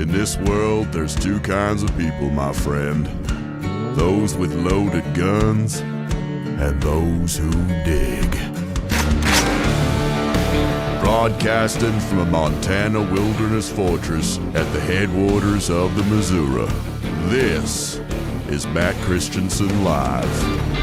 In this world, there's two kinds of people, my friend. Those with loaded guns and those who dig. Broadcasting from a Montana wilderness fortress at the headwaters of the Missouri, this is Matt Christiansen Live.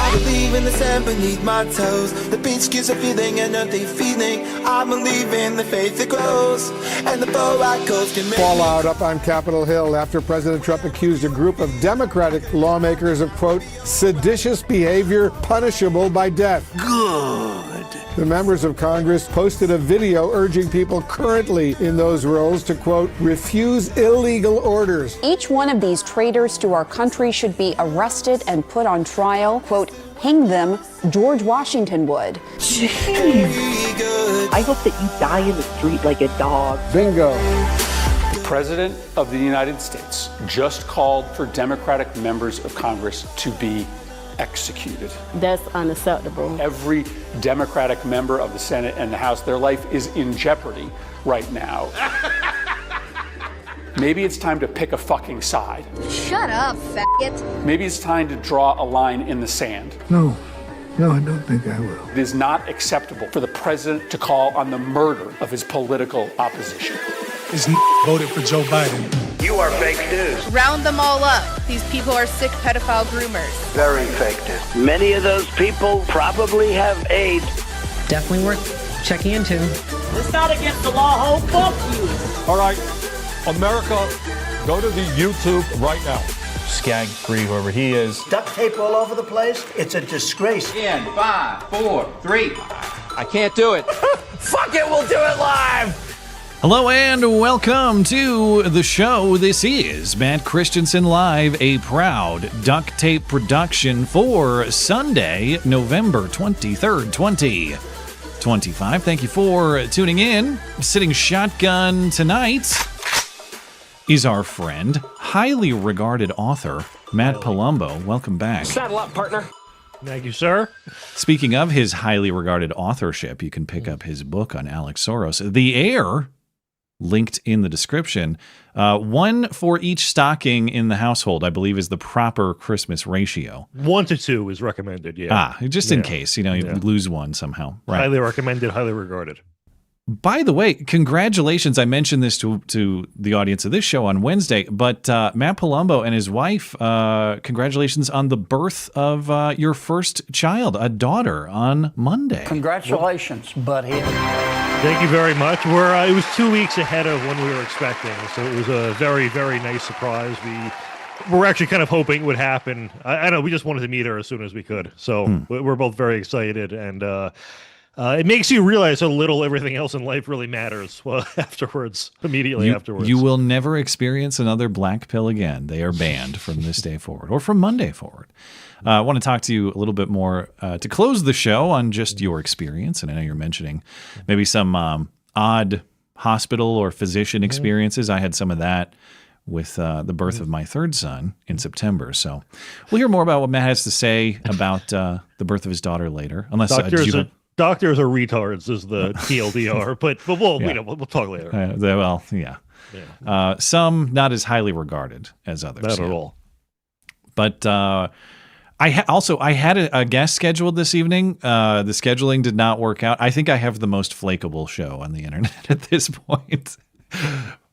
I believe in the sand beneath my toes. The beach gives a feeling, an earthly feeling. I believe in the faith that grows, and the boat coast can make fallout up on Capitol Hill after President Trump accused a group of Democratic lawmakers of, quote, seditious behavior punishable by death. good. The members of Congress posted a video urging people currently in those roles to, quote, refuse illegal orders. Each one of these traitors to our country should be arrested and put on trial. Quote, hang them, George Washington would. I hope that you die in the street like a dog. Bingo. The President of the United States just called for Democratic members of Congress to be executed. That's unacceptable. Every Democratic member of the Senate and the House, their life is in jeopardy right now. Maybe it's time to pick a fucking side. Shut up, faggot. Maybe it's time to draw a line in the sand. No, I don't think I will. It is not acceptable for the president to call on the murder of his political opposition. This voted for Joe Biden. You are fake news. Round them all up. These people are sick pedophile groomers. Very fake news. Many of those people probably have AIDS. Definitely worth checking into. It's not against the law, ho. Fuck you. All right, America, go to the YouTube right now. Skag free, whoever he is. Duct tape all over the place. It's a disgrace. In 5, 4, 3. I can't do it. Fuck it, we'll do it live. Hello and welcome to the show. This is Matt Christiansen Live, a proud duct tape production for Sunday, November 23rd, 2025. Thank you for tuning in. Sitting shotgun tonight is our friend, highly regarded author, Matt Palumbo. Welcome back. Saddle up, partner. Thank you, sir. Speaking of his highly regarded authorship, you can pick up his book on Alex Soros, The Heir, linked in the description. One for each stocking in the household, I believe, is the proper Christmas ratio. 1 to 2 is recommended, yeah. Just in case, you lose one somehow. Right. Highly recommended, highly regarded. By the way, congratulations. I mentioned this to the audience of this show on Wednesday, but Matt Palumbo and his wife, congratulations on the birth of your first child, a daughter, on Monday. Congratulations, buddy. Thank you very much. It was 2 weeks ahead of when we were expecting, so it was a very, very nice surprise. We were actually kind of hoping it would happen. I know, we just wanted to meet her as soon as we could, so we're both very excited, and it makes you realize how little everything else in life really matters immediately afterwards. You will never experience another black pill again. They are banned from this day forward, or from Monday forward. I want to talk to you a little bit more to close the show on just your experience. And I know you're mentioning maybe some odd hospital or physician experiences. I had some of that with the birth of my third son in September. So we'll hear more about what Matt has to say about the birth of his daughter later. Unless Doctors are retards is the TLDR, but we'll talk later. Some not as highly regarded as others. Not at all. But I had a guest scheduled this evening. The scheduling did not work out. I think I have the most flakeable show on the internet at this point.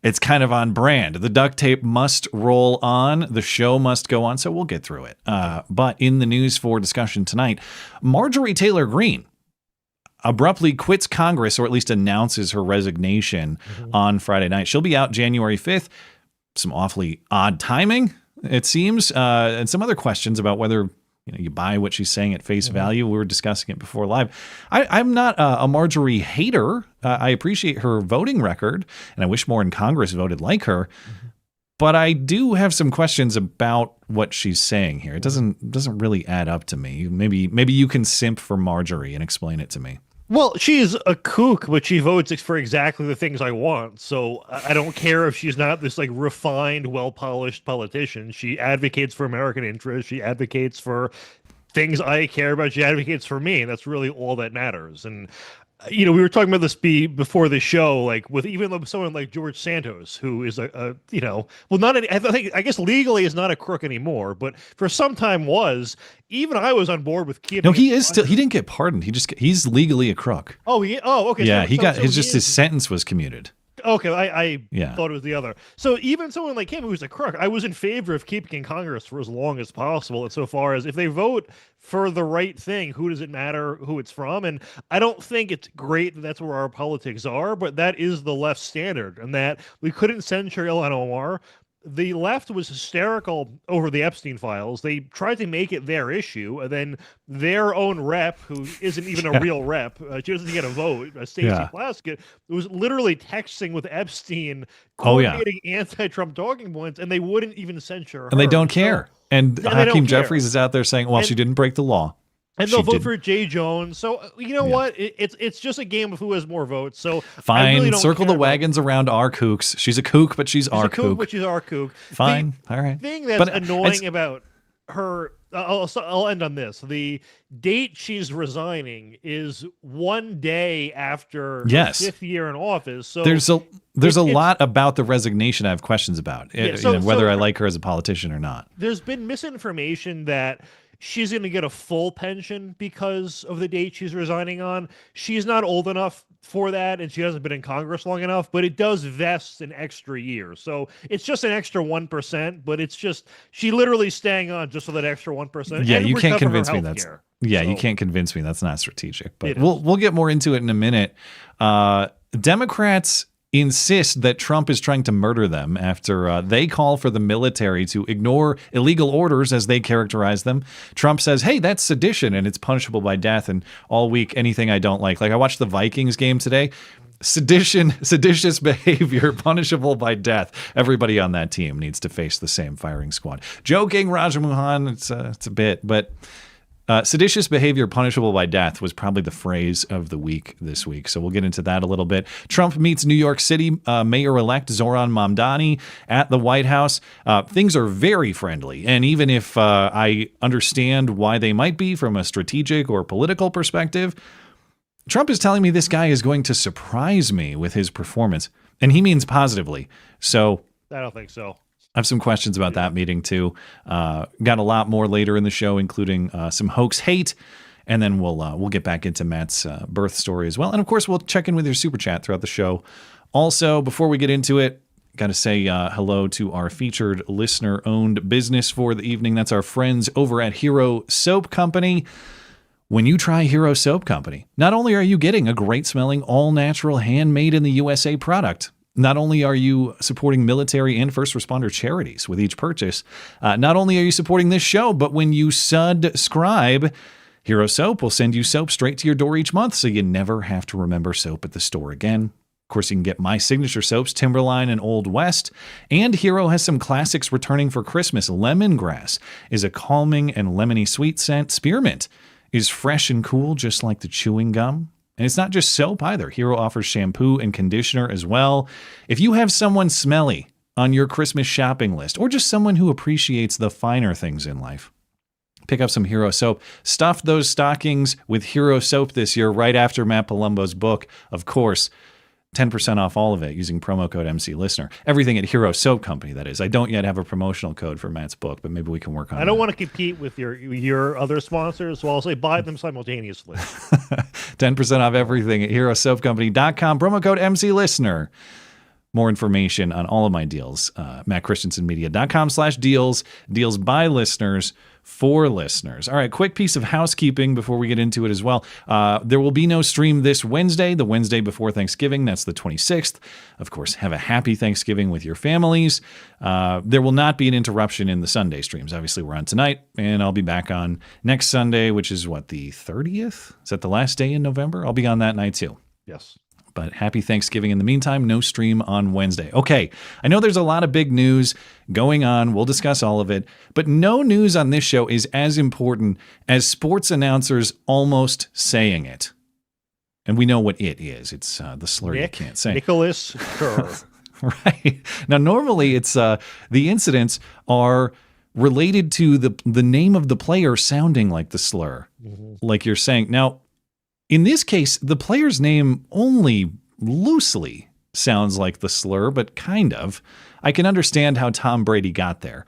It's kind of on brand. The duct tape must roll on. The show must go on. So we'll get through it. But in the news for discussion tonight, Marjorie Taylor-Greene abruptly quits Congress, or at least announces her resignation on Friday night. She'll be out January 5th. Some awfully odd timing, it seems, and some other questions about whether you buy what she's saying at face value. We were discussing it before live. I'm not a Marjorie hater. I appreciate her voting record, and I wish more in Congress voted like her. But I do have some questions about what she's saying here. It doesn't really add up to me. Maybe you can simp for Marjorie and explain it to me. Well, she's a kook, but she votes for exactly the things I want. So I don't care if she's not this refined, well-polished politician. She advocates for American interests. She advocates for things I care about. She advocates for me, and that's really all that matters. And we were talking about this before the show, like with even someone like George Santos, who is I guess legally is not a crook anymore, but for some time was. Even I was on board with keeping. No, he is still. He didn't get pardoned. He's legally a crook. Okay. Yeah, his sentence was commuted. Okay, I thought it was the other. So even someone like him who's a crook, I was in favor of keeping in Congress for as long as possible. Insofar as if they vote for the right thing, who does it matter who it's from? And I don't think it's great that that's where our politics are, but that is the left standard, and that we couldn't censure Ilhan Omar. The left was hysterical over the Epstein files. They tried to make it their issue, and then their own rep, who isn't even a real rep, she doesn't get a vote, Stacey Plaskett, was literally texting with Epstein, coordinating anti-Trump talking points, and they wouldn't even censure her. And they don't care. And Hakeem Jeffries is out there saying, well, and, she didn't break the law. And they'll vote for Jay Jones. So you know what? It's just a game of who has more votes. So fine, I really don't circle the wagons around our kooks. She's a kook, but she's our kook. But she's our kook. Fine, all right. The thing that's annoying about her, I'll end on this. The date she's resigning is one day after her 5th year in office. So there's a lot about the resignation I have questions about, whether I like her as a politician or not. There's been misinformation that she's going to get a full pension because of the date she's resigning on. She's not old enough for that, and she hasn't been in Congress long enough, but it does vest an extra year. So it's just an extra 1%, but it's just, she literally staying on just for that extra 1%. Yeah, you can't convince me that's, you can't convince me that's not strategic, but we'll get more into it in a minute. Democrats insist that Trump is trying to murder them after they call for the military to ignore illegal orders as they characterize them. Trump says, hey, that's sedition and it's punishable by death. And all week, anything I don't like. Like I watched the Vikings game today. Seditious behavior, punishable by death. Everybody on that team needs to face the same firing squad. Joking, Rajamohan, it's a bit, but seditious behavior punishable by death was probably the phrase of the week this week. So we'll get into that a little bit. Trump meets New York City Mayor-elect Zoran Mamdani at the White House. Things are very friendly. And even if I understand why they might be from a strategic or political perspective, Trump is telling me this guy is going to surprise me with his performance. And he means positively. So I don't think so. I have some questions about that meeting, too. Got a lot more later in the show, including some hoax hate. And then we'll get back into Matt's birth story as well. And, of course, we'll check in with your super chat throughout the show. Also, before we get into it, got to say hello to our featured listener-owned business for the evening. That's our friends over at Hero Soap Company. When you try Hero Soap Company, not only are you getting a great-smelling, all-natural, handmade in the USA product, not only are you supporting military and first responder charities with each purchase, not only are you supporting this show, but when you subscribe, Hero Soap will send you soap straight to your door each month, so you never have to remember soap at the store again. Of course, you can get my signature soaps, Timberline and Old West, and Hero has some classics returning for Christmas. Lemongrass is a calming and lemony sweet scent. Spearmint is fresh and cool, just like the chewing gum. And it's not just soap either. Hero offers shampoo and conditioner as well. If you have someone smelly on your Christmas shopping list, or just someone who appreciates the finer things in life, pick up some Hero Soap. Stuff those stockings with Hero Soap this year, right after Matt Palumbo's book. Of course, 10% off all of it using promo code MCListener. Everything at Hero Soap Company, that is. I don't yet have a promotional code for Matt's book, but maybe we can work on it. I don't want to compete with your other sponsors, so I'll say buy them simultaneously. 10% off everything at HeroSoapCompany.com. Promo code MCListener. More information on all of my deals, MattChristiansenMedia.com/deals. Deals by listeners for listeners. All right, quick piece of housekeeping before we get into it as well. There will be no stream this Wednesday, the Wednesday before Thanksgiving. That's the 26th. Of course, have a happy Thanksgiving with your families. There will not be an interruption in the Sunday streams. Obviously, we're on tonight, and I'll be back on next Sunday, which is what, the 30th? Is that the last day in November? I'll be on that night too. Yes. But happy Thanksgiving in the meantime. No stream on Wednesday. Okay, I know there's a lot of big news going on. We'll discuss all of it. But no news on this show is as important as sports announcers almost saying it. And we know what it is. It's the slur you can't say. Nicholas Kerr. Right. Now, normally it's the incidents are related to the name of the player sounding like the slur. Mm-hmm. Like you're saying. Now, In this case, the player's name only loosely sounds like the slur, but kind of. I can understand how Tom Brady got there.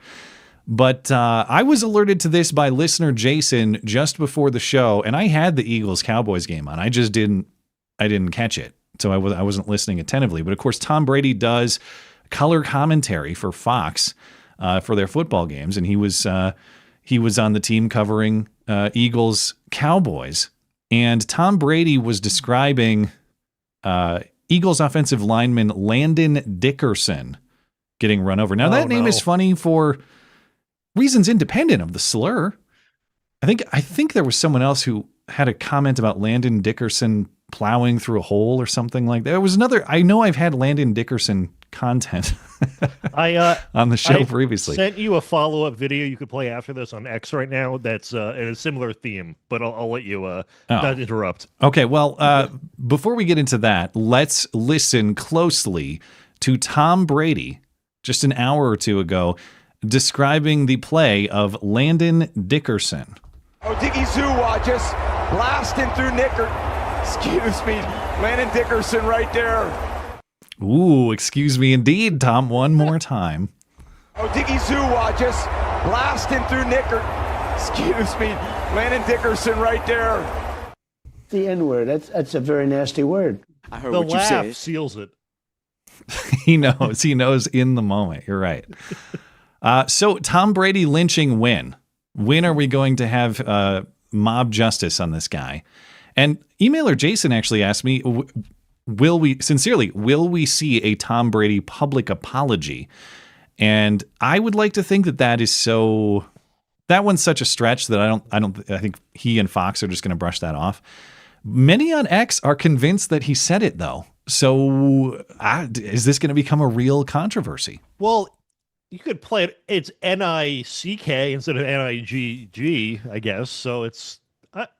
But I was alerted to this by listener Jason just before the show, and I had the Eagles-Cowboys game on. I didn't catch it, so I wasn't listening attentively. But of course, Tom Brady does color commentary for Fox for their football games, and he was on the team covering Eagles-Cowboys. And Tom Brady was describing Eagles offensive lineman Landon Dickerson getting run over. Now, that name is funny for reasons independent of the slur. I think there was someone else who had a comment about Landon Dickerson plowing through a hole or something like that. There was another. I know I've had Landon Dickerson content on the show previously. Sent you a follow-up video you could play after this on X right now that's in a similar theme, but I'll let you not interrupt. Okay, well, before we get into that, let's listen closely to Tom Brady just an hour or two ago describing the play of Landon Dickerson. Oh, Diggy Zoo just blasting through Landon Dickerson right there. Ooh, excuse me indeed, Tom, one more time. Oh, Diggy Zoo just blasting through Landon Dickerson right there. The N-word, that's a very nasty word. I heard what you said. The laugh seals it. He knows in the moment. You're right. So Tom Brady lynching win. When are we going to have mob justice on this guy? And emailer Jason actually asked me, will we see a Tom Brady public apology? And I would like to think that one's such a stretch that I think he and Fox are just going to brush that off. Many on X are convinced that he said it though. So is this going to become a real controversy? Well, you could play it. It's N-I-C-K instead of N-I-G-G, I guess. So it's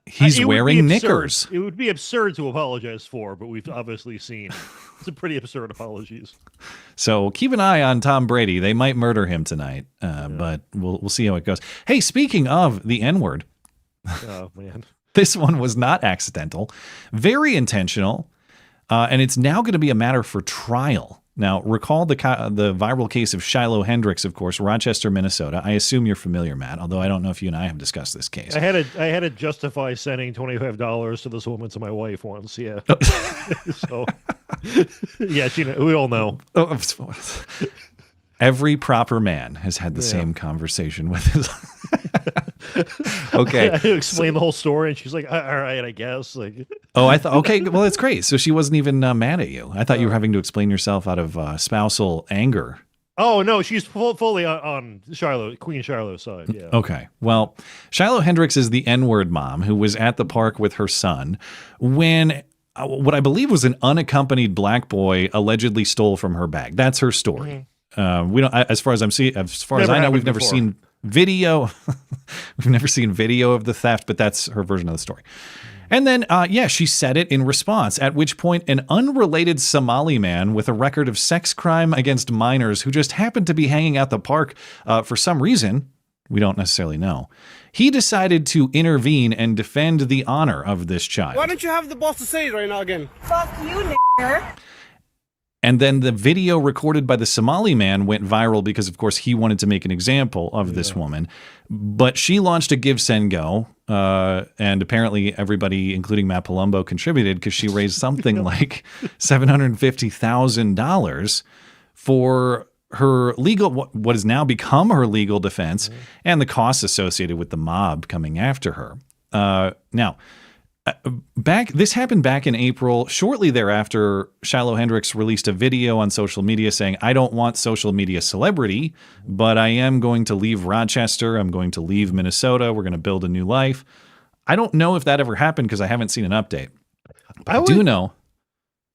he's wearing knickers. It would be absurd to apologize for, but we've obviously seen some pretty absurd apologies. So keep an eye on Tom Brady. They might murder him tonight, but we'll see how it goes. Hey, speaking of the N-word, oh man, this one was not accidental, very intentional, and it's now going to be a matter for trial. Now, recall the viral case of Shiloh Hendrix, of course, Rochester, Minnesota. I assume you're familiar, Matt, although I don't know if you and I have discussed this case. I had to justify sending $25 to this woman, to my wife once, yeah. So, yeah, we all know. Every proper man has had the same conversation with his... Okay. I had to explain the whole story, and she's like, all right, I guess. Like, I thought, okay, well, that's great. So she wasn't even mad at you. I thought you were having to explain yourself out of spousal anger. Oh, no, she's fully on Queen Shiloh's side, yeah. Okay. Well, Shiloh Hendrix is the N-word mom who was at the park with her son when what I believe was an unaccompanied black boy allegedly stole from her bag. That's her story. Mm-hmm. We don't, as far as I know, we've never seen video. We've never seen video of the theft, but that's her version of the story. And then, she said it in response, at which point an unrelated Somali man with a record of sex crime against minors who just happened to be hanging out the park for some reason, we don't necessarily know, he decided to intervene and defend the honor of this child. Why don't you have the boss to say it right now again? Fuck you, nigger. And then the video recorded by the Somali man went viral because, of course, he wanted to make an example of this woman. But she launched a Give, Send, Go. And apparently everybody, including Matt Palumbo, contributed because she raised something like $750,000 for her legal, what has now become her legal defense, and the costs associated with the mob coming after her. This happened back in April. Shortly thereafter, Shiloh Hendrix released a video on social media saying, I don't want social media celebrity, but I am going to leave Rochester. I'm going to leave Minnesota. We're going to build a new life. I don't know if that ever happened because I haven't seen an update. But I do know.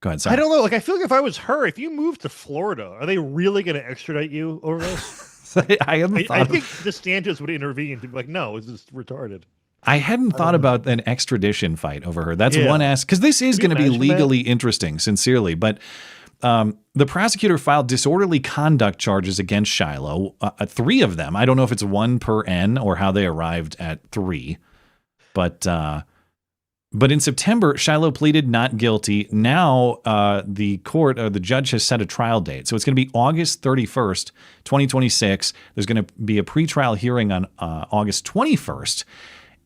Go ahead, sorry. I don't know. Like, I feel like if I was her, if you moved to Florida, are they really going to extradite you over this? I think DeSantis would intervene to be like, no, it's just retarded. I hadn't thought about an extradition fight over her. That's one ask, because this is going to be legally interesting, sincerely. But the prosecutor filed disorderly conduct charges against Shiloh, 3 of them. I don't know if it's 1 per N or how they arrived at 3. But But in September, Shiloh pleaded not guilty. Now the court, or the judge, has set a trial date. So it's going to be August 31st, 2026. There's going to be a pretrial hearing on August 21st.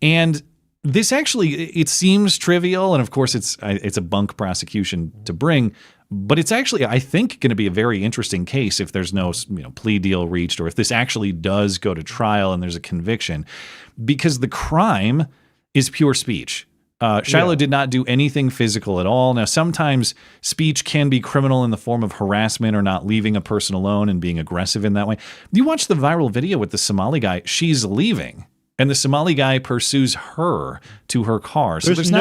And this actually, it seems trivial. And of course, it's a bunk prosecution to bring. But it's actually, I think, going to be a very interesting case if there's no plea deal reached, or if this actually does go to trial and there's a conviction. Because the crime is pure speech. Shiloh did not do anything physical at all. Now, sometimes speech can be criminal in the form of harassment or not leaving a person alone and being aggressive in that way. You watch the viral video with the Somali guy. She's leaving, and the Somali guy pursues her to her car. So there's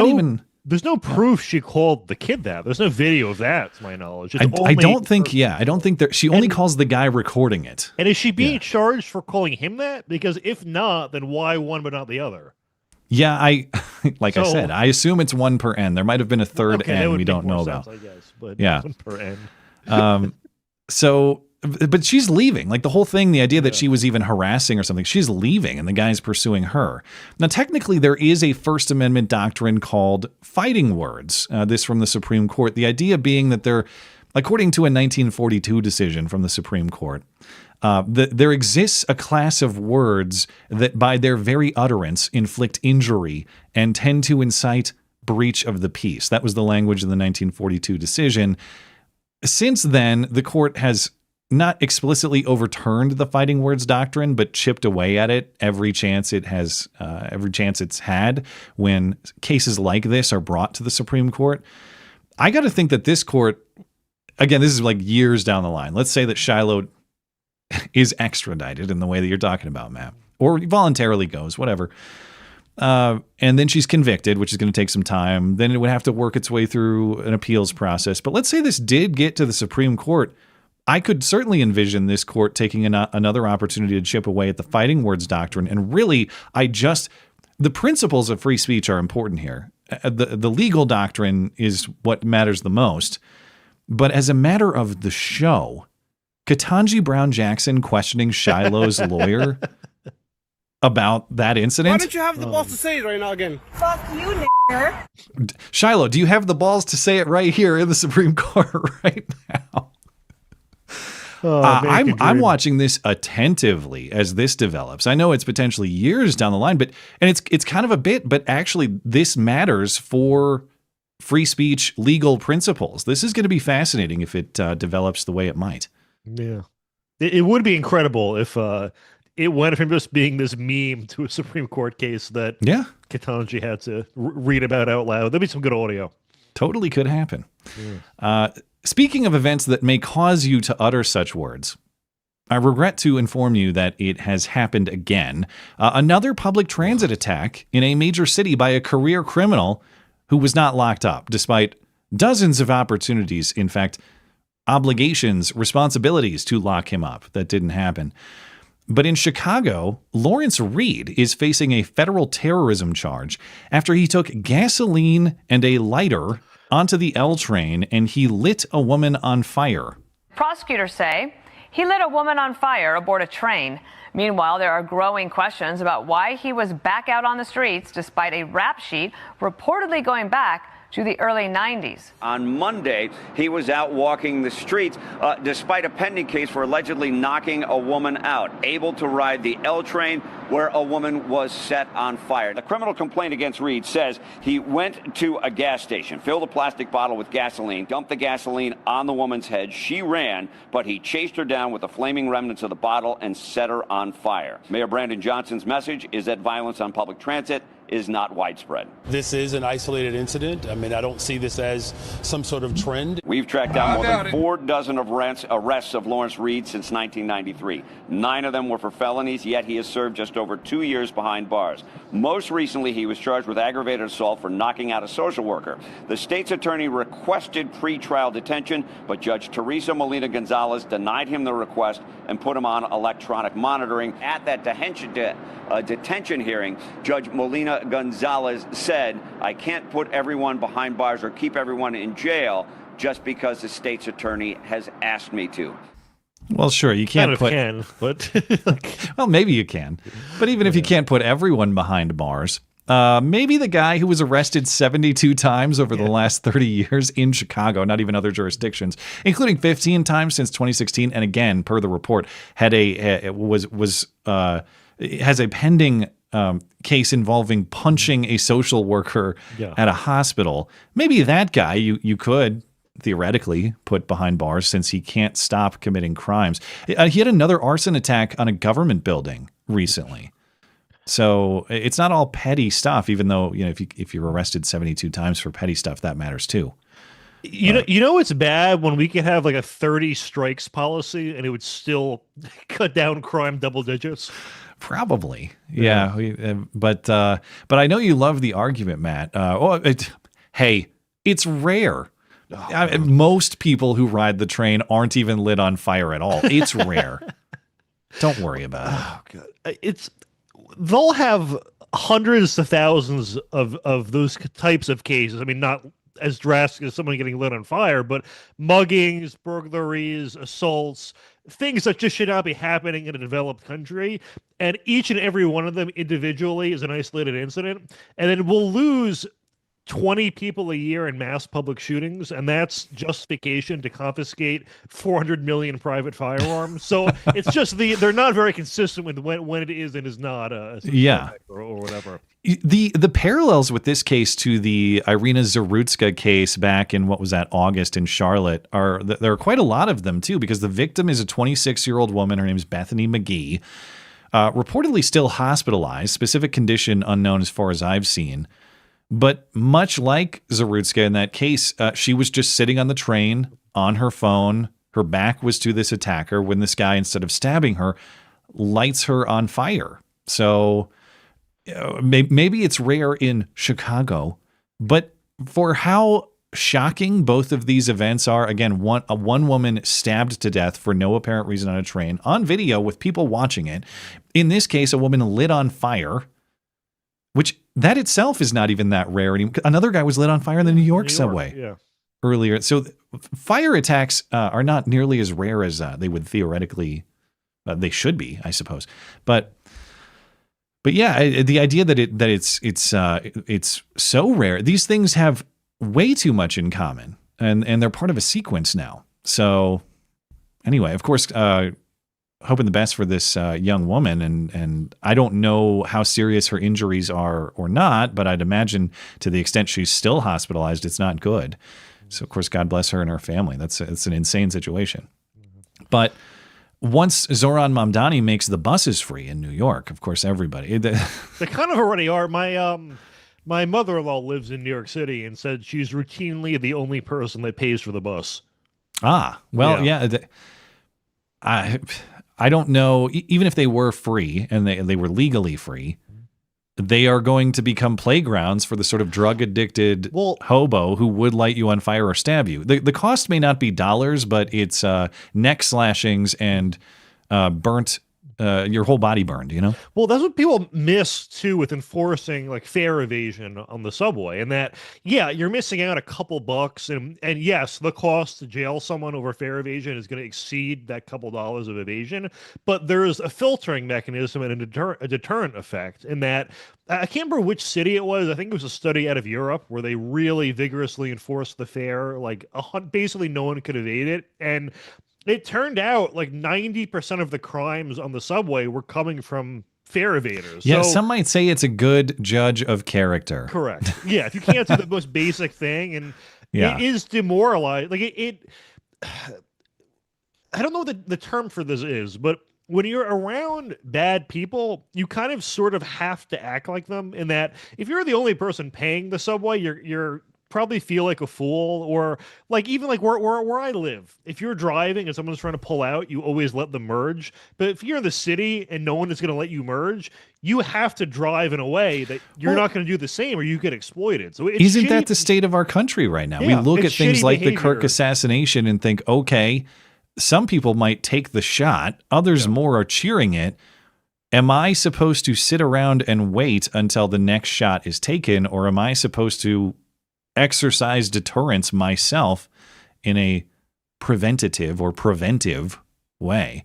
no proof she called the kid that. There's no video of that, to my knowledge. I don't think she only calls the guy recording it. And is she being charged for calling him that? Because if not, then why one but not the other? Yeah, I said, I assume it's one per N. There might have been a third N we don't know about. I guess, but yeah, one per N. But she's leaving. Like the whole thing, the idea that she was even harassing or something, she's leaving and the guy's pursuing her. Now, technically, there is a First Amendment doctrine called fighting words. This from the Supreme Court. The idea being that they're, according to a 1942 decision from the Supreme Court, there exists a class of words that by their very utterance inflict injury and tend to incite breach of the peace. That was the language of the 1942 decision. Since then, the court has not explicitly overturned the fighting words doctrine, but chipped away at it every chance it's had when cases like this are brought to the Supreme Court. I got to think that this court, again, this is like years down the line. Let's say that Shiloh is extradited in the way that you're talking about, Matt, or voluntarily goes, whatever. And then she's convicted, which is going to take some time. Then it would have to work its way through an appeals process. But let's say this did get to the Supreme Court. I could certainly envision this court taking another opportunity to chip away at the fighting words doctrine. And really, the principles of free speech are important here. The legal doctrine is what matters the most. But as a matter of the show, Ketanji Brown Jackson questioning Shiloh's lawyer about that incident. Why don't you have the balls to say it right now again? Fuck you, nigger. Shiloh, do you have the balls to say it right here in the Supreme Court right now? I'm watching this attentively as this develops. I know it's potentially years down the line, and it's kind of a bit, but actually this matters for free speech legal principles. This is going to be fascinating if it develops the way it might. Yeah, it would be incredible if it went from just being this meme to a Supreme Court case that Ketanji had to read about out loud. That'd be some good audio. Totally could happen. Yeah. Speaking of events that may cause you to utter such words, I regret to inform you that it has happened again. Another public transit attack in a major city by a career criminal who was not locked up, despite dozens of opportunities, in fact, obligations, responsibilities to lock him up. That didn't happen. But in Chicago, Lawrence Reed is facing a federal terrorism charge after he took gasoline and a lighter onto the L train and he lit a woman on fire. Prosecutors say he lit a woman on fire aboard a train. Meanwhile, there are growing questions about why he was back out on the streets despite a rap sheet reportedly going back to the early 90s. On Monday, he was out walking the streets despite a pending case for allegedly knocking a woman out, able to ride the L train where a woman was set on fire. The criminal complaint against Reed says he went to a gas station, filled a plastic bottle with gasoline, dumped the gasoline on the woman's head. She ran, but he chased her down with the flaming remnants of the bottle and set her on fire. Mayor Brandon Johnson's message is that violence on public transit is not widespread. This is an isolated incident. I mean, I don't see this as some sort of trend. We've tracked down more than 4 dozen arrests of Lawrence Reed since 1993. 9 of them were for felonies, yet he has served just over 2 years behind bars. Most recently, he was charged with aggravated assault for knocking out a social worker. The state's attorney requested pretrial detention, but Judge Teresa Molina-Gonzalez denied him the request and put him on electronic monitoring. At that detention hearing, Judge Molina-Gonzalez said, I can't put everyone behind bars or keep everyone in jail just because the state's attorney has asked me to. Well, sure, you can't but well, maybe you can. But even if you can't put everyone behind bars, Maybe the guy who was arrested 72 times over the last 30 years in Chicago, not even other jurisdictions, including 15 times since 2016. And again, per the report, has a pending case involving punching a social worker at a hospital. Maybe that guy you could theoretically put behind bars since he can't stop committing crimes. He had another arson attack on a government building recently. So it's not all petty stuff, even though, if you're arrested 72 times for petty stuff, that matters too. You know it's bad when we can have like a 30 strikes policy and it would still cut down crime double digits. Probably. Yeah. But I know you love the argument, Matt. Hey, it's rare. Most people who ride the train aren't even lit on fire at all. It's rare. Don't worry about it. Oh, God. They'll have hundreds to thousands of those types of cases. I mean, not as drastic as someone getting lit on fire, but muggings, burglaries, assaults, things that just should not be happening in a developed country. And each and every one of them individually is an isolated incident. And then we'll lose 20 people a year in mass public shootings, and that's justification to confiscate 400 million private firearms. So it's just they're not very consistent with when it is and is not or whatever. The parallels with this case to the Irina Zarutska case back in August in Charlotte there are quite a lot of them too, because the victim is a 26-year-old woman. Her name is Bethany McGee, reportedly still hospitalized, specific condition unknown as far as I've seen. But much like Zarutska in that case, she was just sitting on the train on her phone. Her back was to this attacker when this guy, instead of stabbing her, lights her on fire. So maybe it's rare in Chicago, but for how shocking both of these events are, again, one woman stabbed to death for no apparent reason on a train on video with people watching it. In this case, a woman lit on fire, which that itself is not even that rare anymore. Another guy was lit on fire in the New York subway earlier. So fire attacks are not nearly as rare as they would theoretically, they should be, I suppose. But yeah, the idea that it's so rare. These things have way too much in common, and they're part of a sequence now. So anyway, of course, hoping the best for this young woman, and I don't know how serious her injuries are or not, but I'd imagine to the extent she's still hospitalized, it's not good. So of course, God bless her and her family. It's an insane situation. But once Zoran Mamdani makes the buses free in New York, of course, everybody they kind of already are. My mother-in-law lives in New York City and said she's routinely the only person that pays for the bus. I don't know, even if they were free and they were legally free, they are going to become playgrounds for the sort of drug-addicted hobo who would light you on fire or stab you. The cost may not be dollars, but it's neck slashings and burnt, your whole body burned, Well, that's what people miss, too, with enforcing like fare evasion on the subway. And that, you're missing out a couple bucks. And yes, the cost to jail someone over fare evasion is going to exceed that couple dollars of evasion. But there's a filtering mechanism and a deterrent effect in that. I can't remember which city it was. I think it was a study out of Europe where they really vigorously enforced the fare. Like basically no one could evade it. And it turned out like 90% of the crimes on the subway were coming from fare evaders. Yeah, some might say it's a good judge of character. Correct. Yeah, if you can't do the most basic thing, and it is demoralized. Like I don't know what the term for this is, but when you're around bad people, you kind of sort of have to act like them. In that, if you're the only person paying the subway, you're probably feel like a fool. Or like even like where I live, if you're driving and someone's trying to pull out, you always let them merge. But if you're in the city and no one is going to let you merge, you have to drive in a way that you're not going to do the same, or you get exploited. So isn't that the state of our country right now? Yeah, we look at things like behavior. The Kirk assassination and think, okay, some people might take the shot, others more are cheering it. Am I supposed to sit around and wait until the next shot is taken, or am I supposed to exercise deterrence myself in a preventative or preventive way?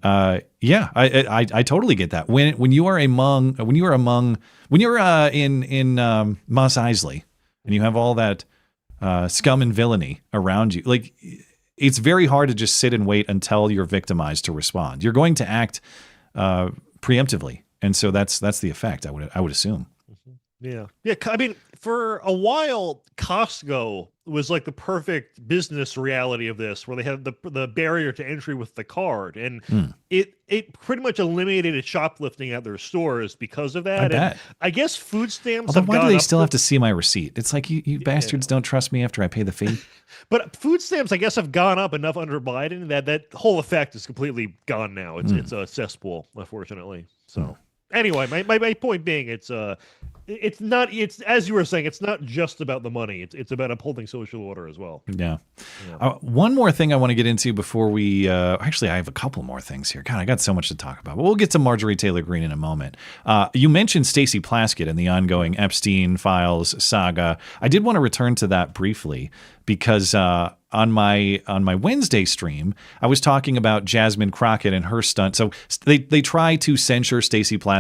Yeah, I totally get that. When you are in Mos Eisley and you have all that scum and villainy around you, like it's very hard to just sit and wait until you're victimized to respond. You're going to act preemptively, and so that's the effect. I would assume. Yeah. I mean, for a while, Costco was like the perfect business reality of this, where they had the barrier to entry with the card, and it pretty much eliminated shoplifting at their stores because of that. I guess food stamps. Although why do they still have to see my receipt? It's like you bastards don't trust me after I pay the fee. But food stamps, I guess, have gone up enough under Biden that whole effect is completely gone now. It's a cesspool, unfortunately. So. Anyway, my point being, it's as you were saying, it's not just about the money. It's about upholding social order as well. Yeah. One more thing I want to get into before we actually, I have a couple more things here. God, I got so much to talk about. But we'll get to Marjorie Taylor-Greene in a moment. You mentioned Stacey Plaskett and the ongoing Epstein files saga. I did want to return to that briefly because on my Wednesday stream, I was talking about Jasmine Crockett and her stunt. So they try to censure Stacey Plaskett.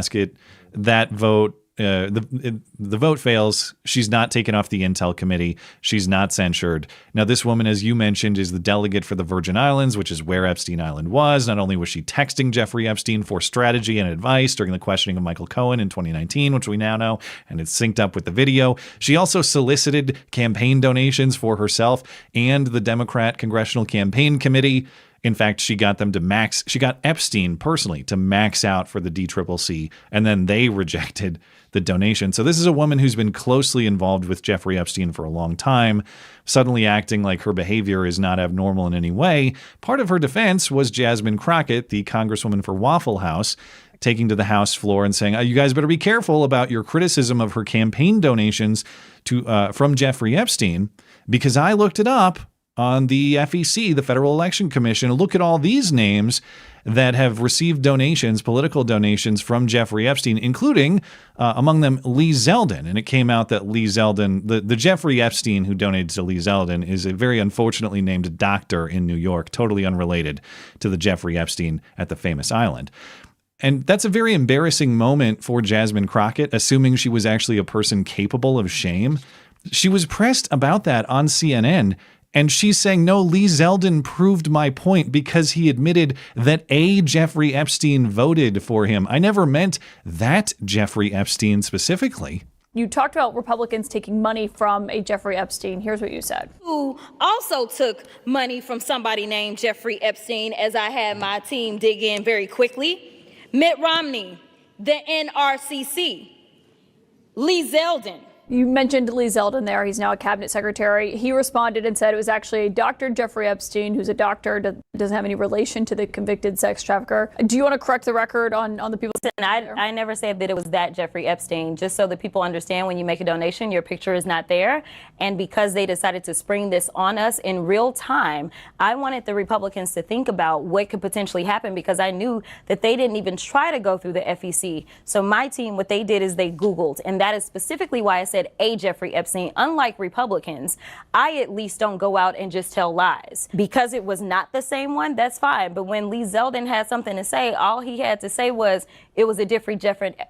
That vote, the vote fails. She's not taken off the Intel committee. She's not censured. Now, this woman, as you mentioned, is the delegate for the Virgin Islands, which is where Epstein Island was. Not only was she texting Jeffrey Epstein for strategy and advice during the questioning of Michael Cohen in 2019, which we now know, and it's synced up with the video. She also solicited campaign donations for herself and the Democrat Congressional Campaign Committee. In fact, she got them to she got Epstein personally to max out for the DCCC, and then they rejected the donation. So this is a woman who's been closely involved with Jeffrey Epstein for a long time, suddenly acting like her behavior is not abnormal in any way. Part of her defense was Jasmine Crockett, the congresswoman for Waffle House, taking to the House floor and saying, you guys better be careful about your criticism of her campaign donations from Jeffrey Epstein, because I looked it up on the FEC, the Federal Election Commission. Look at all these names that have received donations, political donations from Jeffrey Epstein, including among them Lee Zeldin. And it came out that Lee Zeldin, the Jeffrey Epstein who donated to Lee Zeldin, is a very unfortunately named doctor in New York, totally unrelated to the Jeffrey Epstein at the famous island. And that's a very embarrassing moment for Jasmine Crockett, assuming she was actually a person capable of shame. She was pressed about that on CNN, and she's saying, no, Lee Zeldin proved my point because he admitted that a Jeffrey Epstein voted for him. I never meant that Jeffrey Epstein specifically. You talked about Republicans taking money from a Jeffrey Epstein. Here's what you said. Who also took money from somebody named Jeffrey Epstein, as I had my team dig in very quickly. Mitt Romney, the NRCC, Lee Zeldin. You mentioned Lee Zeldin there. He's now a cabinet secretary. He responded and said it was actually Dr. Jeffrey Epstein, who's a doctor, doesn't have any relation to the convicted sex trafficker. Do you want to correct the record on the people? I never said that it was that Jeffrey Epstein. Just so that people understand, when you make a donation, your picture is not there. And because they decided to spring this on us in real time, I wanted the Republicans to think about what could potentially happen, because I knew that they didn't even try to go through the FEC. So my team, what they did is they Googled, and that is specifically why I said a Jeffrey Epstein. Unlike Republicans, I at least don't go out and just tell lies. Because it was not the same one, that's fine. But when Lee Zeldin had something to say, all he had to say was it was a different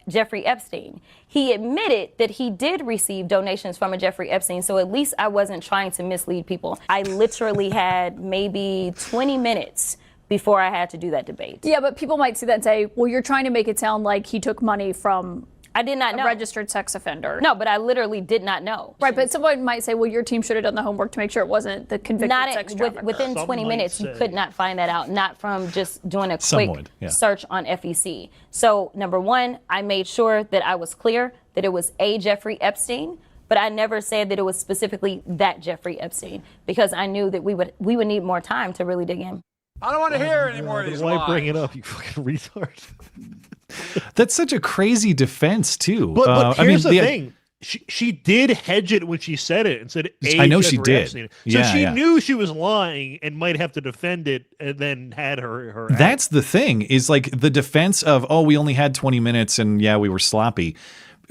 Jeffrey Epstein. He admitted that he did receive donations from a Jeffrey Epstein, so at least I wasn't trying to mislead people. I literally had maybe 20 minutes before I had to do that debate. Yeah, but people might see that and say, well, you're trying to make it sound like he took money from I did not know. A registered sex offender. No, but I literally did not know. Right, but someone might say, well, your team should have done the homework to make sure it wasn't the convicted sex trafficker. Within 20 minutes, you could not find that out, not from just doing a quick search on FEC. So, number one, I made sure that I was clear that it was a Jeffrey Epstein, but I never said that it was specifically that Jeffrey Epstein, because I knew that we would need more time to really dig in. I don't want to hear any more of these lies. Why bring it up, you fucking retard? That's such a crazy defense, too. But here's the thing. She did hedge it when she said it and said, I know she Jeffrey did. Epstein. So she knew she was lying and might have to defend it, and then had her That's the thing, is like the defense of, oh, we only had 20 minutes and yeah, we were sloppy.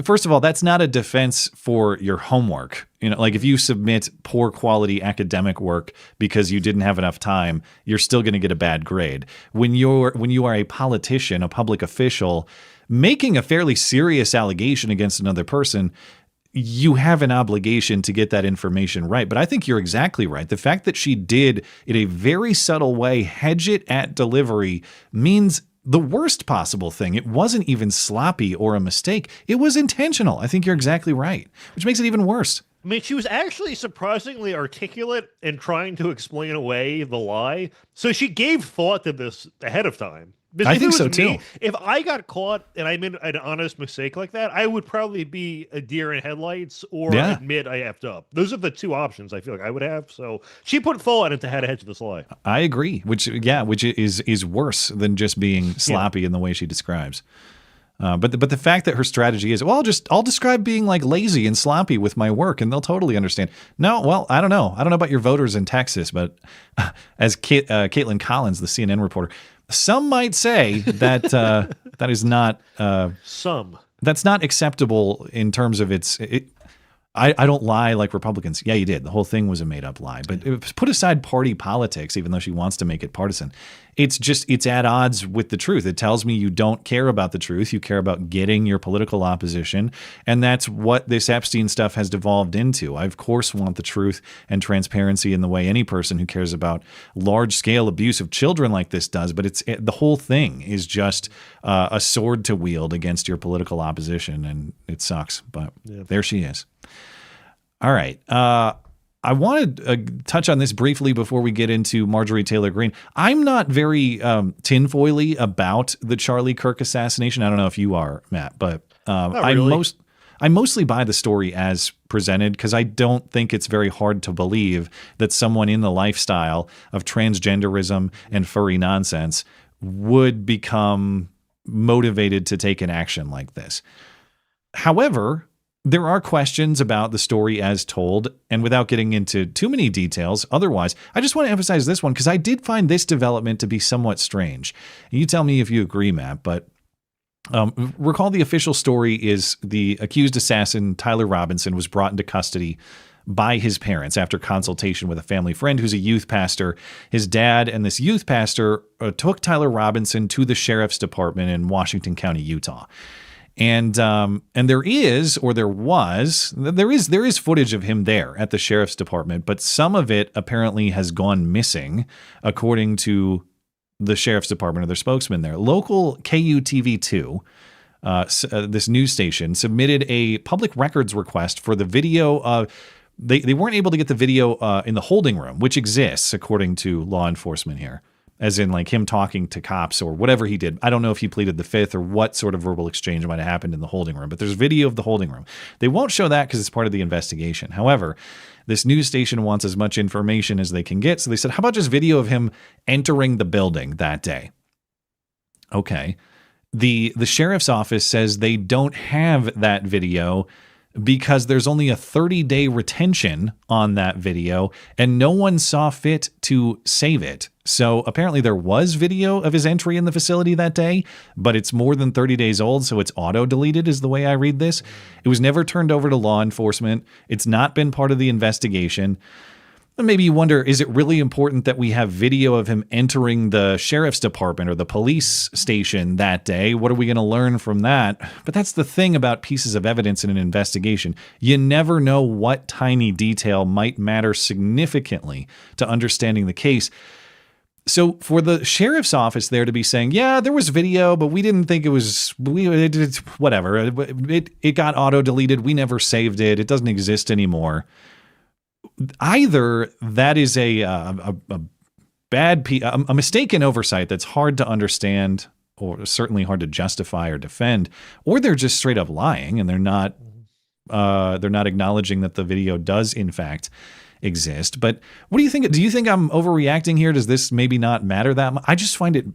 first of all, that's not a defense for your homework. Like if you submit poor quality academic work because you didn't have enough time, you're still going to get a bad grade. When you are a politician, a public official, making a fairly serious allegation against another person, you have an obligation to get that information right. But I think you're exactly right. The fact that she did, in a very subtle way, hedge it at delivery means the worst possible thing. It wasn't even sloppy or a mistake. It was intentional. I think you're exactly right, which makes it even worse. I mean, she was actually surprisingly articulate in trying to explain away the lie. So she gave thought to this ahead of time. I think so too. If I got caught and I made an honest mistake like that, I would probably be a deer in headlights or admit I effed up. Those are the two options I feel like I would have. So she put thought into how to hedge this lie. I agree, which is worse than just being sloppy in the way she describes. But the fact that her strategy is, well, I'll describe being like lazy and sloppy with my work, and they'll totally understand. No, well, I don't know about your voters in Texas, but as Caitlin Collins, the CNN reporter, some might say that that is not that's not acceptable in terms of I don't lie like Republicans. Yeah, you did. The whole thing was a made-up lie. But put aside party politics, even though she wants to make it partisan. It's at odds with the truth. It tells me you don't care about the truth. You care about getting your political opposition. And that's what this Epstein stuff has devolved into. I, of course, want the truth and transparency in the way any person who cares about large-scale abuse of children like this does. But the whole thing is just a sword to wield against your political opposition. And it sucks. But there she is. All right. I want to touch on this briefly before we get into Marjorie Taylor-Greene. I'm not very tinfoily about the Charlie Kirk assassination. I don't know if you are, Matt, but really. I mostly buy the story as presented because I don't think it's very hard to believe that someone in the lifestyle of transgenderism and furry nonsense would become motivated to take an action like this. However, there are questions about the story as told, and without getting into too many details, otherwise, I just want to emphasize this one because I did find this development to be somewhat strange. You tell me if you agree, Matt, but recall the official story is the accused assassin, Tyler Robinson, was brought into custody by his parents after consultation with a family friend who's a youth pastor. His dad and this youth pastor took Tyler Robinson to the sheriff's department in Washington County, Utah. And there is footage of him there at the sheriff's department, but some of it apparently has gone missing, according to the sheriff's department or their spokesman there. Local KUTV2, this news station, submitted a public records request for the video of. They weren't able to get the video in the holding room, which exists according to law enforcement here. As in like him talking to cops or whatever he did. I don't know if he pleaded the fifth or what sort of verbal exchange might have happened in the holding room, but there's video of the holding room. They won't show that because it's part of the investigation. However, this news station wants as much information as they can get. So they said, how about just video of him entering the building that day? Okay. The sheriff's office says they don't have that video because there's only a 30-day retention on that video and no one saw fit to save it. So apparently there was video of his entry in the facility that day, but it's more than 30 days old, so it's auto-deleted is the way I read this. It was never turned over to law enforcement. It's not been part of the investigation. And maybe you wonder, is it really important that we have video of him entering the sheriff's department or the police station that day? What are we going to learn from that? But that's the thing about pieces of evidence in an investigation. You never know what tiny detail might matter significantly to understanding the case. So for the sheriff's office there to be saying, yeah, there was video, but we didn't think it was, whatever. It got auto-deleted. We never saved it. It doesn't exist anymore. Either that is a mistaken oversight that's hard to understand or certainly hard to justify or defend, or they're just straight up lying and they're not acknowledging that the video does in fact exist. But what do you think? Do you think I'm overreacting here? Does this maybe not matter that much? I just find it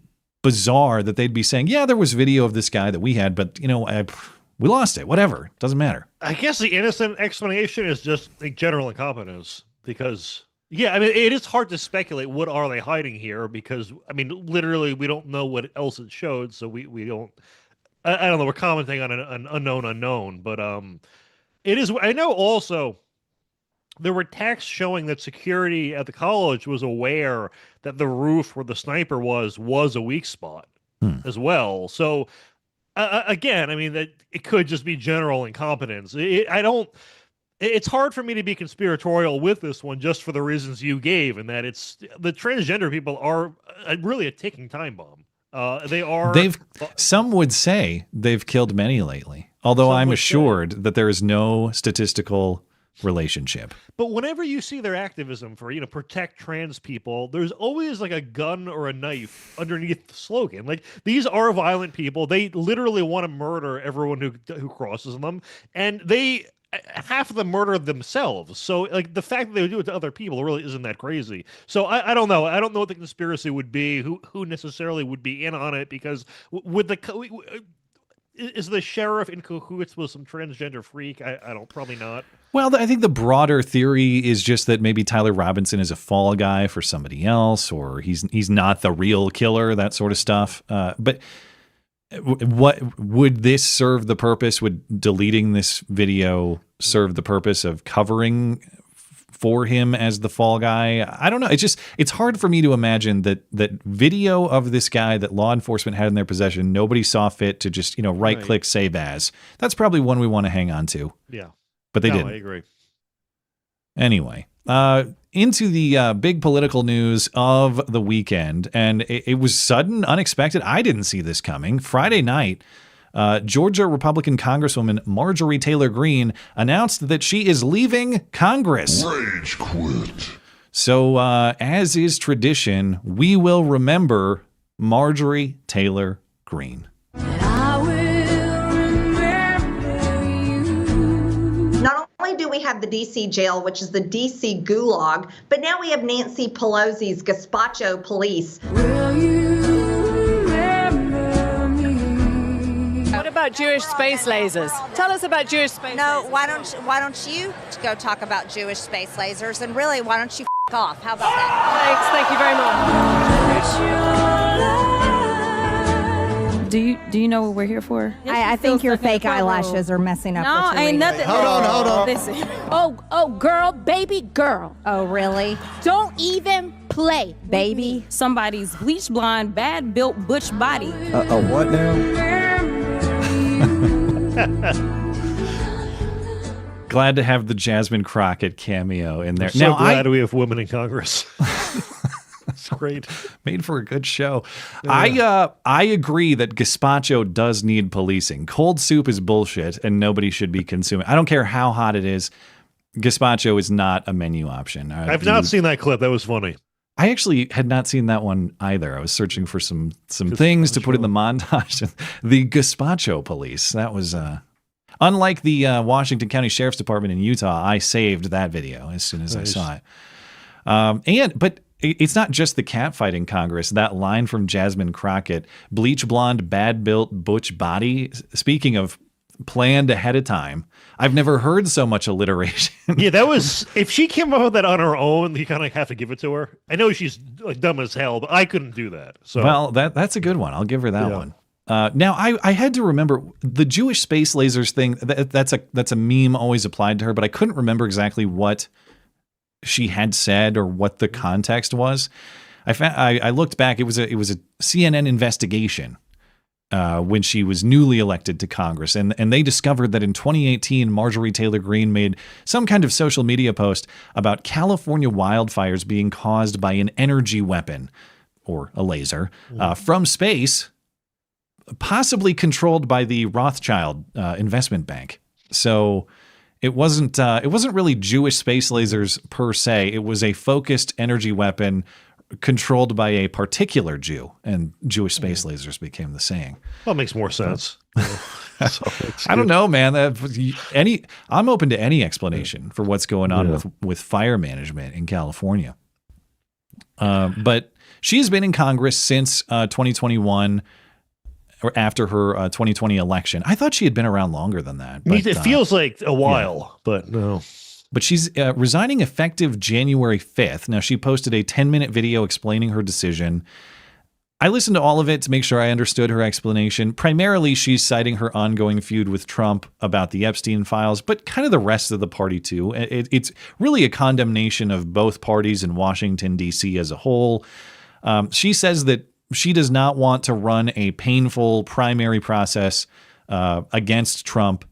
bizarre that they'd be saying, yeah, there was video of this guy that we had, but we lost it. Whatever. Doesn't matter. I guess the innocent explanation is just like general incompetence because, yeah, I mean, it is hard to speculate what are they hiding here because, I mean, literally we don't know what else it showed. So we don't, I don't know. We're commenting on an unknown, but it is. I know also there were texts showing that security at the college was aware that the roof where the sniper was a weak spot as well. So again, I mean, that it could just be general incompetence. It's hard for me to be conspiratorial with this one just for the reasons you gave, and that it's the transgender people are really a ticking time bomb. They are. Some would say they've killed many lately, although I'm assured that there is no statistical relationship. But whenever you see their activism for, protect trans people, there's always like a gun or a knife underneath the slogan. Like, these are violent people. They literally want to murder everyone who crosses them, and half of them murder themselves. So, like, the fact that they would do it to other people really isn't that crazy. So I don't know. I don't know what the conspiracy would be. Who necessarily would be in on it? Because is the sheriff in cahoots with some transgender freak? I don't. Probably not. Well, I think the broader theory is just that maybe Tyler Robinson is a fall guy for somebody else, or he's not the real killer. That sort of stuff. But what would this serve the purpose? Would deleting this video serve the purpose of covering for him as the fall guy? I don't know. It's hard for me to imagine that video of this guy that law enforcement had in their possession, nobody saw fit to just, right click save as. That's probably one we want to hang on to. Yeah. But they didn't. I agree. Anyway, into the big political news of the weekend, and it was sudden, unexpected. I didn't see this coming. Friday night, Georgia Republican Congresswoman Marjorie Taylor-Greene announced that she is leaving Congress. Rage quit. So, as is tradition, we will remember Marjorie Taylor-Greene. Not only do we have the D.C. jail, which is the D.C. gulag, but now we have Nancy Pelosi's gazpacho police. What about Jewish space lasers? Tell us about Jewish space lasers. No, why don't you go talk about Jewish space lasers? And really, why don't you f*** off? How about that? Thanks. Thank you very much. Do you know what we're here for? I think your fake eyelashes are messing up. No, what you're ain't reading. nothing. Hold on. Listen. Oh, girl, baby girl. Oh, really? Don't even play, baby. Somebody's bleach blonde, bad built butch body. What now? Glad to have the Jasmine Crockett cameo in there. I'm so glad we have women in Congress. It's great. Made for a good show. Yeah. I agree that gazpacho does need policing. Cold soup is bullshit and nobody should be consuming. I don't care how hot it is. Gazpacho is not a menu option. I've not seen that clip. That was funny. I actually had not seen that one either. I was searching for some things to put in the montage. The gazpacho police. That was unlike the Washington County Sheriff's Department in Utah. I saved that video as soon as I saw it. But it's not just the catfight in Congress. That line from Jasmine Crockett, bleach blonde, bad built butch body. Speaking of planned ahead of time, I've never heard so much alliteration. Yeah, that was, if she came up with that on her own, you kind of have to give it to her. I know she's like dumb as hell, but I couldn't do that. So well, that's a good one. I'll give her that one. Now I had to remember the Jewish space lasers thing. That's a meme always applied to her, but I couldn't remember exactly what she had said or what the context was. I looked back. It was a CNN investigation when she was newly elected to Congress, and they discovered that in 2018, Marjorie Taylor-Greene made some kind of social media post about California wildfires being caused by an energy weapon or a laser from space, possibly controlled by the Rothschild investment bank. So it wasn't really Jewish space lasers per se. It was a focused energy weapon controlled by a particular Jew, and Jewish space lasers became the saying. Well, it makes more sense. I don't know, man. I'm open to any explanation for what's going on with fire management in California. But she's been in Congress since 2021. Or after her 2020 election. I thought she had been around longer than that. But, it feels like a while, but no. But she's resigning effective January 5th. Now, she posted a 10-minute video explaining her decision. I listened to all of it to make sure I understood her explanation. Primarily, she's citing her ongoing feud with Trump about the Epstein files, but kind of the rest of the party too. It's really a condemnation of both parties in Washington, D.C. as a whole. She says that she does not want to run a painful primary process against Trump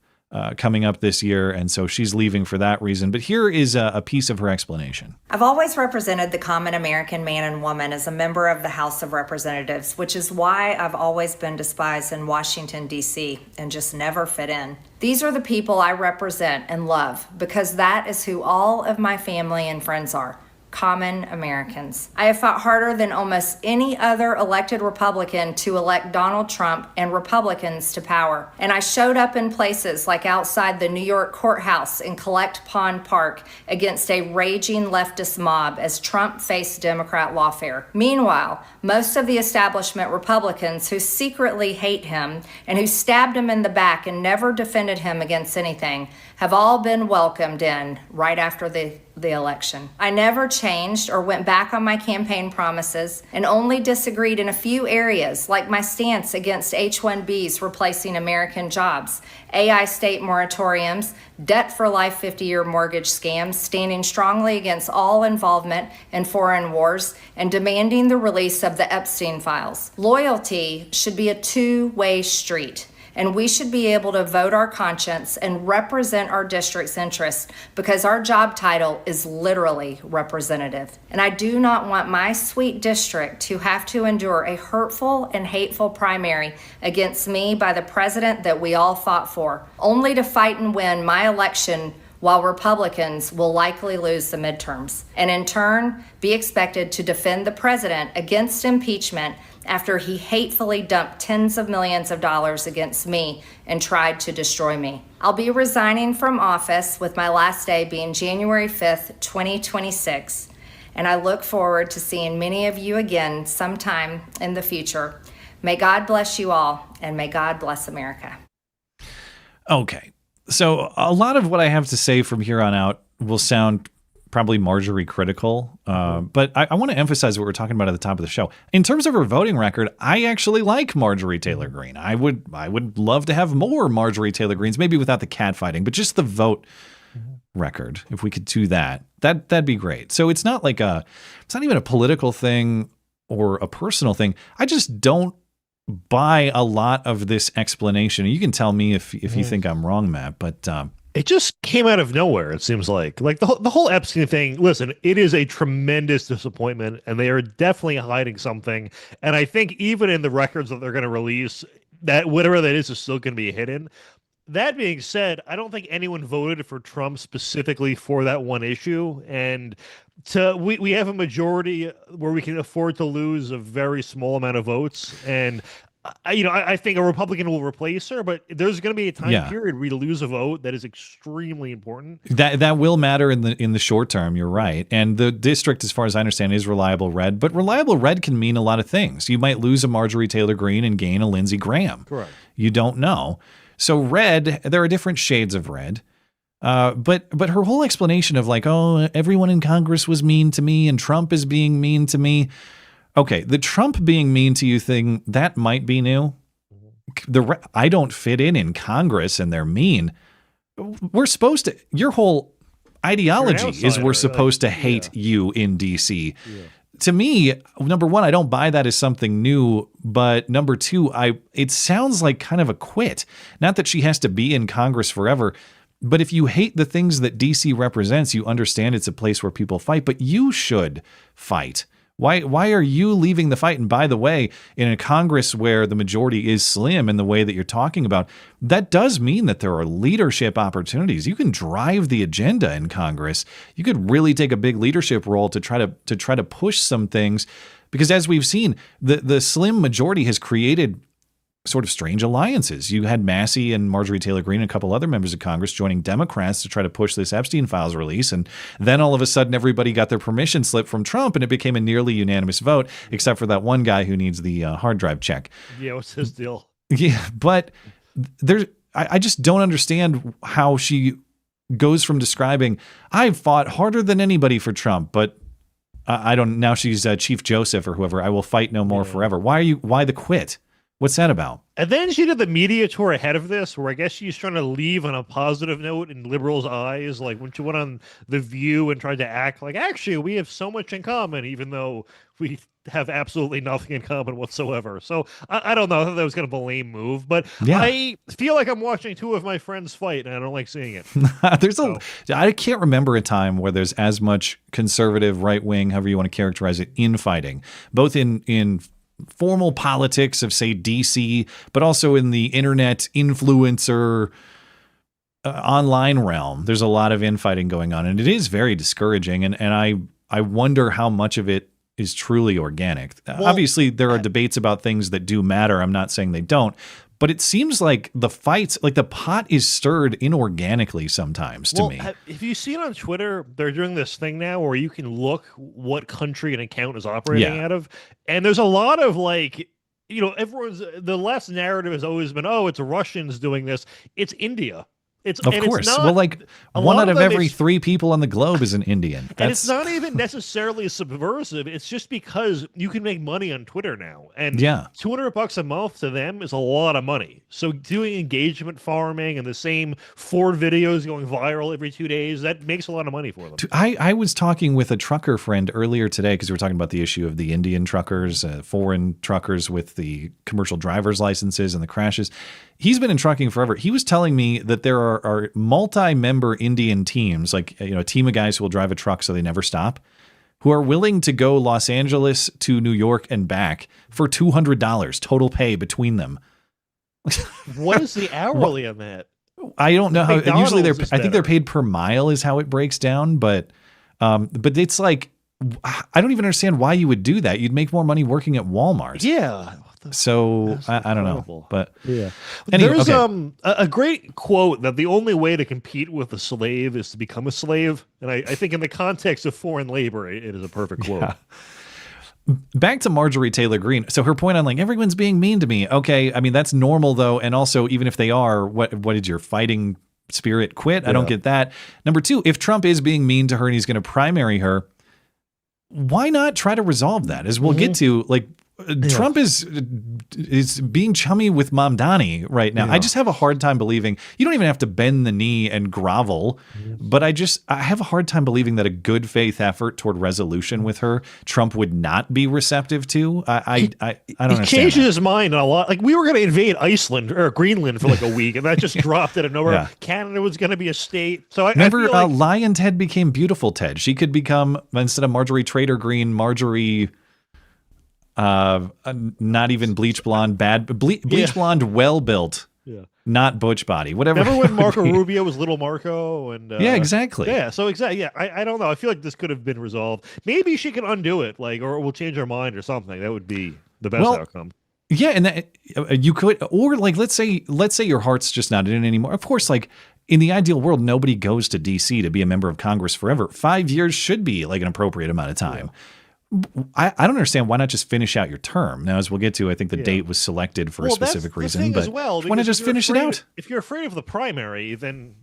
coming up this year, and so she's leaving for that reason. But here is a piece of her explanation. I've always represented the common American man and woman as a member of the House of Representatives, which is why I've always been despised in Washington, D.C., and just never fit in. These are the people I represent and love, because that is who all of my family and friends are. Common Americans. I have fought harder than almost any other elected Republican to elect Donald Trump and Republicans to power. And I showed up in places like outside the New York courthouse in Collect Pond Park against a raging leftist mob as Trump faced Democrat lawfare. Meanwhile, most of the establishment Republicans who secretly hate him and who stabbed him in the back and never defended him against anything have all been welcomed in right after the election. I never changed or went back on my campaign promises and only disagreed in a few areas, like my stance against H-1Bs replacing American jobs, AI state moratoriums, debt for life 50-year mortgage scams, standing strongly against all involvement in foreign wars, and demanding the release of the Epstein files. Loyalty should be a two-way street. And we should be able to vote our conscience and represent our district's interests, because our job title is literally representative. And I do not want my sweet district to have to endure a hurtful and hateful primary against me by the president that we all fought for, only to fight and win my election while Republicans will likely lose the midterms, and in turn be expected to defend the president against impeachment after he hatefully dumped tens of millions of dollars against me and tried to destroy me. I'll be resigning from office, with my last day being January 5th, 2026, and I look forward to seeing many of you again sometime in the future. May God bless you all, and may God bless America. Okay, so a lot of what I have to say from here on out will sound probably Marjorie critical, but I want to emphasize what we're talking about at the top of the show. In terms of her voting record, I actually like Marjorie Taylor-Greene. I would love to have more Marjorie Taylor-Greenes, maybe without the catfighting, but just the vote record. If we could do that'd be great. So it's not like it's not even a political thing or a personal thing. I just don't buy a lot of this explanation. You can tell me if you think I'm wrong, Matt, but it just came out of nowhere, it seems like the whole Epstein thing. Listen, it is a tremendous disappointment, and they are definitely hiding something. And I think even in the records that they're going to release, that whatever that is still going to be hidden. That being said, I don't think anyone voted for Trump specifically for that one issue. And we have a majority where we can afford to lose a very small amount of votes. And I think a Republican will replace her, but there's going to be a time period where you lose a vote that is extremely important. That will matter in the short term. You're right. And the district, as far as I understand, is reliable red, but reliable red can mean a lot of things. You might lose a Marjorie Taylor-Greene and gain a Lindsey Graham. Correct. You don't know. So red, there are different shades of red. But her whole explanation of like, oh, everyone in Congress was mean to me and Trump is being mean to me. Okay, the Trump being mean to you thing, that might be new. I don't fit in Congress and they're mean. We're supposed to, your whole ideology is we're supposed to hate you in DC. Yeah. To me, number one, I don't buy that as something new, but number two, it sounds like kind of a quit. Not that she has to be in Congress forever, but if you hate the things that DC represents, you understand it's a place where people fight, but you should fight. Why are you leaving the fight? And by the way, in a Congress where the majority is slim in the way that you're talking about, that does mean that there are leadership opportunities. You can drive the agenda in Congress. You could really take a big leadership role to try to push some things, because as we've seen, the slim majority has created sort of strange alliances. You had Massey and Marjorie Taylor-Greene and a couple other members of Congress joining Democrats to try to push this Epstein files release. And then all of a sudden, everybody got their permission slip from Trump and it became a nearly unanimous vote, except for that one guy who needs the hard drive check. Yeah, what's his deal? Yeah, but I just don't understand how she goes from describing, I fought harder than anybody for Trump, but I don't. Now she's Chief Joseph or whoever. I will fight no more forever. Why the quit? What's that about? And then she did the media tour ahead of this, where I guess she's trying to leave on a positive note in liberals' eyes. Like when she went on The View and tried to act like, actually, we have so much in common, even though we have absolutely nothing in common whatsoever. So I don't know. I thought that was kind of a lame move, but I feel like I'm watching two of my friends fight, and I don't like seeing it. I can't remember a time where there's as much conservative, right wing, however you want to characterize it, infighting, both in formal politics of, say, DC, but also in the internet influencer online realm. There's a lot of infighting going on, and it is very discouraging. And I wonder how much of it is truly organic. Well, obviously, there are debates about things that do matter. I'm not saying they don't. But it seems like the fights, like the pot is stirred inorganically sometimes to me. If you see it on Twitter, they're doing this thing now where you can look what country an account is operating out of. And there's a lot of like, the last narrative has always been, oh, it's Russians doing this. It's India. Of course. Well, like one out of every 3 people on the globe is an Indian. And it's not even necessarily subversive. It's just because you can make money on Twitter now. And $200 a month to them is a lot of money. So doing engagement farming and the same 4 videos going viral every 2 days, that makes a lot of money for them. I was talking with a trucker friend earlier today because we were talking about the issue of the Indian truckers, foreign truckers with the commercial driver's licenses and the crashes. He's been in trucking forever. He was telling me that there are multi-member Indian teams, like a team of guys who will drive a truck so they never stop, who are willing to go Los Angeles to New York and back for $200 total pay between them. What is the hourly on that? I don't know how. Usually I think they're paid per mile is how it breaks down, but it's like I don't even understand why you would do that. You'd make more money working at Walmart. Yeah. So I don't know, but anyway, there's a great quote that the only way to compete with a slave is to become a slave, and I think in the context of foreign labor, it is a perfect quote. Yeah. Back to Marjorie Taylor-Greene. So her point on like everyone's being mean to me. Okay, I mean that's normal though, and also even if they are, what did your fighting spirit quit? I don't get that. Number 2, if Trump is being mean to her and he's going to primary her, why not try to resolve that? As we'll get to, like. Trump is being chummy with Mamdani right now. I just have a hard time believing you don't even have to bend the knee and grovel, but I have a hard time believing that a good faith effort toward resolution with her, Trump would not be receptive to. I don't understand. He changed his mind a lot. Like we were going to invade Iceland or Greenland for like a week, and that just dropped out of nowhere. Yeah. Canada was going to be a state. So remember, Lion Ted became Beautiful Ted. She could become, instead of Marjorie Taylor-Greene, Marjorie. Not even bleach blonde, bleach blonde, well built, not butch body, whatever. Remember when Marco Rubio was Little Marco? And yeah, exactly. Yeah, so exactly. Yeah, I don't know. I feel like this could have been resolved. Maybe she can undo it, or we'll change our mind or something. That would be the best outcome. Yeah, and that, you could, or like let's say your heart's just not in it anymore. Of course, like in the ideal world, nobody goes to DC to be a member of Congress forever. 5 years should be like an appropriate amount of time. Yeah. I don't understand why not just finish out your term. Now, as we'll get to, I think the date was selected for a specific reason. But why not just finish it out? If you're afraid of the primary, then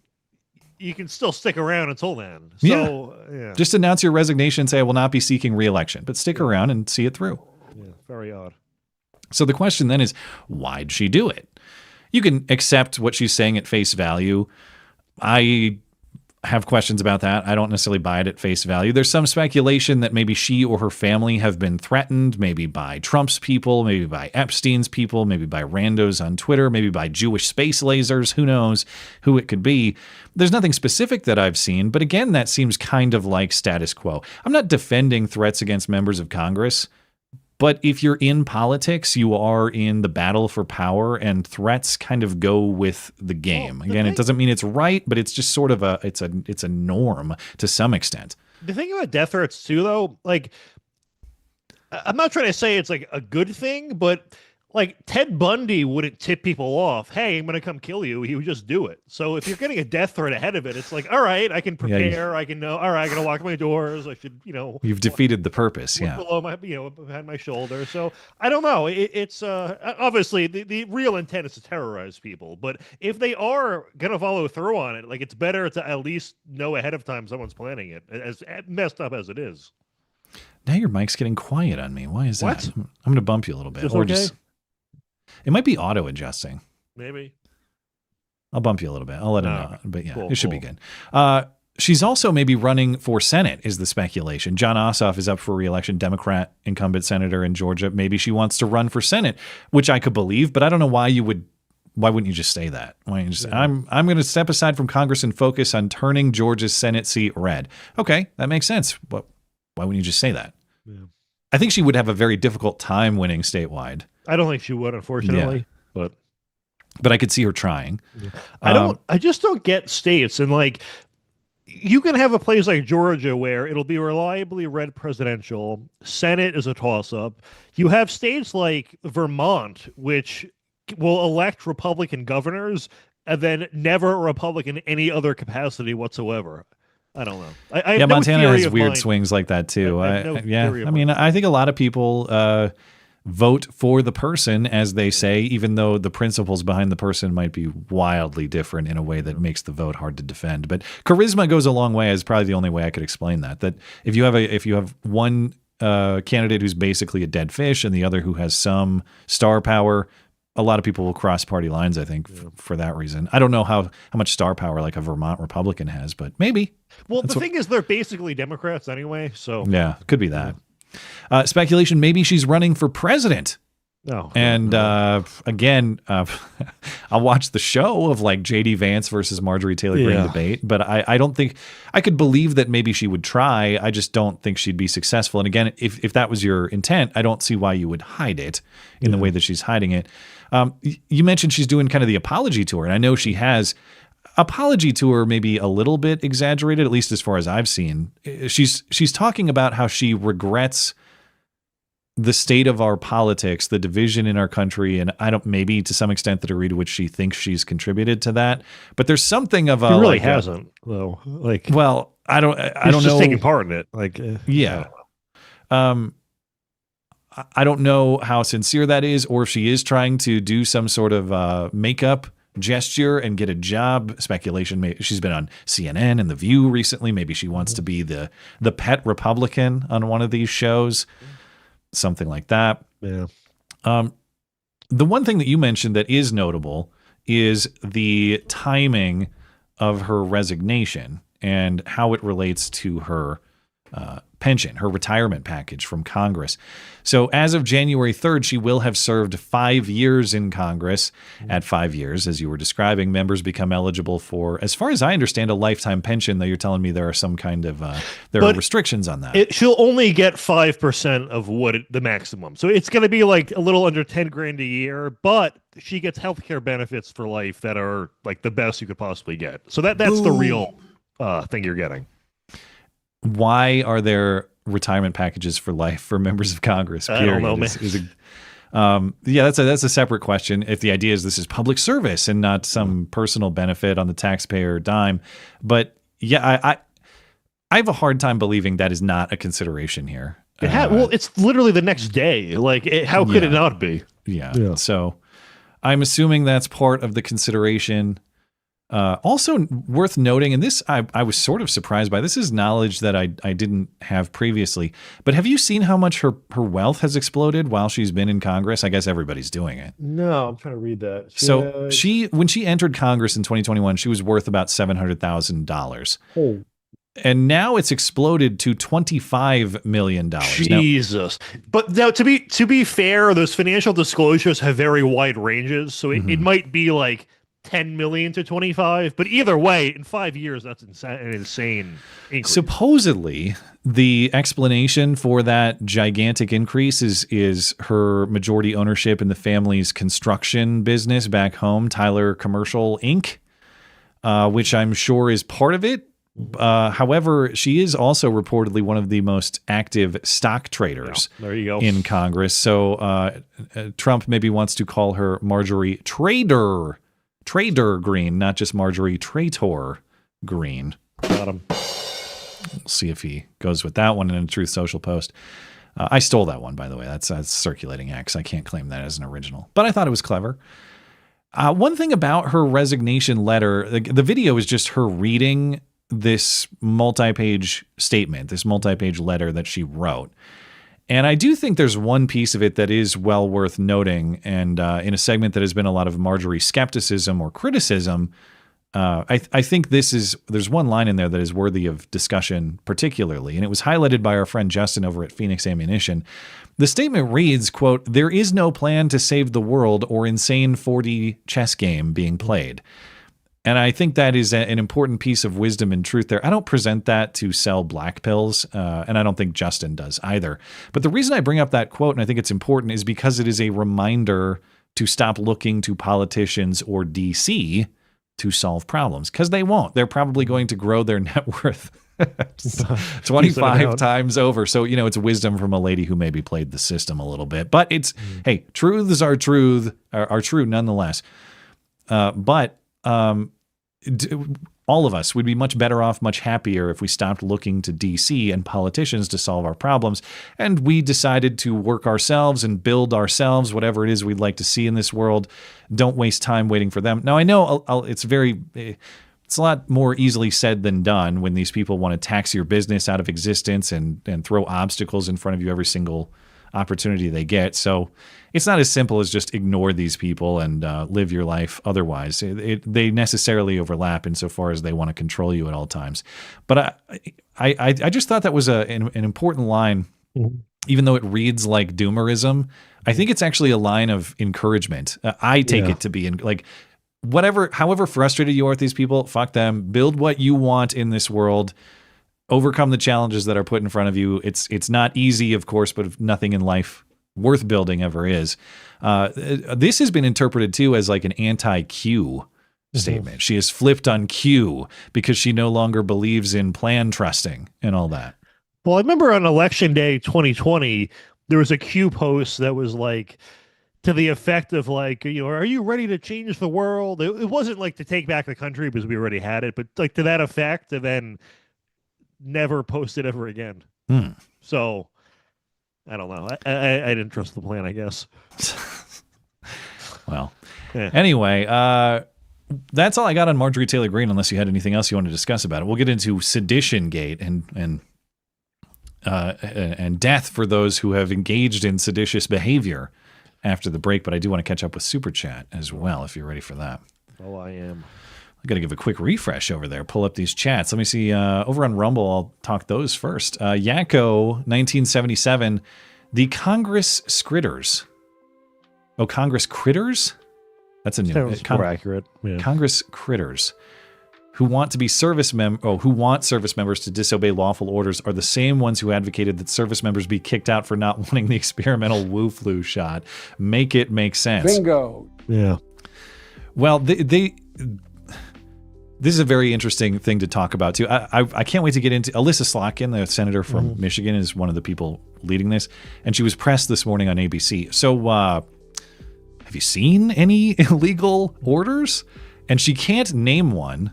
you can still stick around until then. So, just announce your resignation and say I will not be seeking re-election, but stick around and see it through. Yeah, very odd. So the question then is, why'd she do it? You can accept what she's saying at face value. I have questions about that. I don't necessarily buy it at face value. There's some speculation that maybe she or her family have been threatened, maybe by Trump's people, maybe by Epstein's people, maybe by randos on Twitter, maybe by Jewish space lasers. Who knows who it could be? There's nothing specific that I've seen, but again, that seems kind of like status quo. I'm not defending threats against members of Congress, but if you're in politics, you are in the battle for power, and threats kind of go with the game. Again, it doesn't mean it's right, but it's just sort of it's a norm to some extent. The thing about death threats too, though, like I'm not trying to say it's like a good thing, but like Ted Bundy wouldn't tip people off. Hey, I'm going to come kill you. He would just do it. So if you're getting a death threat ahead of it, it's like, all right, I can prepare. I can know. All right, I got to lock my doors. I should, You've defeated the purpose. Yeah. Below my, behind my shoulder. So I don't know. It's obviously the real intent is to terrorize people. But if they are going to follow through on it, like it's better to at least know ahead of time someone's planning it, as messed up as it is. Now your mic's getting quiet on me. Why is that? What? I'm going to bump you a little bit. Is Or okay? just it might be auto adjusting. Maybe. I'll bump you a little bit. I'll let it know. But yeah, Cool, it should be good. She's also maybe running for Senate is the speculation. John Ossoff is up for re-election, Democrat incumbent senator in Georgia. Maybe she wants to run for Senate, which I could believe, but I don't know why wouldn't you just say that? Why don't you just, I'm going to step aside from Congress and focus on turning Georgia's Senate seat red. Okay, that makes sense. But why wouldn't you just say that? Yeah. I think she would have a very difficult time winning statewide. I don't think she would, unfortunately. Yeah. But I could see her trying. Yeah. I just don't get states. And like, you can have a place like Georgia where it'll be reliably red presidential. Senate is a toss-up. You have states like Vermont, which will elect Republican governors and then never a Republican in any other capacity whatsoever. I don't know. I have no Montana theory has of weird mine. swings like that too. I have no theory of I mean, I think a lot of people vote for the person, as they say, even though the principles behind the person might be wildly different in a way that makes the vote hard to defend. But charisma goes a long way. Is probably the only way I could explain that. That if you have one candidate who's basically a dead fish and the other who has some star power, a lot of people will cross party lines, I think, for that reason. I don't know how much star power like a Vermont Republican has, but maybe. Well, the thing is, they're basically Democrats anyway, so. Yeah, could be that. Speculation, maybe she's running for president. No. And again, I'll watch the show of like J.D. Vance versus Marjorie Taylor-Greene debate, but I don't think I could believe that maybe she would try. I just don't think she'd be successful. And again, if that was your intent, I don't see why you would hide it in the way that she's hiding it. You mentioned she's doing kind of the apology tour, and I know she has. Apology tour maybe a little bit exaggerated, at least as far as I've seen. She's talking about how she regrets the state of our politics, the division in our country, and maybe to some extent the degree to which she thinks she's contributed to that. But there's something of a She really hasn't, though. Like, well, I don't know. Just taking part in it, like, yeah. I don't know how sincere that is, or if she is trying to do some sort of makeup gesture and get a job. Speculation. Maybe she's been on CNN and The View recently. Maybe she wants to be the pet Republican on one of these shows. Something like that. Yeah. The one thing that you mentioned that is notable is the timing of her resignation and how it relates to her pension, her retirement package from Congress. So as of January 3rd, she will have served 5 years in Congress. At 5 years, as you were describing, members become eligible for, as far as I understand, a lifetime pension, though you're telling me there are some kind of, there are restrictions on that. She'll only get 5% of the maximum. So it's going to be like a little under 10 grand a year, but she gets healthcare benefits for life that are like the best you could possibly get. So that's the real thing you're getting. Why are there retirement packages for life for members of Congress? Period? I don't know, man. That's a separate question. If the idea is this is public service and not some personal benefit on the taxpayer dime, but yeah, I have a hard time believing that is not a consideration here. Well, it's literally the next day. Like, how could it not be? Yeah. So I'm assuming that's part of the consideration. Also worth noting, and this I was sort of surprised by, this is knowledge that I didn't have previously, but have you seen how much her wealth has exploded while she's been in Congress? I guess everybody's doing it. No, I'm trying to read that. So when she entered Congress in 2021, she was worth about $700,000. Oh. And now it's exploded to $25 million. Jesus. But now, to be fair, those financial disclosures have very wide ranges, so it might be like 10 million to 25, but either way, in 5 years, that's an insane increase. Supposedly, the explanation for that gigantic increase is her majority ownership in the family's construction business back home, Tyler Commercial Inc., which I'm sure is part of it. However, she is also reportedly one of the most active stock traders there you go. In Congress. So Trump maybe wants to call her Marjorie Taylor-Greene, not just Marjorie Taylor-Greene. Got him. We'll see if he goes with that one in a Truth Social post. I stole that one, by the way. That's circulating X. I can't claim that as an original, but I thought it was clever. One thing about her resignation letter, the video is just her reading this multi-page statement, this multi-page letter that she wrote. And I do think there's one piece of it that is well worth noting. And in a segment that has been a lot of Marjorie skepticism or criticism, I think there's one line in there that is worthy of discussion particularly. And it was highlighted by our friend Justin over at Phoenix Ammunition. The statement reads, quote, "There is no plan to save the world or insane 4D chess game being played." And I think that is an important piece of wisdom and truth there. I don't present that to sell black pills, and I don't think Justin does either. But the reason I bring up that quote, and I think it's important, is because it is a reminder to stop looking to politicians or DC to solve problems, because they won't. They're probably going to grow their net worth 25 times over. So, it's wisdom from a lady who maybe played the system a little bit. But it's, hey, truths are true nonetheless. But all of us would be much better off, much happier if we stopped looking to DC and politicians to solve our problems, and we decided to work ourselves and build ourselves whatever it is we'd like to see in this world. Don't waste time waiting for them. Now, I know it's a lot more easily said than done when these people want to tax your business out of existence and throw obstacles in front of you every single opportunity they get. So it's not as simple as just ignore these people and live your life otherwise. They necessarily overlap insofar as they want to control you at all times. But I just thought that was an important line, even though it reads like doomerism. I think it's actually a line of encouragement. I take it to be however frustrated you are with these people, fuck them. Build what you want in this world. Overcome the challenges that are put in front of you. It's not easy, of course, but nothing in life worth building ever is. This has been interpreted too as like an anti-Q statement. She has flipped on Q because she no longer believes in plan trusting and all that. Well, I remember on Election Day 2020, there was a Q post that was like to the effect of like, are you ready to change the world? It wasn't like to take back the country because we already had it, but like to that effect, and then never posted ever again. So I don't know. I didn't trust the plan, I guess. Well, anyway, that's all I got on Marjorie Taylor-Greene, unless you had anything else you want to discuss about it. We'll get into Sedition-Gate and death for those who have engaged in seditious behavior after the break, but I do want to catch up with Super Chat as well, if you're ready for that. Oh, I am. I got to give a quick refresh over there. Pull up these chats. Let me see. Over on Rumble, I'll talk those first. Yakko, 1977. The Congress Critters. Oh, Congress Critters? That's a new one. More accurate. Yeah. Congress Critters, who want service members to disobey lawful orders, are the same ones who advocated that service members be kicked out for not wanting the experimental Wu flu shot. Make it make sense. Bingo. Yeah. Well, this is a very interesting thing to talk about, too. I can't wait to get into Alyssa Slotkin, the senator from Michigan, is one of the people leading this, and she was pressed this morning on ABC. So have you seen any illegal orders? And she can't name one.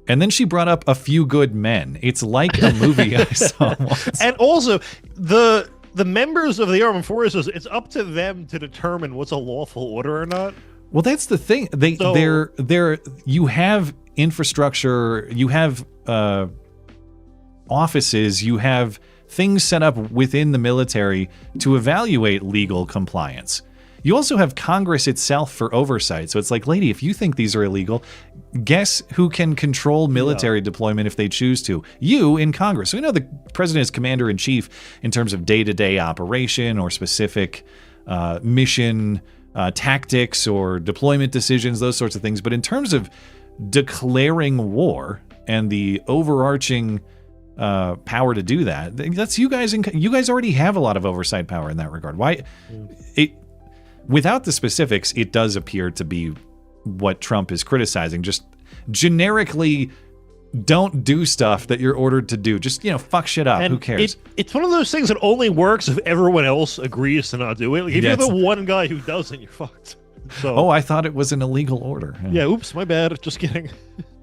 And then she brought up A Few Good Men. It's like a movie I saw once. And also, the members of the armed forces, it's up to them to determine what's a lawful order or not. Well, that's the thing. You have infrastructure, you have offices, you have things set up within the military to evaluate legal compliance. You also have Congress itself for oversight. So it's like, lady, if you think these are illegal, guess who can control military deployment if they choose to? You in Congress. So we know the president is commander-in-chief in terms of day-to-day operation or specific mission tactics or deployment decisions, those sorts of things. But in terms of declaring war and the overarching power to do that, that's you guys. You guys already have a lot of oversight power in that regard. Why? Without the specifics, it does appear to be what Trump is criticizing. Just generically, don't do stuff that you're ordered to do. Just, fuck shit up. Who cares? It's one of those things that only works if everyone else agrees to not do it. Like if you're the one guy who doesn't, you're fucked. So, I thought it was an illegal order. Yeah, oops, my bad. Just kidding.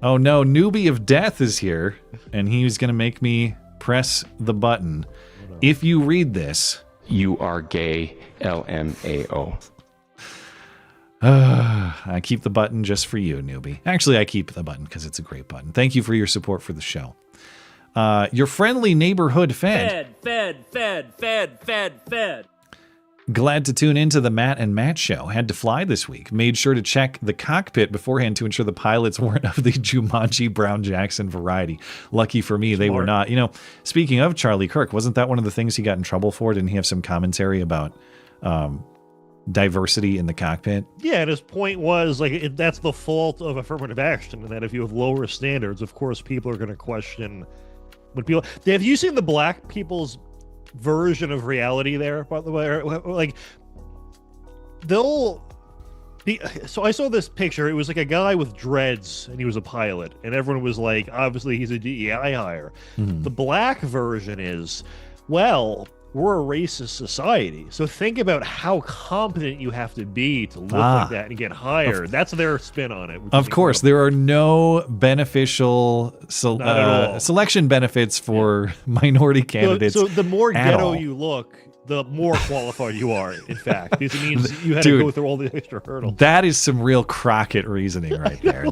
Oh no, Newbie of Death is here, and he's going to make me press the button. If you read this... You are gay, LMAO. I keep the button just for you, newbie. Actually, I keep the button because it's a great button. Thank you for your support for the show. Your friendly neighborhood fed. Glad to tune into the Matt and Matt show. Had to fly this week. Made sure to check the cockpit beforehand to ensure the pilots weren't of the Jumanji Brown Jackson variety. Lucky for me, they were not. You know, speaking of Charlie Kirk, wasn't that one of the things he got in trouble for? Didn't he have some commentary about diversity in the cockpit? Yeah, and his point was like that's the fault of affirmative action, and that if you have lower standards, of course, people are going to question what people. Have you seen the black people's version of reality there, by the way? Like, they'll be. So I saw this picture. It was like a guy with dreads, and he was a pilot, and everyone was like, obviously, he's a DEI hire. The black version is, well, we're a racist society, so think about how competent you have to be to look like that and get hired. That's their spin on it. Of course, there are no beneficial selection benefits for minority candidates. So the more at ghetto all. you look, the more qualified you are, in fact, because it means you had to go through all the extra hurdles. That is some real Crockett reasoning right there.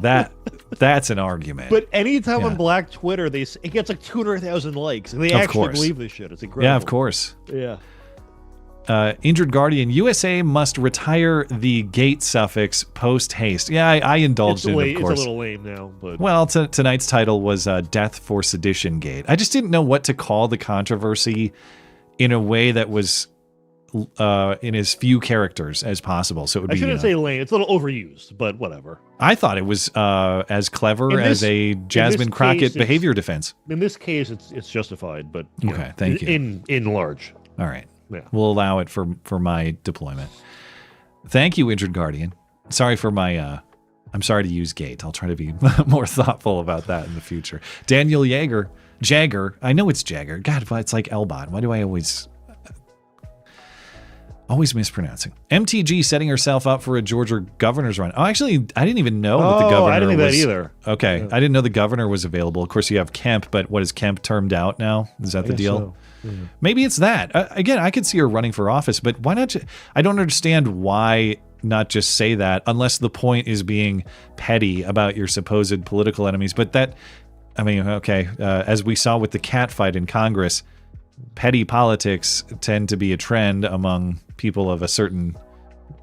That's an argument. But anytime on Black Twitter, it gets like 200,000 likes, and they actually believe this shit. It's incredible. Yeah, of course. Yeah. Injured Guardian, USA must retire the gate suffix post haste. Yeah, I indulged in it, of course. It's a little lame now, but well, tonight's title was Death-for-Sedition-Gate. I just didn't know what to call the controversy in a way that was in as few characters as possible. So it would be. I shouldn't say lame. It's a little overused, but whatever. I thought it was as clever as a Jasmine Crockett behavior defense. In this case, it's justified, but okay, thank you. In large. All right. Yeah. We'll allow it for my deployment. Thank you, Injured Guardian. Sorry for my. I'm sorry to use gate. I'll try to be more thoughtful about that in the future. Daniel Jagger. I know it's Jagger. God, but it's like Elbot. Why do I always mispronouncing? MTG setting herself up for a Georgia governor's run. Oh, actually, I didn't even know that the governor I didn't think was. that either. Okay, yeah. I didn't know the governor was available. Of course, you have Kemp, but what is Kemp termed out now? Is that the deal? So. Yeah. Maybe it's that. Again, I could see her running for office, but why not? I don't understand why not just say that, unless the point is being petty about your supposed political enemies. But that, I mean, okay, as we saw with the cat fight in Congress, petty politics tend to be a trend among people of a certain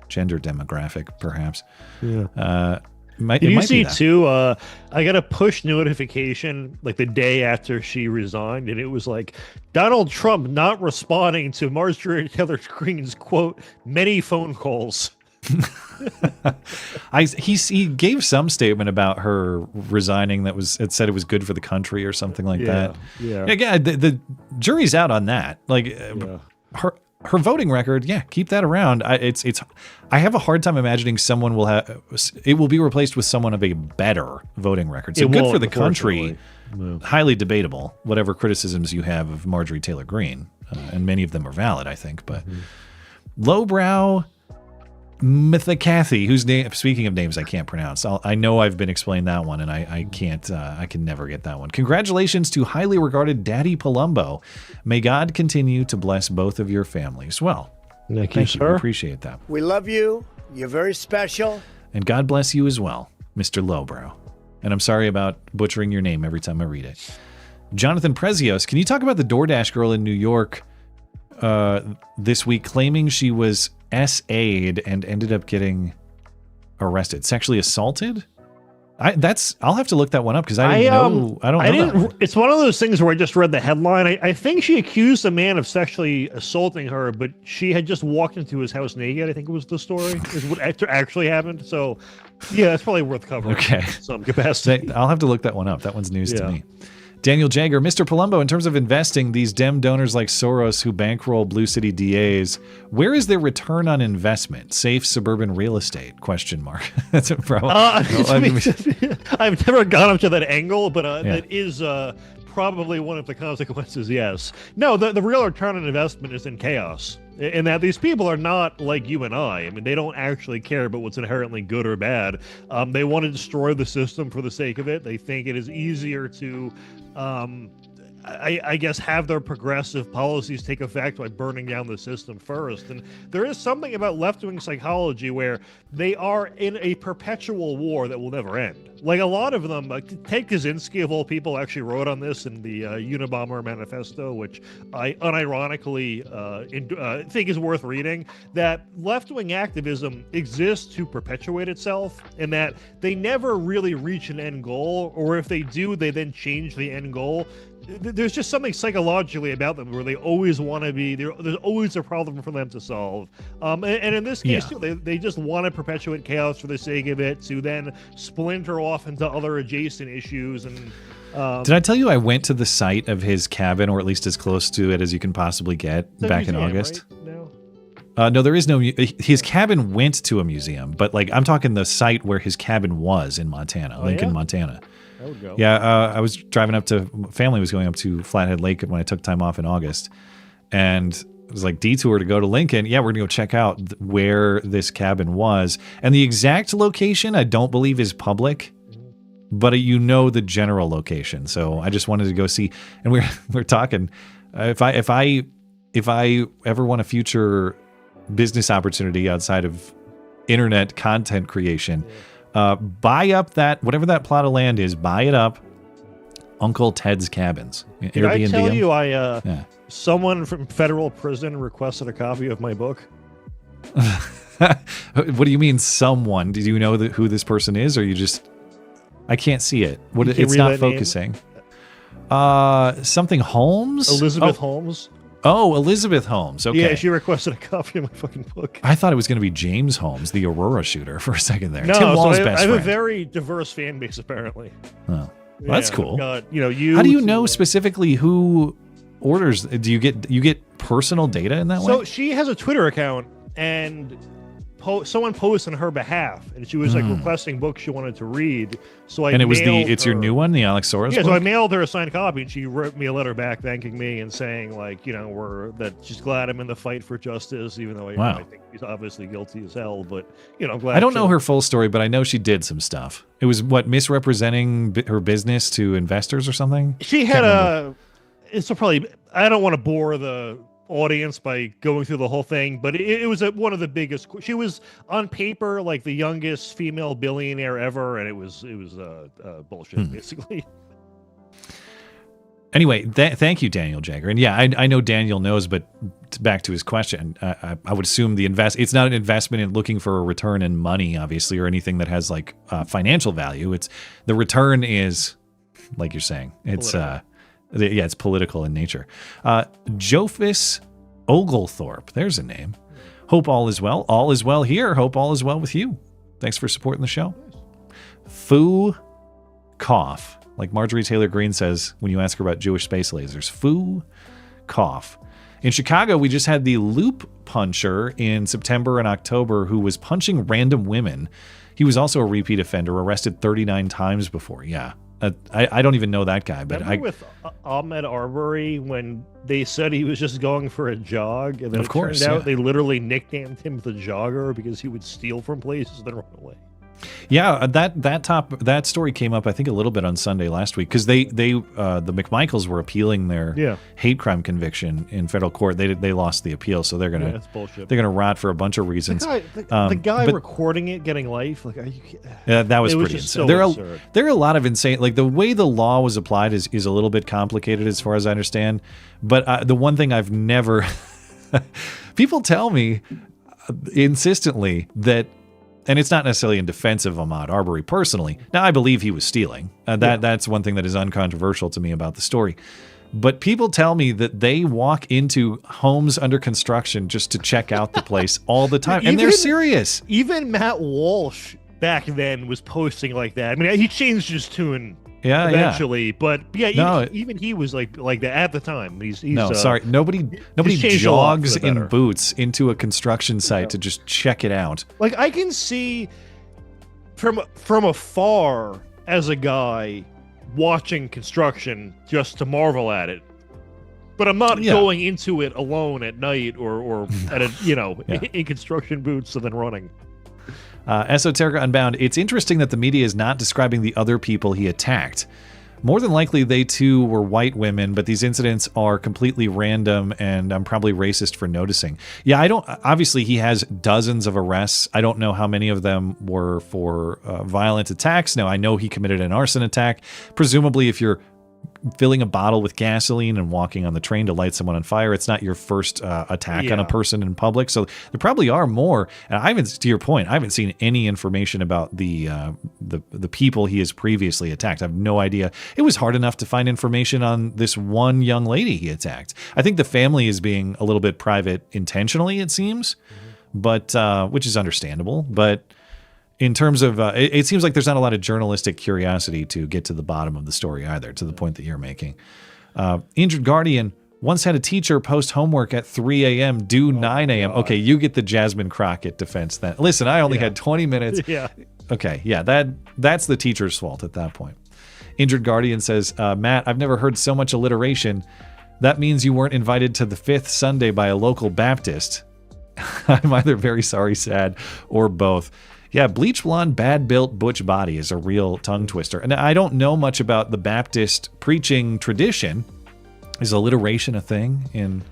gender demographic, perhaps. Yeah. Did you see too? I got a push notification like the day after she resigned, and it was like Donald Trump not responding to Marjorie Taylor Greene's quote many phone calls. He gave some statement about her resigning that said it was good for the country or something like that. Yeah. Again, the jury's out on that. Like her voting record, keep that around. I have a hard time imagining someone it will be replaced with someone of a better voting record. So good for the country. No. Highly debatable, whatever criticisms you have of Marjorie Taylor Greene, and many of them are valid, I think. But lowbrow Mythicathy, whose name, speaking of names I can't pronounce, I know I've been explained that one, and I can't, I can never get that one. Congratulations to highly regarded Daddy Palumbo. May God continue to bless both of your families. Well, thank you, sir. We appreciate that. We love you. You're very special. And God bless you as well, Mr. Lowbrow. And I'm sorry about butchering your name every time I read it. Jonathan Prezios, can you talk about the DoorDash girl in New York this week claiming she was SA'd and ended up getting arrested, sexually assaulted? I'll have to look that one up because I don't know. It's one of those things where I just read the headline. I think she accused a man of sexually assaulting her, but she had just walked into his house naked. I think it was the story is what actually happened. So yeah, that's probably worth covering. Okay, in some capacity. I'll have to look that one up. That one's news to me. Daniel Jagger, Mr. Palumbo, in terms of investing, these Dem donors like Soros who bankroll blue city DAs, where is their return on investment? Safe suburban real estate? ? That's a problem. I've never gone up to that angle, but that is probably one of the consequences, yes. No, the real return on investment is in chaos. In that these people are not like you and I. I mean, they don't actually care about what's inherently good or bad. They want to destroy the system for the sake of it. They think it is easier to, I guess, have their progressive policies take effect by burning down the system first. And there is something about left-wing psychology where they are in a perpetual war that will never end. Like a lot of them, Ted Kaczynski of all people actually wrote on this in the Unabomber Manifesto, which I unironically think is worth reading, that left-wing activism exists to perpetuate itself, and that they never really reach an end goal, or if they do, they then change the end goal. There's just something psychologically about them where they always want to be there. There's always a problem for them to solve. And in this case, too, they just want to perpetuate chaos for the sake of it, to then splinter off into other adjacent issues. And did I tell you I went to the site of his cabin, or at least as close to it as you can possibly get, back in August? Right? No, there is no. His cabin went to a museum, but like I'm talking the site where his cabin was in Montana, Lincoln, Montana. I would go. Yeah, I was driving up to, family was going up to Flathead Lake when I took time off in August. And it was like detour to go to Lincoln. Yeah, we're going to go check out where this cabin was. And the exact location, I don't believe is public, but you know the general location. So I just wanted to go see. And we're talking, if I ever want a future business opportunity outside of internet content creation, buy up that, whatever that plot of land is, buy it up. Uncle Ted's Cabins. Did I tell you someone from federal prison requested a copy of my book? What do you mean someone? Do you know who this person is, or you just... I can't see it. It's not focusing. Something Holmes? Elizabeth Holmes? Oh, Elizabeth Holmes. Okay. Yeah, she requested a copy of my fucking book. I thought it was going to be James Holmes, the Aurora shooter, for a second there. No, Tim Wall's best I have friend. a very diverse fan base, apparently. Oh, well, that's cool. Got, how do you know specifically who orders? Do you get personal data in that way? So she has a Twitter account, and someone posted on her behalf, and she was like requesting books she wanted to read. So I it's your new one, the Alex Soros book? So I mailed her a signed copy, and she wrote me a letter back thanking me and saying, like, that she's glad I'm in the fight for justice, even though I think he's obviously guilty as hell. But I'm glad. I don't know her full story, but I know she did some stuff. It was misrepresenting her business to investors or something. She had so probably I don't want to bore the audience by going through the whole thing, but it was one of the biggest. She was on paper like the youngest female billionaire ever, and it was bullshit basically. Anyway, thank you, Daniel Jagger. And yeah, I know Daniel knows, but back to his question, I would assume it's not an investment in looking for a return in money, obviously, or anything that has like financial value. It's the return is, like you're saying, it's it's political in nature. Jofis Oglethorpe, there's a name. Hope all is well. All is well here. Hope all is well with you. Thanks for supporting the show. Foo cough, like Marjorie Taylor-Greene says when you ask her about Jewish space lasers. Foo cough. In Chicago, we just had the loop puncher in September and October who was punching random women. He was also a repeat offender, arrested 39 times before. Yeah. I don't even know that guy, but Remember with Ahmed Arbery when they said he was just going for a jog, and then it turned out they literally nicknamed him the Jogger because he would steal from places and then run away. Yeah, that story came up I think a little bit on Sunday last week because the McMichaels were appealing their hate crime conviction in federal court. They lost the appeal, so they're gonna they're gonna rot for a bunch of reasons. The guy recording it, getting life, like that was pretty insane. So there are a lot of insane, like the way the law was applied is a little bit complicated as far as I understand. But the one thing I've never people tell me insistently that. And it's not necessarily in defense of Ahmaud Arbery personally. Now, I believe he was stealing. That's one thing that is uncontroversial to me about the story. But people tell me that they walk into homes under construction just to check out the place all the time. And they're serious. Even Matt Walsh back then was posting like that. I mean, he changed his tune eventually. But even he was like that at the time. He's sorry. Nobody jogs in boots into a construction site to just check it out. Like I can see from afar as a guy watching construction just to marvel at it. But I'm not going into it alone at night or at in construction boots and then running. Esoterica Unbound, it's interesting that the media is not describing the other people he attacked. More than likely, they too were white women, but these incidents are completely random, and I'm probably racist for noticing. Yeah, obviously, he has dozens of arrests. I don't know how many of them were for violent attacks. Now, I know he committed an arson attack. Presumably, if you're filling a bottle with gasoline and walking on the train to light someone on fire, it's not your first attack on a person in public. So there probably are more. And to your point, I haven't seen any information about the people he has previously attacked. I have no idea. It was hard enough to find information on this one young lady he attacked. I think the family is being a little bit private intentionally, it seems, but which is understandable. But in terms of, it seems like there's not a lot of journalistic curiosity to get to the bottom of the story either, to the point that you're making. Injured Guardian once had a teacher post homework at 3 a.m., due 9 a.m. Okay, you get the Jasmine Crockett defense then. Listen, I only had 20 minutes. Yeah. Okay, yeah, that's the teacher's fault at that point. Injured Guardian says, Matt, I've never heard so much alliteration. That means you weren't invited to the 5th Sunday by a local Baptist. I'm either very sorry, sad, or both. Yeah, bleach blonde, bad-built butch body is a real tongue twister. And I don't know much about the Baptist preaching tradition. Is alliteration a thing in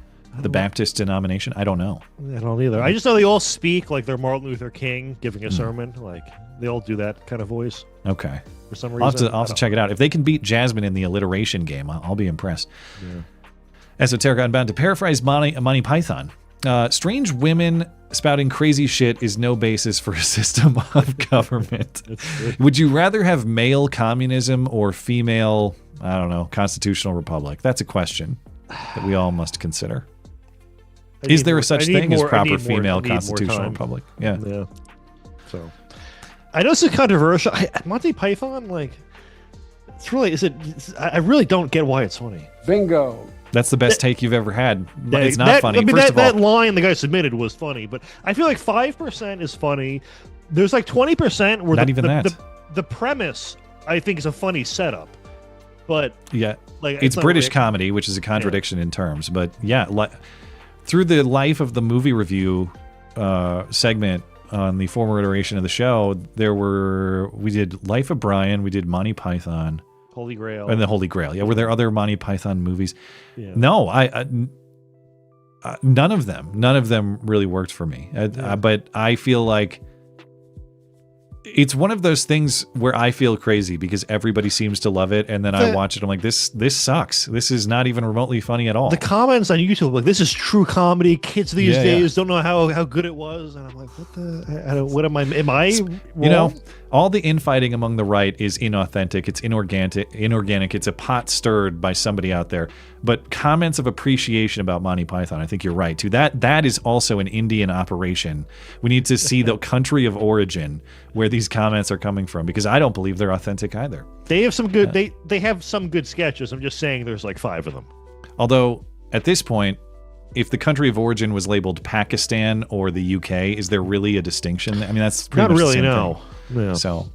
the Baptist denomination? I don't know. I don't either. I just know they all speak like they're Martin Luther King giving a sermon. Like, they all do that kind of voice. Okay. For some reason. I'll have to check it out. If they can beat Jasmine in the alliteration game, I'll be impressed. Yeah. Esoteric Unbound, to paraphrase Monty Python, strange women spouting crazy shit is no basis for a system of government. Would you rather have male communism or female, I don't know, constitutional republic? That's a question that we all must consider. Is there such thing as proper female constitutional republic? Yeah. So, I know this is controversial. Monty Python, like, it's really, I really don't get why it's funny. Bingo. That's the best take you've ever had. Yeah, it's not funny. That line the guy submitted was funny, but I feel like 5% is funny. There's like 20% where the premise, I think, is a funny setup. But yeah, like it's British comedy, which is a contradiction in terms. But yeah, through the life of the movie review segment on the former iteration of the show, we did Life of Brian, we did Monty Python. Holy Grail. And the Holy Grail. Yeah, were there other Monty Python movies? Yeah. No, none of them. None of them really worked for me. But I feel like it's one of those things where I feel crazy because everybody seems to love it, and then I watch it. I'm like, this sucks. This is not even remotely funny at all. The comments on YouTube, like, this is true comedy. Kids these days don't know how good it was, and I'm like, what am I wrong? You know, all the infighting among the right is inauthentic. It's inorganic. It's a pot stirred by somebody out there. But comments of appreciation about Monty Python, I think you're right too. That is also an Indian operation. We need to see the country of origin where these comments are coming from, because I don't believe they're authentic either. They have some good. They have some good sketches. I'm just saying, there's like 5 of them. Although at this point, if the country of origin was labeled Pakistan or the UK, is there really a distinction? I mean, that's pretty much really the same thing. Yeah. So,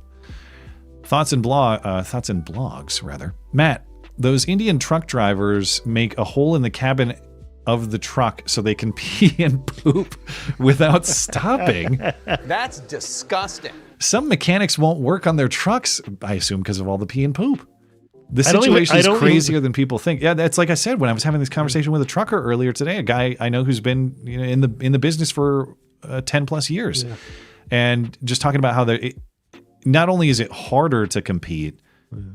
thoughts and blogs rather. Matt, those Indian truck drivers make a hole in the cabin of the truck so they can pee and poop without stopping. That's disgusting. Some mechanics won't work on their trucks, I assume, because of all the pee and poop. The situation is crazier than people think. Yeah, that's like I said when I was having this conversation with a trucker earlier today, a guy I know who's been in the business for 10 plus years, and just talking about how not only is it harder to compete,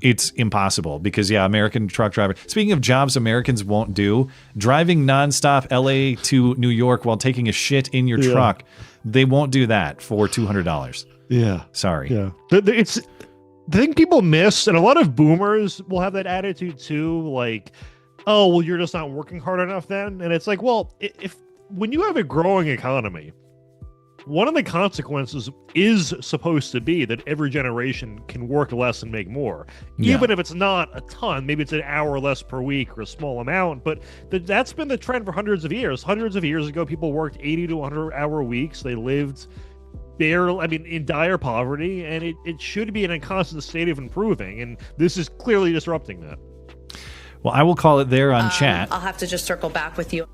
it's impossible because American truck driver. Speaking of jobs Americans won't do, driving nonstop LA to New York while taking a shit in your truck, they won't do that for $200. Yeah, sorry. Yeah, it's the thing people miss, and a lot of boomers will have that attitude too. Like, oh, well, you're just not working hard enough then, and it's like, well, when you have a growing economy, one of the consequences is supposed to be that every generation can work less and make more. Even if it's not a ton, maybe it's an hour less per week or a small amount, but that's been the trend for hundreds of years. Hundreds of years ago, people worked 80 to 100-hour weeks. They lived in dire poverty, and it should be in a constant state of improving, and this is clearly disrupting that. Well, I will call it there on chat. I'll have to just circle back with you.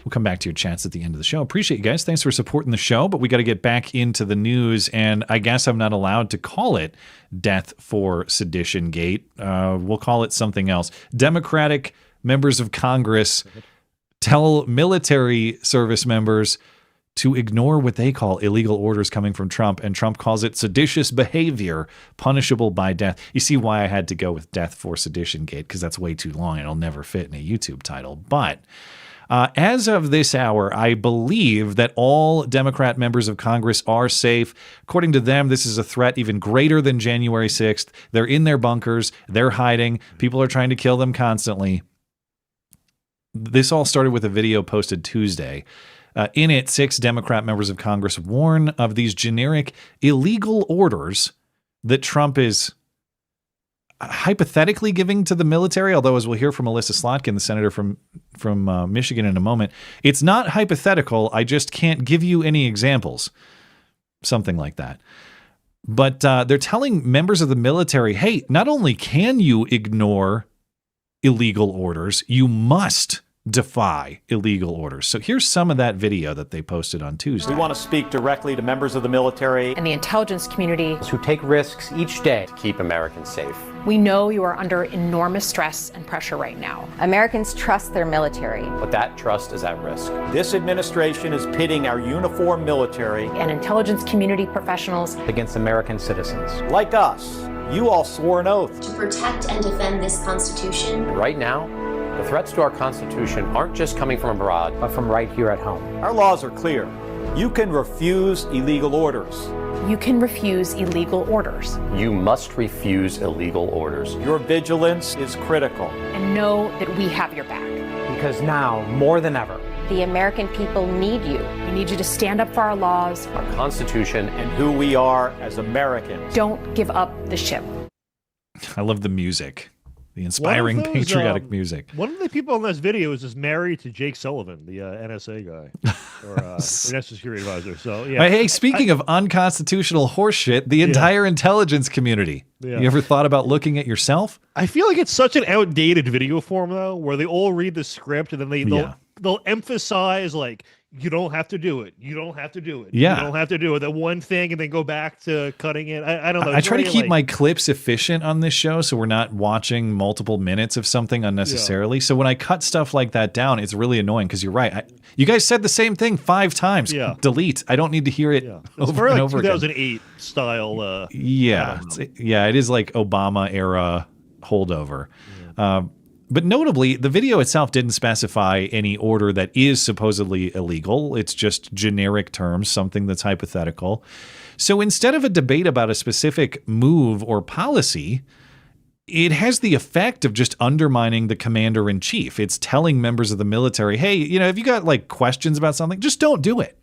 We'll come back to your chats at the end of the show. Appreciate you guys. Thanks for supporting the show, but we got to get back into the news, and I guess I'm not allowed to call it Death-for-Sedition-Gate. We'll call it something else. Democratic members of Congress tell military service members to ignore what they call illegal orders coming from Trump, and Trump calls it seditious behavior, punishable by death. You see why I had to go with Death-for-Sedition-Gate, because that's way too long. It'll never fit in a YouTube title. But as of this hour, I believe that all Democrat members of Congress are safe. According to them, this is a threat even greater than January 6th. They're in their bunkers. They're hiding. People are trying to kill them constantly. This all started with a video posted Tuesday. In it, 6 Democrat members of Congress warn of these generic illegal orders that Trump is hypothetically giving to the military, although as we'll hear from Elissa Slotkin, the senator from Michigan in a moment, it's not hypothetical. I just can't give you any examples. Something like that. But they're telling members of the military, hey, not only can you ignore illegal orders, you must defy illegal orders. So here's some of that video that they posted on Tuesday. We want to speak directly to members of the military and the intelligence community who take risks each day to keep Americans safe. We know you are under enormous stress and pressure right now. Americans trust their military. But that trust is at risk. This administration is pitting our uniformed military and intelligence community professionals against American citizens. Like us, you all swore an oath to protect and defend this Constitution. Right now, the threats to our Constitution aren't just coming from abroad, but from right here at home. Our laws are clear. You can refuse illegal orders. You can refuse illegal orders. You must refuse illegal orders. Your vigilance is critical. And know that we have your back. Because now, more than ever, the American people need you. We need you to stand up for our laws, our Constitution, and who we are as Americans. Don't give up the ship. I love the music. The inspiring patriotic music. One of the people in this video is just married to Jake Sullivan, the NSA guy, or National Security Advisor. So yeah. Hey, speaking of unconstitutional horseshit, the entire intelligence community. Yeah. You ever thought about looking at yourself? I feel like it's such an outdated video form though, where they all read the script and then they'll emphasize like, you don't have to do it. You don't have to do it. Yeah. You don't have to do it. That one thing and then go back to cutting it. I don't know. I try to keep my clips efficient on this show so we're not watching multiple minutes of something unnecessarily. Yeah. So when I cut stuff like that down, it's really annoying because you're right. You guys said the same thing 5 times. Yeah. Delete. I don't need to hear it over and over 2008 again. style. Yeah. It is like Obama era holdover. Yeah. But notably, the video itself didn't specify any order that is supposedly illegal. It's just generic terms, something that's hypothetical. So instead of a debate about a specific move or policy, it has the effect of just undermining the commander-in-chief. It's telling members of the military, hey, if you got like questions about something, just don't do it.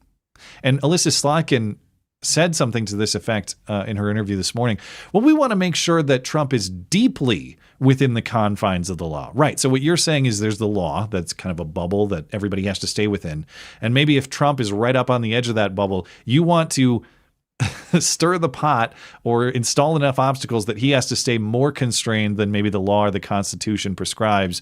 And Elissa Slotkin said something to this effect in her interview this morning. Well, we want to make sure that Trump is deeply within the confines of the law. Right. So what you're saying is there's the law that's kind of a bubble that everybody has to stay within. And maybe if Trump is right up on the edge of that bubble, you want to stir the pot or install enough obstacles that he has to stay more constrained than maybe the law or the Constitution prescribes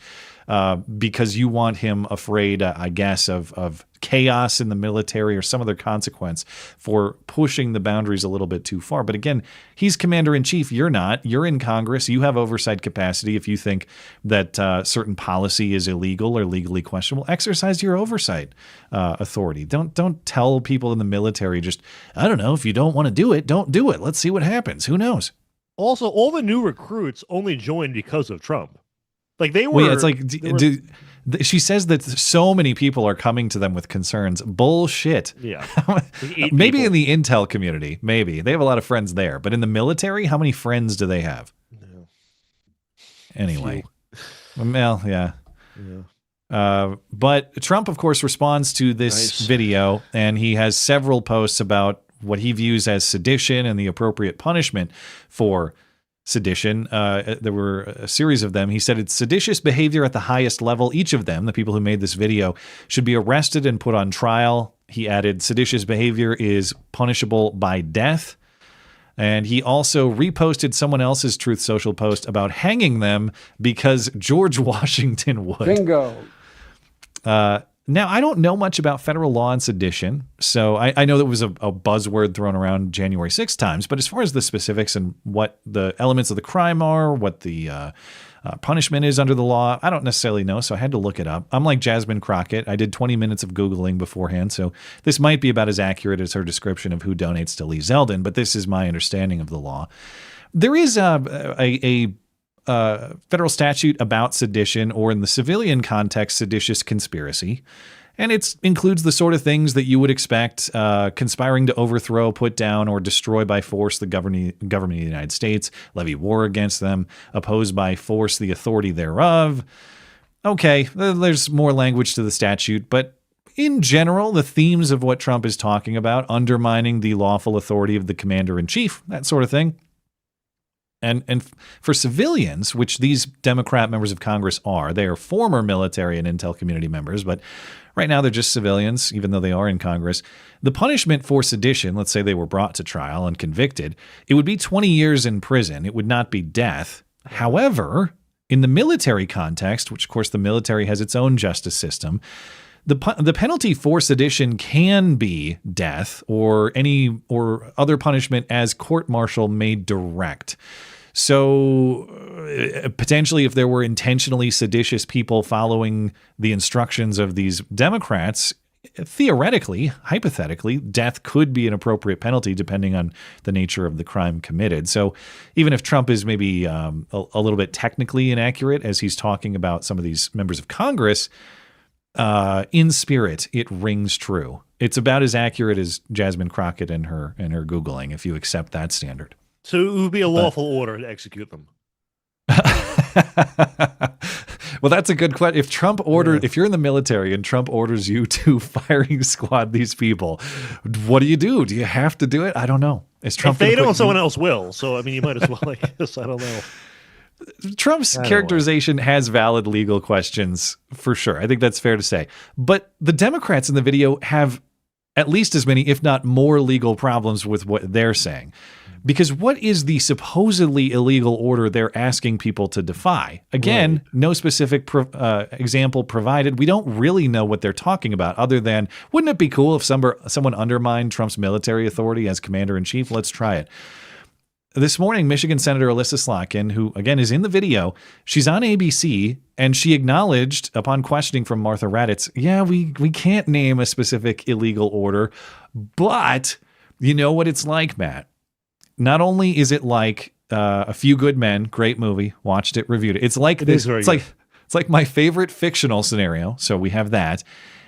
because you want him afraid, I guess, of chaos in the military or some other consequence for pushing the boundaries a little bit too far. But again, he's commander-in-chief. You're not. You're in Congress. You have oversight capacity. If you think that certain policy is illegal or legally questionable, exercise your oversight authority. Don't tell people in the military just, I don't know, if you don't want to do it, don't do it. Let's see what happens. Who knows? Also, all the new recruits only joined because of Trump. Like they were. Well, yeah, it's like she says that so many people are coming to them with concerns. Bullshit. Yeah. Maybe people in the intel community, maybe they have a lot of friends there, but in the military, how many friends do they have? No. Anyway, well, yeah. But Trump, of course, responds to this video, and he has several posts about what he views as sedition and the appropriate punishment for sedition. There were a series of them. He said it's seditious behavior at the highest level. Each of them, the people who made this video, should be arrested and put on trial. He added seditious behavior is punishable by death. And he also reposted someone else's Truth Social post about hanging them because George Washington would. Bingo. Now, I don't know much about federal law and sedition, so I know that was a buzzword thrown around January 6 times, but as far as the specifics and what the elements of the crime are, what the punishment is under the law, I don't necessarily know, so I had to look it up. I'm like Jasmine Crockett. I did 20 minutes of Googling beforehand, so this might be about as accurate as her description of who donates to Lee Zeldin, but this is my understanding of the law. There is a federal statute about sedition, or in the civilian context, seditious conspiracy. And it includes the sort of things that you would expect: conspiring to overthrow, put down, or destroy by force the government of the United States, levy war against them, oppose by force the authority thereof. Okay, there's more language to the statute, but in general, the themes of what Trump is talking about, undermining the lawful authority of the commander-in-chief, that sort of thing. And for civilians, which these Democrat members of Congress are, they are former military and intel community members, but right now they're just civilians, even though they are in Congress. The punishment for sedition, let's say they were brought to trial and convicted, it would be 20 years in prison. It would not be death. However, in the military context, which of course the military has its own justice system, the penalty for sedition can be death or other punishment as court-martial may direct. So potentially, if there were intentionally seditious people following the instructions of these Democrats, theoretically, hypothetically, death could be an appropriate penalty depending on the nature of the crime committed. So even if Trump is maybe a little bit technically inaccurate as he's talking about some of these members of Congress, in spirit, it rings true. It's about as accurate as Jasmine Crockett and her Googling, if you accept that standard. So it would be a lawful order to execute them. Well, that's a good question. If Trump if you're in the military and Trump orders you to firing squad these people, what do you do? Do you have to do it? I don't know. Is Trump? If they don't, someone else will. So I mean, you might as well. I guess I don't know. Trump's characterization has valid legal questions for sure. I think that's fair to say. But the Democrats in the video have at least as many, if not more, legal problems with what they're saying. Because what is the supposedly illegal order they're asking people to defy? Again, right. No specific example provided. We don't really know what they're talking about other than, wouldn't it be cool if someone undermined Trump's military authority as commander-in-chief? Let's try it. This morning, Michigan Senator Alyssa Slotkin, who, again, is in the video, she's on ABC, and she acknowledged, upon questioning from Martha Raddatz, yeah, we can't name a specific illegal order, but you know what it's like, Matt. Not only is it like A Few Good Men, great movie, watched it, reviewed it. It's like this. It's like my favorite fictional scenario. So we have that,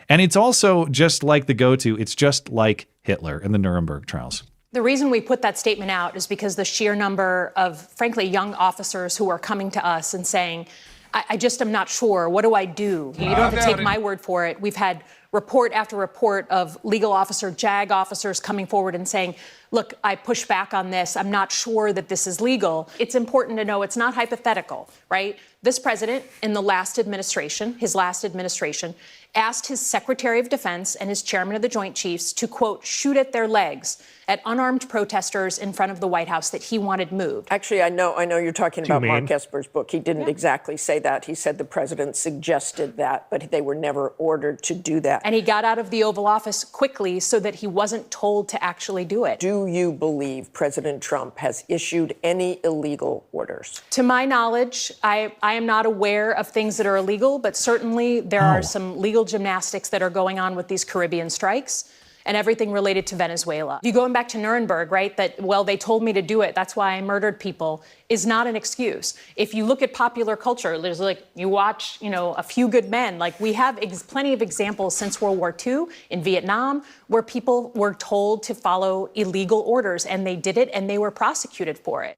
and it's also just like the go-to. It's just like Hitler and the Nuremberg trials. The reason we put that statement out is because the sheer number of, frankly, young officers who are coming to us and saying, I just am not sure. What do I do? You don't have to take my word for it. We've had report after report of legal officer, JAG officers coming forward and saying, look, I push back on this. I'm not sure that this is legal. It's important to know it's not hypothetical, right? This president in his last administration, asked his Secretary of Defense and his chairman of the Joint Chiefs to, quote, shoot at their legs at unarmed protesters in front of the White House that he wanted moved. Actually, I know you're talking about Mark Esper's book. He didn't exactly say that. He said the president suggested that, but they were never ordered to do that. And he got out of the Oval Office quickly so that he wasn't told to actually do it. Do you believe President Trump has issued any illegal orders? To my knowledge, I am not aware of things that are illegal, but certainly there are some legal gymnastics that are going on with these Caribbean strikes and everything related to Venezuela. You going back to Nuremberg, right? That, well, they told me to do it, that's why I murdered people, is not an excuse. If you look at popular culture, there's like, you watch, A Few Good Men, like we have plenty of examples since World War II in Vietnam where people were told to follow illegal orders and they did it and they were prosecuted for it.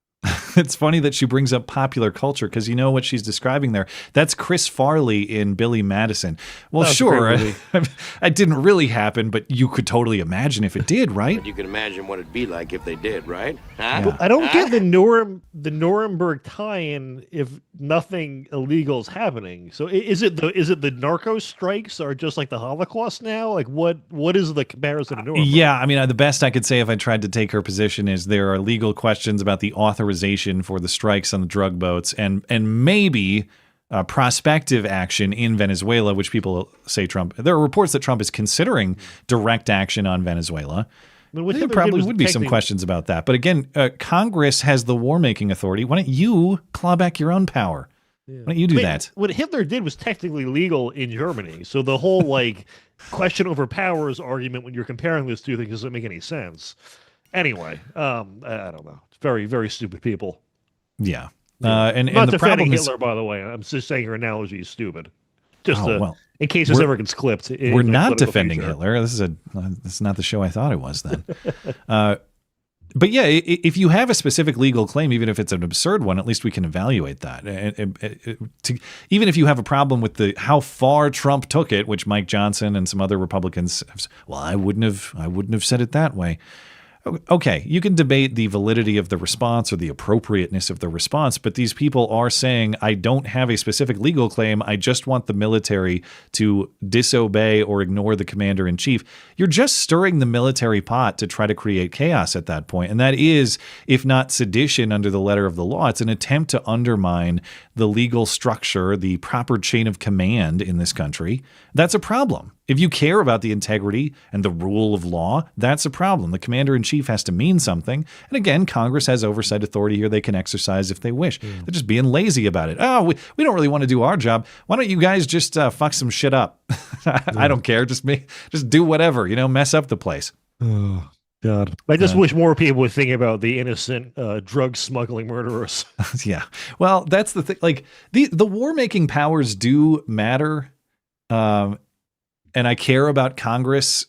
It's funny that she brings up popular culture because you know what she's describing there. That's Chris Farley in Billy Madison. Well, sure, it didn't really happen, but you could totally imagine if it did, right? But you can imagine what it'd be like if they did, right? Huh? Yeah. I don't get the Nuremberg tie-in if nothing illegal is happening. So is it the narco strikes or just like the Holocaust now? Like what is the comparison to Nuremberg? Yeah, I mean, the best I could say if I tried to take her position is there are legal questions about the authorization for the strikes on the drug boats and maybe prospective action in Venezuela, which people say Trump. There are reports that Trump is considering direct action on Venezuela. There probably would be some questions about that. But again, Congress has the war-making authority. Why don't you claw back your own power? Yeah. Why don't you do that? What Hitler did was technically legal in Germany. So the whole question over powers argument when you're comparing those two things doesn't make any sense. Anyway, I don't know. It's very, very stupid people. Yeah. And not the defending Hitler, by the way. I'm just saying your analogy is stupid. Just in case this ever gets clipped. We're not defending Hitler. This is not the show I thought it was then. But yeah, if you have a specific legal claim, even if it's an absurd one, at least we can evaluate that. Even if you have a problem with how far Trump took it, which Mike Johnson and some other Republicans have, I wouldn't have said it that way. Okay, you can debate the validity of the response or the appropriateness of the response, but these people are saying, I don't have a specific legal claim. I just want the military to disobey or ignore the commander in chief. You're just stirring the military pot to try to create chaos at that point. And that is, if not sedition under the letter of the law, it's an attempt to undermine the legal structure, the proper chain of command in this country. That's a problem. If you care about the integrity and the rule of law, that's a problem. The commander-in-chief has to mean something. And again, Congress has oversight authority here they can exercise if they wish. They're just being lazy about it. Oh, we don't really want to do our job. Why don't you guys just fuck some shit up? I don't care. Just do whatever, mess up the place. Oh, God. I just wish more people would think about the innocent drug smuggling murderers. Yeah. Well, that's the thing. The war-making powers do matter. And I care about Congress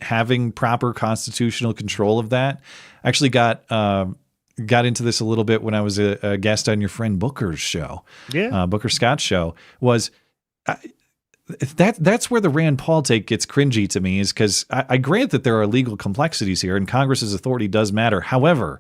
having proper constitutional control of that. I actually got into this a little bit when I was a guest on your friend Booker's show. Yeah. Booker Scott's show was that's where the Rand Paul take gets cringy to me, is because I grant that there are legal complexities here and Congress's authority does matter. However,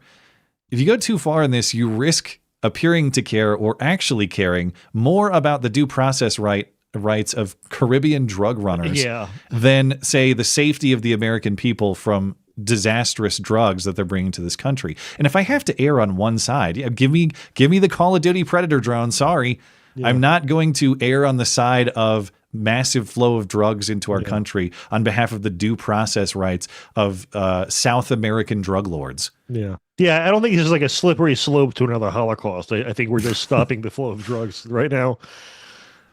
if you go too far in this, you risk appearing to care or actually caring more about the due process rights of Caribbean drug runners than, say, the safety of the American people from disastrous drugs that they're bringing to this country. And if I have to err on one side, give me the Call of Duty Predator drone. Sorry. I'm not going to err on the side of massive flow of drugs into our country on behalf of the due process rights of South American drug lords. Yeah. Yeah, I don't think this is like a slippery slope to another Holocaust. I think we're just stopping the flow of drugs right now.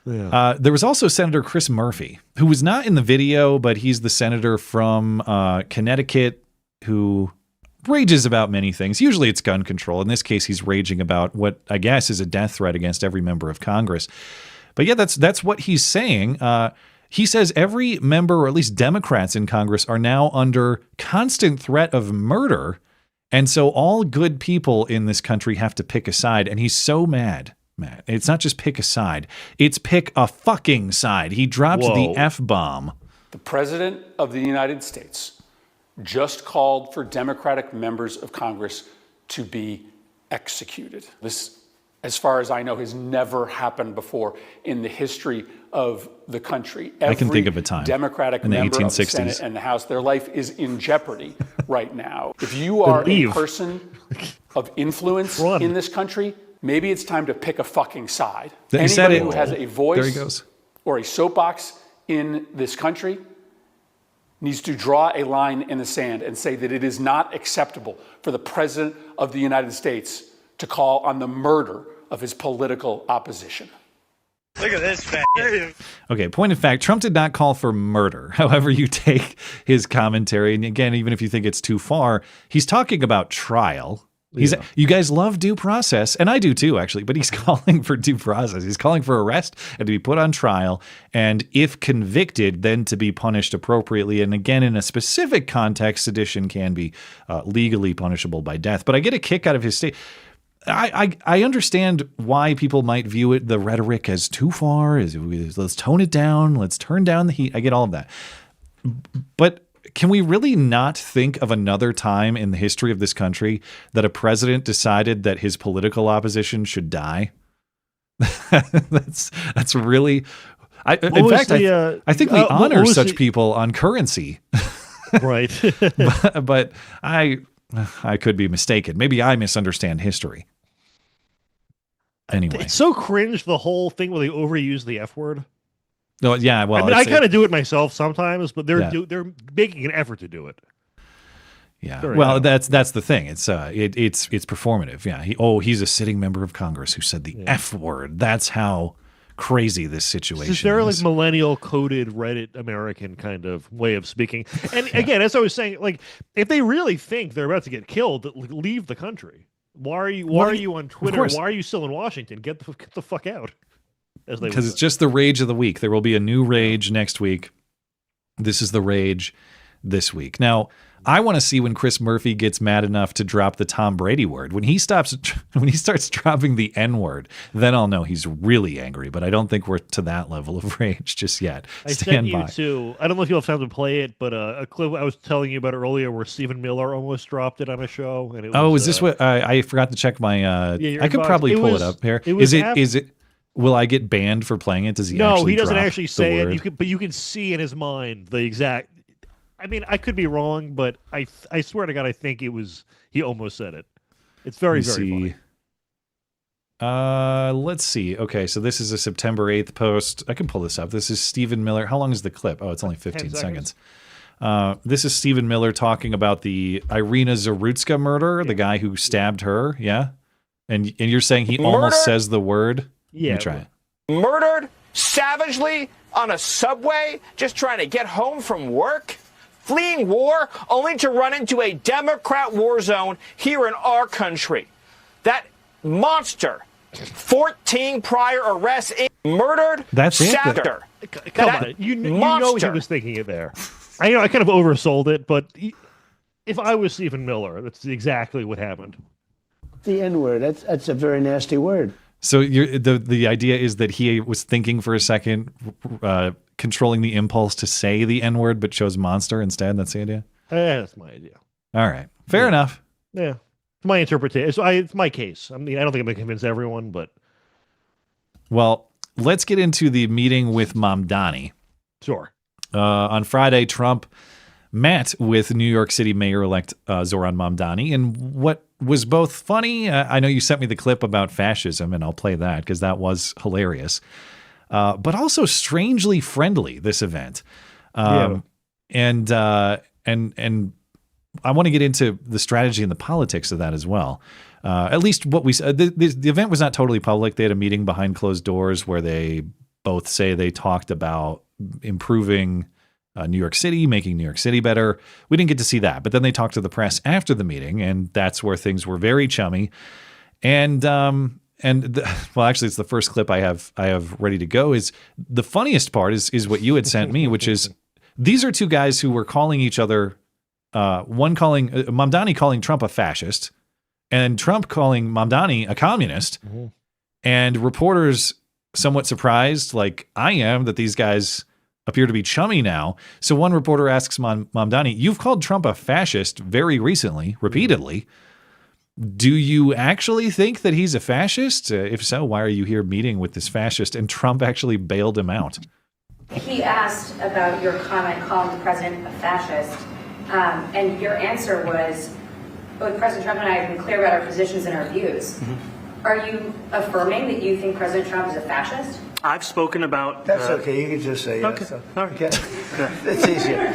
Yeah. There was also Senator Chris Murphy, who was not in the video, but he's the senator from Connecticut who rages about many things. Usually it's gun control. In this case, he's raging about what I guess is a death threat against every member of Congress. But yeah, that's what he's saying. He says every member, or at least Democrats in Congress, are now under constant threat of murder. And so all good people in this country have to pick a side. And he's so mad. Matt, it's not just pick a side. It's pick a fucking side. He dropped the F-bomb. The President of the United States just called for Democratic members of Congress to be executed. This, as far as I know, has never happened before in the history of the country. I can think of a time. Democratic in the member 1860s. of the Senate and the House, their life is in jeopardy right now. If you are a person of influence in this country, maybe it's time to pick a fucking side. Anybody who has a voice or a soapbox in this country needs to draw a line in the sand and say that it is not acceptable for the President of the United States to call on the murder of his political opposition. Look at this faggot. Okay, point of fact, Trump did not call for murder. However you take his commentary, and again, even if you think it's too far, he's talking about trial. You guys love due process, and I do too, actually, but he's calling for due process. He's calling for arrest and to be put on trial, and if convicted, then to be punished appropriately. And again, in a specific context, sedition can be legally punishable by death. But I get a kick out of his state. I understand why people might view the rhetoric as too far. Let's tone it down. Let's turn down the heat. I get all of that. But can we really not think of another time in the history of this country that a president decided that his political opposition should die? That's really. I think we honor such people on currency. Right. but I could be mistaken. Maybe I misunderstand history. Anyway, it's so cringe, the whole thing where they overuse the F word. No, yeah, well, I mean, I kind of do it myself sometimes, but they're making an effort to do it. Yeah, Sorry, well, that's the thing. It's performative. Yeah, he's a sitting member of Congress who said the F word. That's how crazy this situation is. There like millennial coded Reddit American kind of way of speaking. And again, as I was saying, like if they really think they're about to get killed, leave the country. Why are you on Twitter? Why are you still in Washington? Get the fuck out. Because it's just the rage of the week. There will be a new rage next week. This is the rage this week. Now, I want to see when Chris Murphy gets mad enough to drop the Tom Brady word. When he starts dropping the N word, then I'll know he's really angry. But I don't think we're to that level of rage just yet. I don't know if you'll have time to play it, but a clip I was telling you about earlier where Stephen Miller almost dropped it on a show. And it was, is this what I forgot to check my? I could probably pull it up here. Is it? Will I get banned for playing it? Does he? No, he doesn't actually say it. But you can see in his mind the exact. I mean, I could be wrong, but I swear to God, I think he almost said it. It's very funny. Let's see. Okay, so this is a September 8th post. I can pull this up. This is Stephen Miller. How long is the clip? Oh, it's only 15 seconds. This is Stephen Miller talking about the Irina Zarutska murder, the guy who stabbed her. Yeah, and you're saying he almost says the word. Yeah, let me try it. Murdered savagely on a subway, just trying to get home from work, fleeing war, only to run into a Democrat war zone here in our country. That monster, 14 prior arrests, murdered. That's it. Come on, you know he was thinking it there. I kind of oversold it, but if I was Stephen Miller, that's exactly what happened. The N-word. That's a very nasty word. So the idea is that he was thinking for a second, controlling the impulse to say the N-word, but chose monster instead. That's the idea? Yeah, that's my idea. All right. Fair enough. Yeah. It's my interpretation. It's my case. I mean, I don't think I'm going to convince everyone, but... Well, let's get into the meeting with Mamdani. Sure. On Friday, Trump met with New York City Mayor-elect Zoran Mamdani, and what was both funny, I know you sent me the clip about fascism, and I'll play that because that was hilarious, but also strangely friendly, this event. And I want to get into the strategy and the politics of that as well. At least what we said, the event was not totally public. They had a meeting behind closed doors where they both say they talked about improving New York City, making New York City better. We didn't get to see that, but then they talked to the press after the meeting, and that's where things were very chummy. And well, actually, it's the first clip I have ready to go. Is the funniest part is what you had sent me, which is these are two guys who were calling each other. One calling Mamdani calling Trump a fascist, and Trump calling Mamdani a communist. Mm-hmm. And reporters somewhat surprised, like I am, that these guys appear to be chummy now. So one reporter asks Mamdani, "You've called Trump a fascist very recently, repeatedly. Do you actually think that he's a fascist? If so, why are you here meeting with this fascist?" And Trump actually bailed him out. He asked about your comment calling the president a fascist, and your answer was, both President Trump and I have been clear about our positions and our views. Mm-hmm. Are you affirming that you think President Trump is a fascist? I've spoken about... That's okay. You can just say yes. Okay. All right. Okay. It's easier.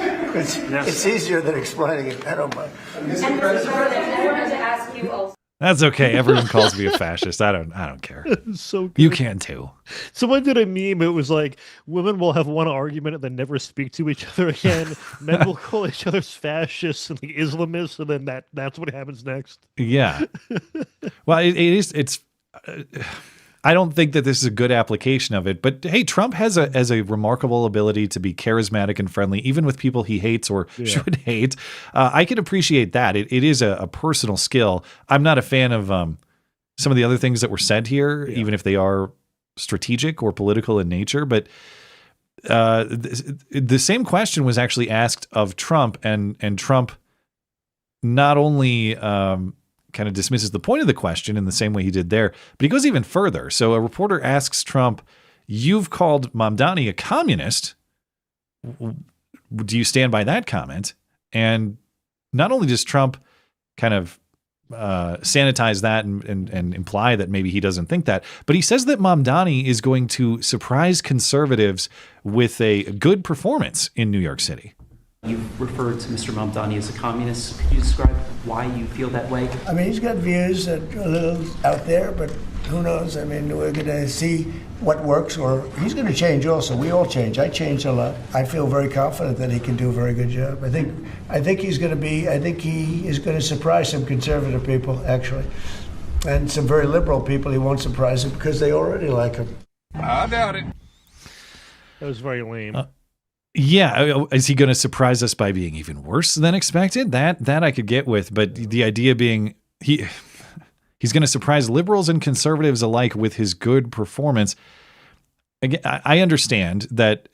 It's easier than explaining it. I don't mind. And I wanted to ask you also... That's okay. Everyone calls me a fascist. I don't care. So good. You can too. Someone did a meme. It was like, women will have one argument and then never speak to each other again. Men will call each other fascists and the Islamists, and then that's what happens next. Yeah. Well, it's I don't think that this is a good application of it, but hey, Trump has a remarkable ability to be charismatic and friendly, even with people he hates or should hate. I can appreciate that. It is a personal skill. I'm not a fan of some of the other things that were said here, even if they are strategic or political in nature. But the same question was actually asked of Trump, and Trump not only kind of dismisses the point of the question in the same way he did there, but he goes even further. So a reporter asks Trump, "You've called Mamdani a communist. Do you stand by that comment?" And not only does Trump kind of sanitize that and imply that maybe he doesn't think that. But he says that Mamdani is going to surprise conservatives with a good performance in New York City. You've referred to Mr. Mamdani as a communist. Could you describe why you feel that way? I mean, he's got views that are a little out there, but who knows? I mean, we're going to see what works, or he's going to change also. We all change. I change a lot. I feel very confident that he can do a very good job. I think he's going to be, I think he is going to surprise some conservative people, actually. And some very liberal people he won't surprise them because they already like him. I doubt it. That was very lame. Yeah, is he going to surprise us by being even worse than expected? That I could get with, but the idea being he's going to surprise liberals and conservatives alike with his good performance. Again, I understand that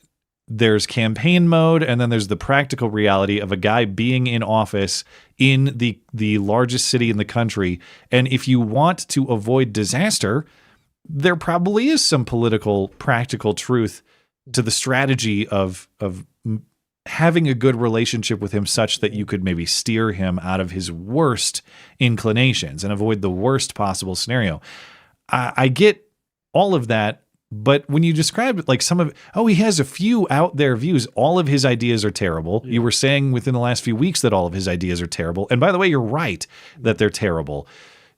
there's campaign mode and then there's the practical reality of a guy being in office in the largest city in the country. And if you want to avoid disaster, there probably is some political practical truth to the strategy of having a good relationship with him such that you could maybe steer him out of his worst inclinations and avoid the worst possible scenario. I get all of that, but when you describe it like he has a few out there views, all of his ideas are terrible. Yeah. You were saying within the last few weeks that all of his ideas are terrible. And by the way, you're right that they're terrible.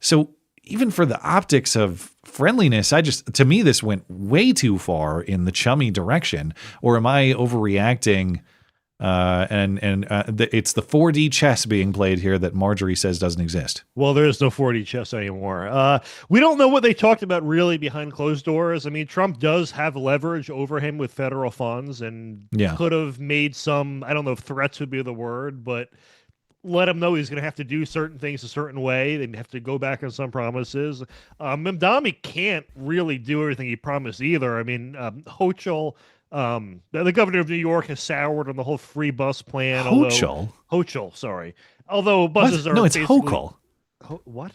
So even for the optics of friendliness, to me, this went way too far in the chummy direction. Or am I overreacting? It's the 4D chess being played here that Marjorie says doesn't exist. Well, there is no 4D chess anymore. We don't know what they talked about really behind closed doors. I mean, Trump does have leverage over him with federal funds and could have made some, I don't know if threats would be the word, but let him know he's going to have to do certain things a certain way. They have to go back on some promises. Mamdani can't really do everything he promised either. I mean, Hoax, the governor of New York, has soured on the whole free bus plan. Hochul, sorry. Although buses are it's Hochul. What?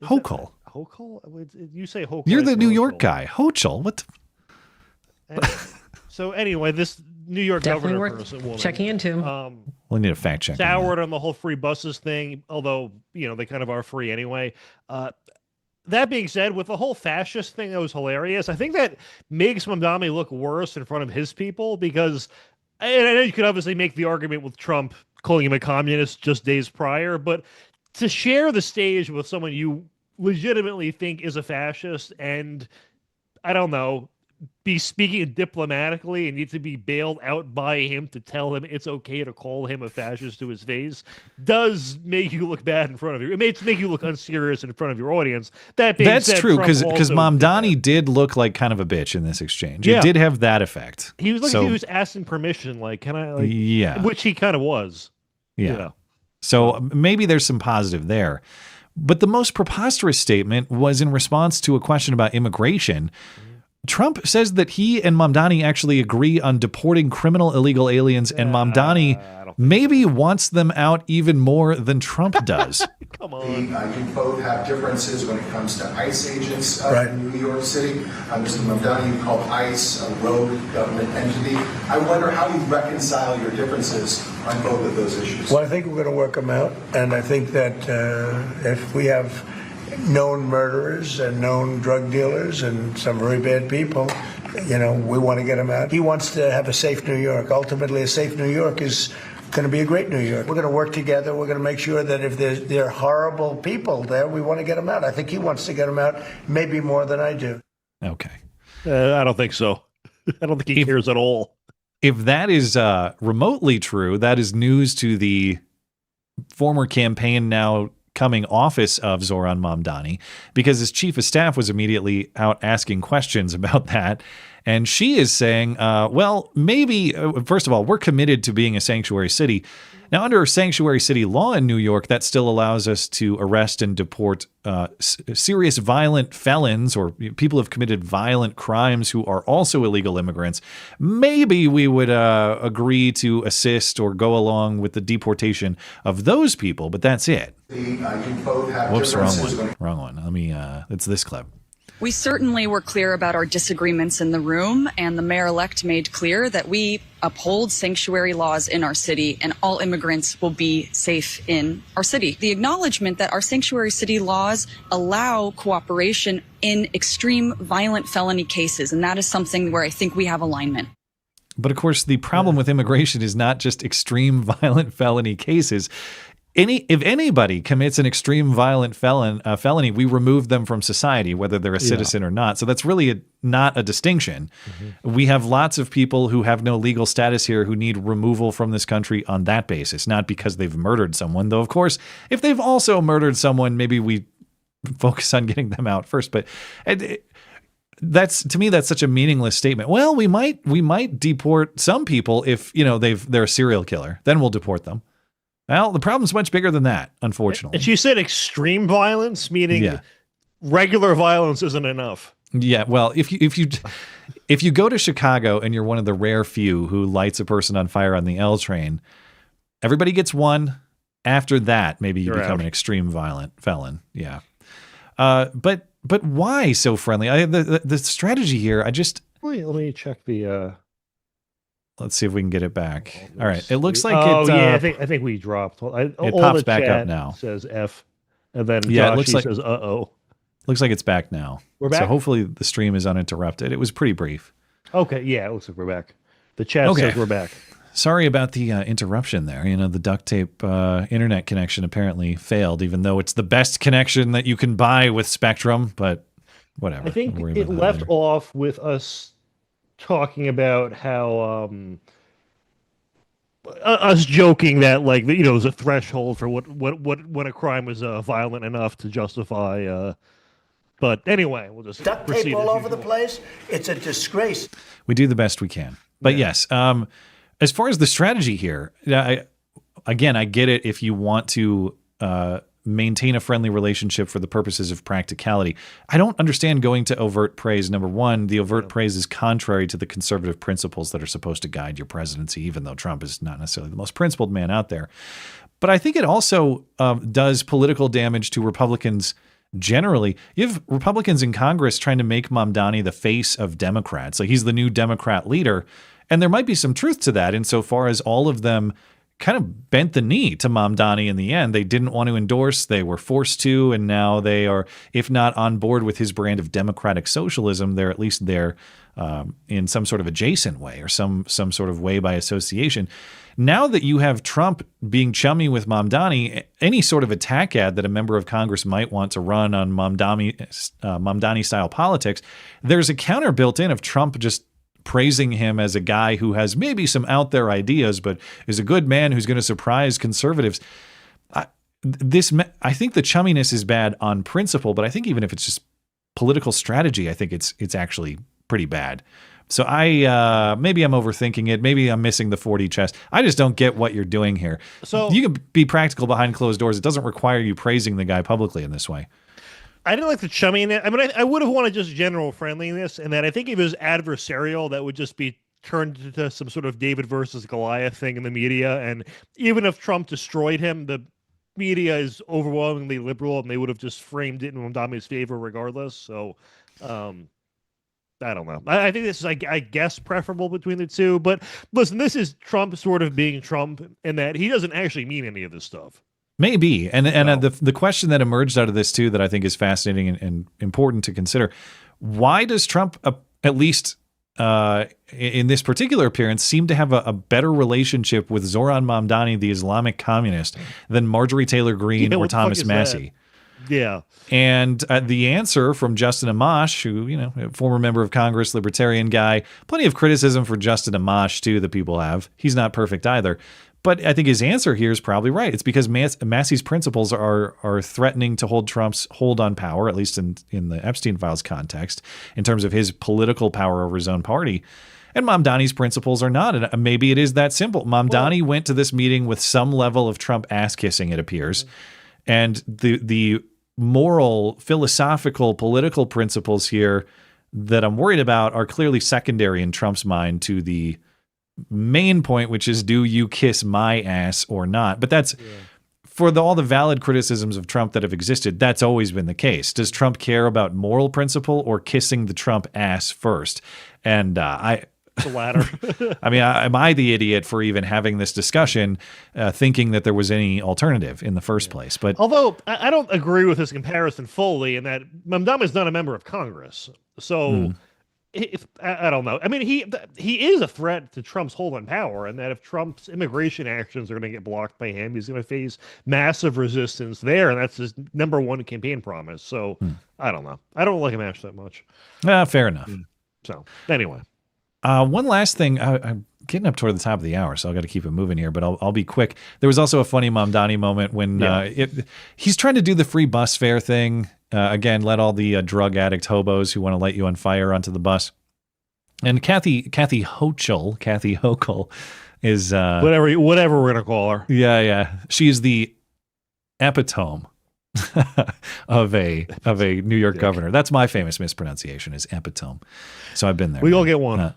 Hochul. Hochul? You say Hochul. You're the New York guy. Hochul. What? So anyway, this New York governor person woman, checking into. We'll need a fact check. Soured on the whole free buses thing, although they kind of are free anyway. That being said, with the whole fascist thing, that was hilarious. I think that makes Mamdani look worse in front of his people because, and I know you could obviously make the argument with Trump calling him a communist just days prior, but to share the stage with someone you legitimately think is a fascist and, I don't know, be speaking diplomatically and need to be bailed out by him to tell him it's okay to call him a fascist to his face does make you look bad in front of you. It makes you look unserious in front of your audience. That's true, because Mamdani did look like kind of a bitch in this exchange. It did have that effect. He was like he was asking permission, like, can I? Like, which he kind of was. Yeah. So maybe there's some positive there. But the most preposterous statement was in response to a question about immigration. Trump says that he and Mamdani actually agree on deporting criminal illegal aliens, and Mamdani maybe wants them out even more than Trump does. Come on. You both have differences when it comes to ICE agents in New York City. Mr. Mamdani, you call ICE a rogue government entity. I wonder how you reconcile your differences on both of those issues. Well, I think we're going to work them out, and I think that if we have known murderers and known drug dealers and some very bad people, we want to get them out. He wants to have a safe New York. Ultimately, a safe New York is going to be a great New York. We're going to work together. We're going to make sure that if there are horrible people there, we want to get them out. I think he wants to get them out maybe more than I do. Okay. I don't think so. I don't think he cares at all. If that is remotely true, that is news to the former campaign now coming office of Zoran Mamdani, because his chief of staff was immediately out asking questions about that. And she is saying, well, maybe, first of all, we're committed to being a sanctuary city. Now, under sanctuary city law in New York, that still allows us to arrest and deport serious violent felons or people who have committed violent crimes who are also illegal immigrants. Maybe we would agree to assist or go along with the deportation of those people, but that's it. You both have Whoops, wrong one. Let me, it's this clip. We certainly were clear about our disagreements in the room, and the mayor-elect made clear that we uphold sanctuary laws in our city and all immigrants will be safe in our city. The acknowledgement that our sanctuary city laws allow cooperation in extreme violent felony cases, and that is something where I think we have alignment. But of course, the problem with immigration is not just extreme violent felony cases. If anybody commits an extreme violent felony, we remove them from society, whether they're a citizen or not. So that's really not a distinction. We have lots of people who have no legal status here who need removal from this country on that basis, not because they've murdered someone. Though, of course, if they've also murdered someone, maybe we focus on getting them out first. But that's, to me, that's such a meaningless statement. Well, we might deport some people if they're a serial killer. Then we'll deport them. Well, the problem's much bigger than that, unfortunately. And she said extreme violence, meaning regular violence isn't enough. Yeah, well, if you go to Chicago and you're one of the rare few who lights a person on fire on the L train, everybody gets one. After that, maybe you become an extreme violent felon. Yeah, but why so friendly? The strategy here, let me check the. Let's see if we can get it back. All right. It looks like I think we dropped. It pops back up now. Says F, and then it looks like says uh-oh. Looks like it's back now. We're back? So hopefully the stream is uninterrupted. It was pretty brief. Okay, yeah, it looks like we're back. The chat says we're back. Sorry about the interruption there. The duct tape internet connection apparently failed, even though it's the best connection that you can buy with Spectrum, but whatever. I think it left off with us talking about how us joking that there's a threshold for what a crime was violent enough to justify. But anyway, we'll just duct tape all over the place. It's a disgrace. We do the best we can. But yes, as far as the strategy here, I get it if you want to maintain a friendly relationship for the purposes of practicality. I don't understand going to overt praise. Number one, the overt praise is contrary to the conservative principles that are supposed to guide your presidency, even though Trump is not necessarily the most principled man out there. But I think it also does political damage to Republicans generally. You have Republicans in Congress trying to make Mamdani the face of Democrats. Like he's the new Democrat leader. And there might be some truth to that insofar as all of them kind of bent the knee to Mamdani in the end. They didn't want to endorse, they were forced to, and now they are, if not on board with his brand of democratic socialism, they're at least there in some sort of adjacent way or some sort of way by association. Now that you have Trump being chummy with Mamdani, any sort of attack ad that a member of Congress might want to run on Mamdani-style politics, there's a counter built in of Trump just praising him as a guy who has maybe some out there ideas, but is a good man who's going to surprise conservatives. I think the chumminess is bad on principle, but I think even if it's just political strategy, I think it's actually pretty bad. So maybe I'm overthinking it. Maybe I'm missing the 4D chess. I just don't get what you're doing here. So you can be practical behind closed doors. It doesn't require you praising the guy publicly in this way. I didn't like the chumminess. I mean, I would have wanted just general friendliness, and that I think if it was adversarial, that would just be turned into some sort of David versus Goliath thing in the media. And even if Trump destroyed him, the media is overwhelmingly liberal, and they would have just framed it in Mamdani's favor regardless. So, I don't know. I think this is, I guess, preferable between the two. But listen, this is Trump sort of being Trump in that he doesn't actually mean any of this stuff. Maybe. And the question that emerged out of this, too, that I think is fascinating and important to consider, why does Trump, at least in this particular appearance, seem to have a better relationship with Zoran Mamdani, the Islamic communist, than Marjorie Taylor-Greene or Thomas Massie? Yeah. And the answer from Justin Amash, who, former member of Congress, libertarian guy, plenty of criticism for Justin Amash, too, that people have. He's not perfect either. But I think his answer here is probably right. It's because Massie's principles are threatening to hold Trump's hold on power, at least in the Epstein files context, in terms of his political power over his own party. And Mamdani's principles are not. And maybe it is that simple. Mamdani went to this meeting with some level of Trump ass-kissing, it appears. And the moral, philosophical, political principles here that I'm worried about are clearly secondary in Trump's mind to the main point, which is, do you kiss my ass or not? But that's for all the valid criticisms of Trump that have existed, that's always been the case. Does Trump care about moral principle or kissing the Trump ass first? And the latter. I mean, am I the idiot for even having this discussion, thinking that there was any alternative in the first place? But although I don't agree with this comparison fully, in that Mamdani is not a member of Congress, so I don't know. I mean, he is a threat to Trump's hold on power, and that if Trump's immigration actions are going to get blocked by him, he's going to face massive resistance there, and that's his number one campaign promise. So I don't know. I don't like him that much. Fair enough. So anyway. One last thing. I'm getting up toward the top of the hour, so I've got to keep it moving here, but I'll be quick. There was also a funny Mamdani moment when he's trying to do the free bus fare thing. Again, let all the drug addict hobos who want to light you on fire onto the bus. And Kathy Hochul is whatever we're going to call her. Yeah. She is the epitome of a New York governor. That's my famous mispronunciation, is epitome. So I've been there. We all get one.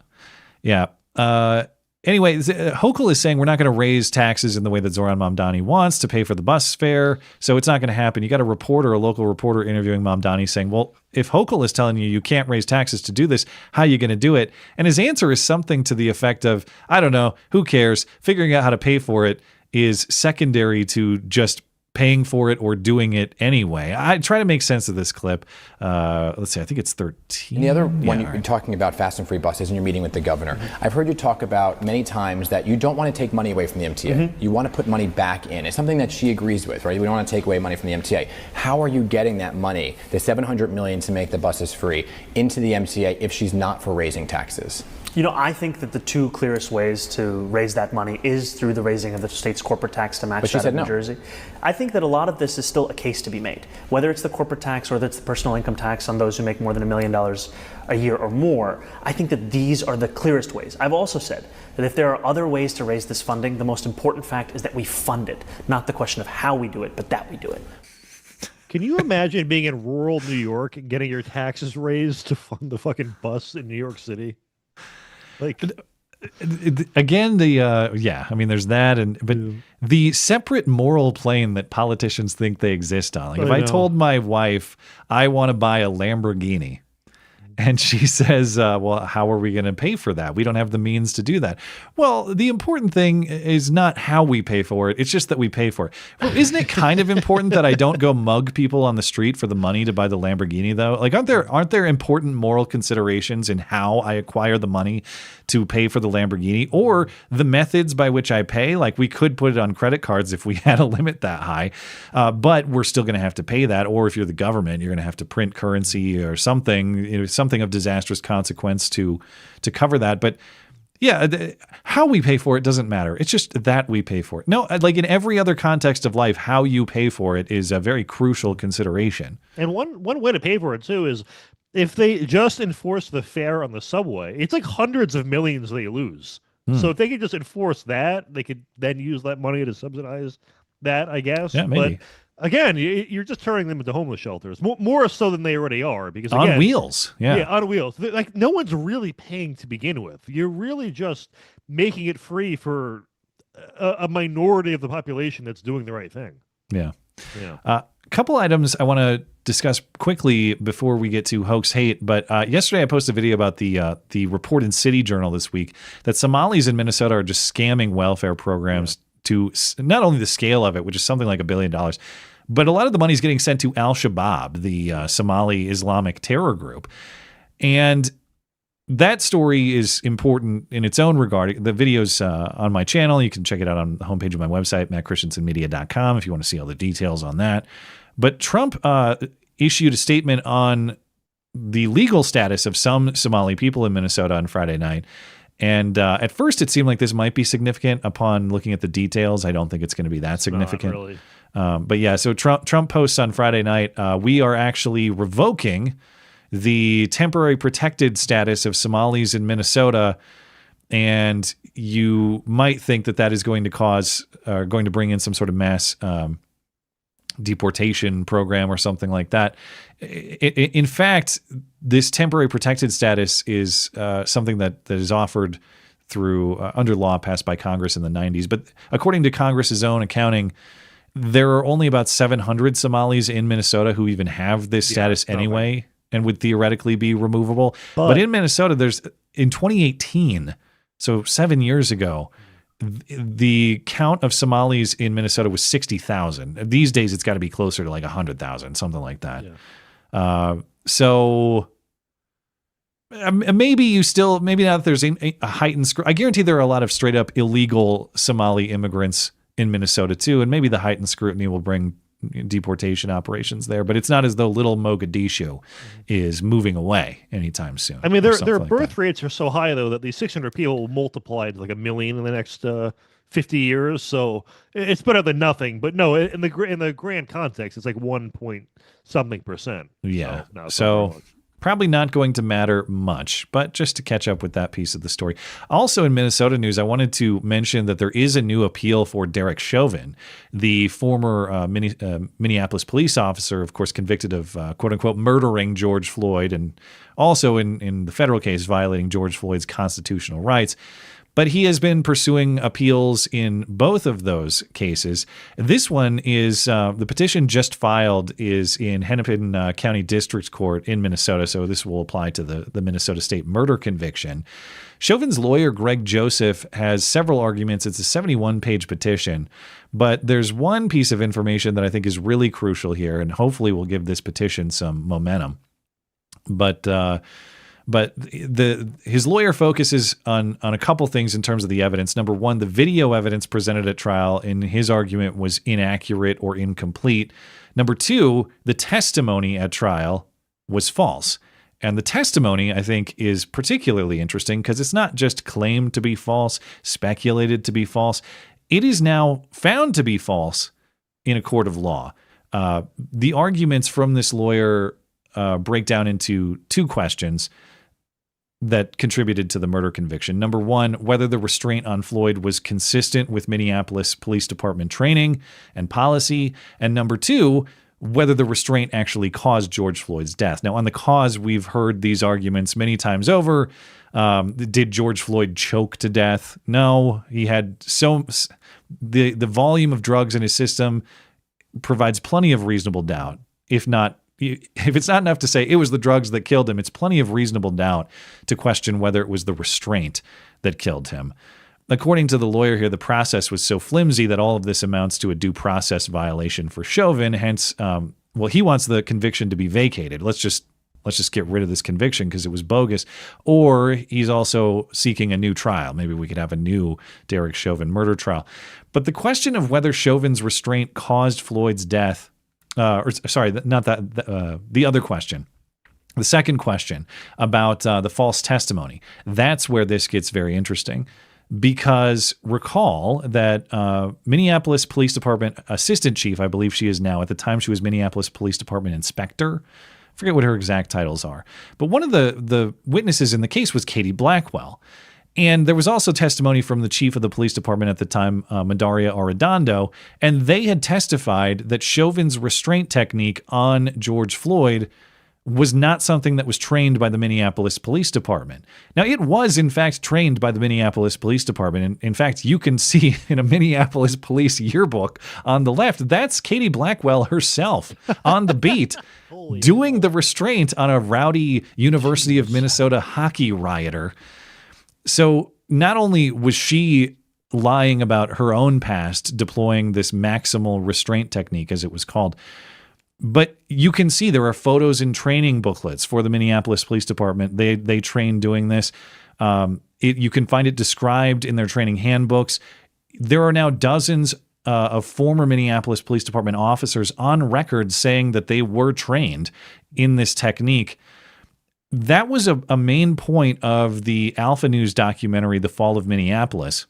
Anyway, Hochul is saying we're not going to raise taxes in the way that Zoran Mamdani wants to pay for the bus fare, so it's not going to happen. You got a local reporter interviewing Mamdani saying, well, if Hochul is telling you can't raise taxes to do this, how are you going to do it? And his answer is something to the effect of, I don't know, who cares? Figuring out how to pay for it is secondary to just paying for it or doing it anyway. I try to make sense of this clip. Let's see, I think it's 13. And the other one, you're talking about fast and free buses and you're meeting with the governor. I've heard you talk about many times that you don't want to take money away from the MTA. You want to put money back in. It's something that she agrees with, right? We don't want to take away money from the MTA. How are you getting that money, the $700 million to make the buses free, into the MTA if she's not for raising taxes? You know, I think that the two clearest ways to raise that money is through the raising of the state's corporate tax to match that of New Jersey. I think that a lot of this is still a case to be made. Whether it's the corporate tax or whether it's the personal income tax on those who make more than $1 million a year or more, I think that these are the clearest ways. I've also said that if there are other ways to raise this funding, the most important fact is that we fund it, not the question of how we do it, but that we do it. Can you imagine being in rural New York and getting your taxes raised to fund the fucking bus in New York City? Like, again, I mean, there's that, but the separate moral plane that politicians think they exist on. Like, if I told my wife I want to buy a Lamborghini, and she says, well, how are we going to pay for that? We don't have the means to do that. Well, the important thing is not how we pay for it. It's just that we pay for it. Well, isn't it kind of important that I don't go mug people on the street for the money to buy the Lamborghini, though? Like, aren't there important moral considerations in how I acquire the money to pay for the Lamborghini, or the methods by which I pay? Like, we could put it on credit cards if we had a limit that high, but we're still going to have to pay that. Or if you're the government, you're going to have to print currency or something, something of disastrous consequence to cover that. But yeah, how we pay for it doesn't matter. It's just that we pay for it. No, like in every other context of life, how you pay for it is a very crucial consideration. And one way to pay for it too is if they just enforce the fare on the subway. It's like hundreds of millions they lose. So if they could just enforce that, they could then use that money to subsidize that, I guess. Yeah, maybe. But again, you're just turning them into homeless shelters, more so than they already are. Because again, on wheels, yeah, on wheels. Like, no one's really paying to begin with. You're really just making it free for a minority of the population that's doing the right thing. Yeah. A couple items I want to discuss quickly before we get to hoax hate. But yesterday I posted a video about the report in City Journal this week that Somalis in Minnesota are just scamming welfare programs to not only the scale of it, which is something like $1 billion, but a lot of the money is getting sent to Al-Shabaab, the Somali Islamic terror group. And that story is important in its own regard. The video's on my channel. You can check it out on the homepage of my website, mattchristiansenmedia.com, if you want to see all the details on that. But Trump issued a statement on the legal status of some Somali people in Minnesota on Friday night. And at first, it seemed like this might be significant. Upon looking at the details, I don't think it's going to be that significant. Not really. But yeah, so Trump posts on Friday night, we are actually revoking the temporary protected status of Somalis in Minnesota. And you might think that is going to bring in some sort of mass deportation program or something like that. In fact, this temporary protected status is something that is offered through under law passed by Congress in the 90s. But according to Congress's own accounting, there are only about 700 Somalis in Minnesota who even have this status anyway and would theoretically be removable. But in Minnesota, in 2018, so 7 years ago, the count of Somalis in Minnesota was 60,000. These days, it's got to be closer to like 100,000, something like that. So maybe now that there's a heightened I guarantee there are a lot of straight up illegal Somali immigrants in Minnesota too, and maybe the heightened scrutiny will bring deportation operations there, but it's not as though little Mogadishu is moving away anytime soon. I mean, their birth rates are so high though that these 600 people will multiply to like 1 million in the next 50 years. So it's better than nothing. But no, in the grand context, it's like 1-point-something%. Yeah. So probably not going to matter much, but just to catch up with that piece of the story. Also in Minnesota news, I wanted to mention that there is a new appeal for Derek Chauvin, the former Minneapolis police officer, of course, convicted of quote-unquote murdering George Floyd, and also in the federal case violating George Floyd's constitutional rights. But he has been pursuing appeals in both of those cases. This one is, the petition just filed is in Hennepin County District Court in Minnesota, so this will apply to the Minnesota State murder conviction. Chauvin's lawyer, Greg Joseph, has several arguments. It's a 71-page petition, but there's one piece of information that I think is really crucial here, and hopefully will give this petition some momentum. But his lawyer focuses on a couple things in terms of the evidence. Number one, the video evidence presented at trial in his argument was inaccurate or incomplete. Number two, the testimony at trial was false. And the testimony, I think, is particularly interesting because it's not just claimed to be false, speculated to be false. It is now found to be false in a court of law. The arguments from this lawyer break down into two questions that contributed to the murder conviction. Number one, whether the restraint on Floyd was consistent with Minneapolis Police Department training and policy. And number two, whether the restraint actually caused George Floyd's death. Now, on the cause, we've heard these arguments many times over. Did George Floyd choke to death? No, he had the volume of drugs in his system provides plenty of reasonable doubt. If it's not enough to say it was the drugs that killed him, it's plenty of reasonable doubt to question whether it was the restraint that killed him. According to the lawyer here, the process was so flimsy that all of this amounts to a due process violation for Chauvin. Hence, he wants the conviction to be vacated. Let's just get rid of this conviction because it was bogus. Or he's also seeking a new trial. Maybe we could have a new Derek Chauvin murder trial. But the question of whether Chauvin's restraint caused Floyd's death, the other question, the second question about the false testimony, that's where this gets very interesting. Because recall that Minneapolis Police Department Assistant Chief, I believe she is now, at the time she was Minneapolis Police Department Inspector, I forget what her exact titles are, but one of the witnesses in the case was Katie Blackwell. And there was also testimony from the chief of the police department at the time, Madaria Arredondo, and they had testified that Chauvin's restraint technique on George Floyd was not something that was trained by the Minneapolis Police Department. Now, it was, in fact, trained by the Minneapolis Police Department. In fact, you can see in a Minneapolis Police yearbook on the left, that's Katie Blackwell herself on the beat doing the restraint on a rowdy University of Minnesota hockey rioter. So not only was she lying about her own past, deploying this maximal restraint technique, as it was called, but you can see there are photos and training booklets for the Minneapolis Police Department. They train doing this. You can find it described in their training handbooks. There are now dozens of former Minneapolis Police Department officers on record saying that they were trained in this technique. That was a main point of the Alpha News documentary, The Fall of Minneapolis.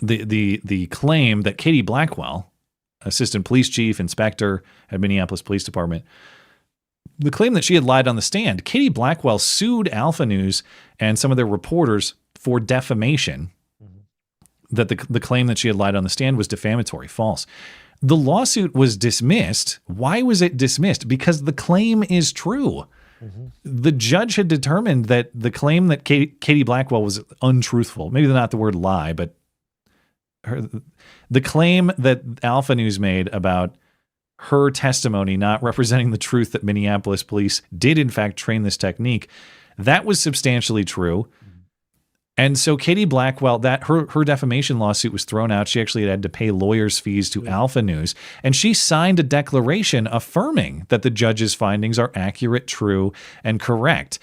The claim that Katie Blackwell, assistant police chief, inspector at Minneapolis Police Department, the claim that she had lied on the stand. Katie Blackwell sued Alpha News and some of their reporters for defamation, that the claim that she had lied on the stand was defamatory, false. The lawsuit was dismissed. Why was it dismissed? Because the claim is true. The judge had determined that the claim that Katie Blackwell was untruthful, maybe not the word lie, but the claim that Alpha News made about her testimony not representing the truth that Minneapolis police did in fact train this technique, that was substantially true. And so Katie Blackwell, that her defamation lawsuit was thrown out. She actually had to pay lawyers' fees to Alpha News, and she signed a declaration affirming that the judge's findings are accurate, true, and correct.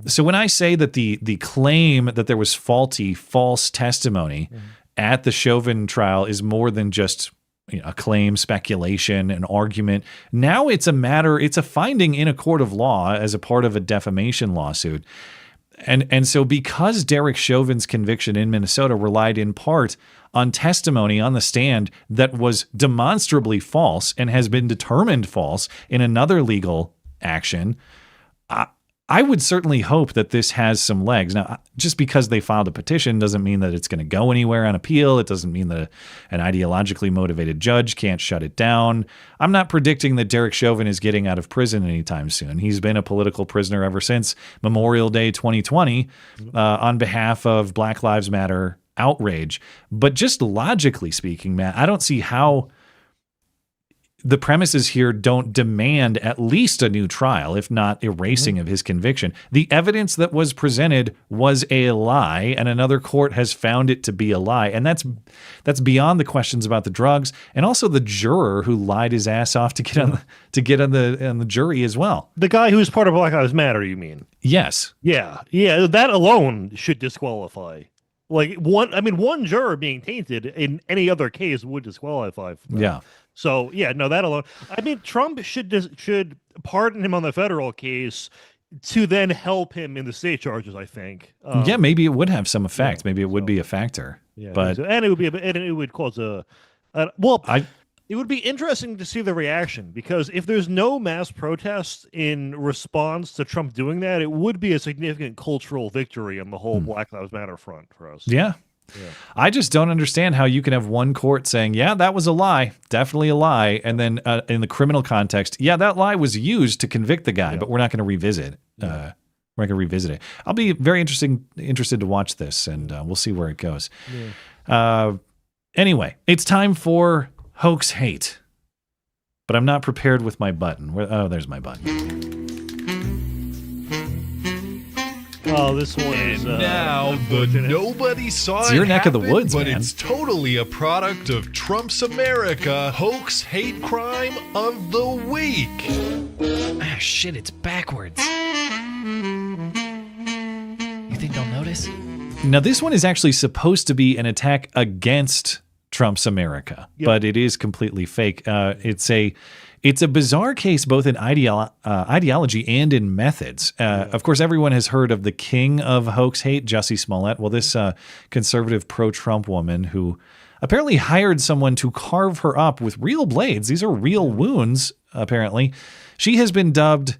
So when I say that the claim that there was false testimony at the Chauvin trial is more than just a claim, speculation, an argument, now it's a finding in a court of law as a part of a defamation lawsuit. And so because Derek Chauvin's conviction in Minnesota relied in part on testimony on the stand that was demonstrably false and has been determined false in another legal action, I would certainly hope that this has some legs. Now, just because they filed a petition doesn't mean that it's going to go anywhere on appeal. It doesn't mean that an ideologically motivated judge can't shut it down. I'm not predicting that Derek Chauvin is getting out of prison anytime soon. He's been a political prisoner ever since Memorial Day 2020 on behalf of Black Lives Matter outrage. But just logically speaking, Matt, I don't see how the premises here don't demand at least a new trial, if not erasing of his conviction. The evidence that was presented was a lie, and another court has found it to be a lie. And that's beyond the questions about the drugs, and also the juror who lied his ass off to get on the jury as well. The guy who's part of Black Lives Matter, you mean? Yes. Yeah. That alone should disqualify. Like one juror being tainted in any other case would disqualify. Yeah. So that alone. I mean, Trump should pardon him on the federal case to then help him in the state charges. I think. Maybe it would have some effect. Maybe it would be a factor. Yeah, but it would cause it would be interesting to see the reaction, because if there's no mass protests in response to Trump doing that, it would be a significant cultural victory on the whole Black Lives Matter front for us. Yeah. I just don't understand how you can have one court saying, yeah, that was a lie, definitely a lie. And then in the criminal context, yeah, that lie was used to convict the guy, but we're not going to revisit. We're not going to revisit it. I'll be very interested to watch this, and we'll see where it goes. Anyway, it's time for Hoax Hate. But I'm not prepared with my button. There's my button. Oh, this one is now the nobody saw it's it your neck happen, of the woods, but man. It's totally a product of Trump's America. Hoax hate crime of the week. Ah, shit, it's backwards. You think they'll notice? Now, this one is actually supposed to be an attack against Trump's America, but it is completely fake. It's a bizarre case, both in ideology and in methods. Of course, everyone has heard of the king of hoax hate, Jussie Smollett. Well, this conservative pro-Trump woman who apparently hired someone to carve her up with real blades. These are real wounds, apparently. She has been dubbed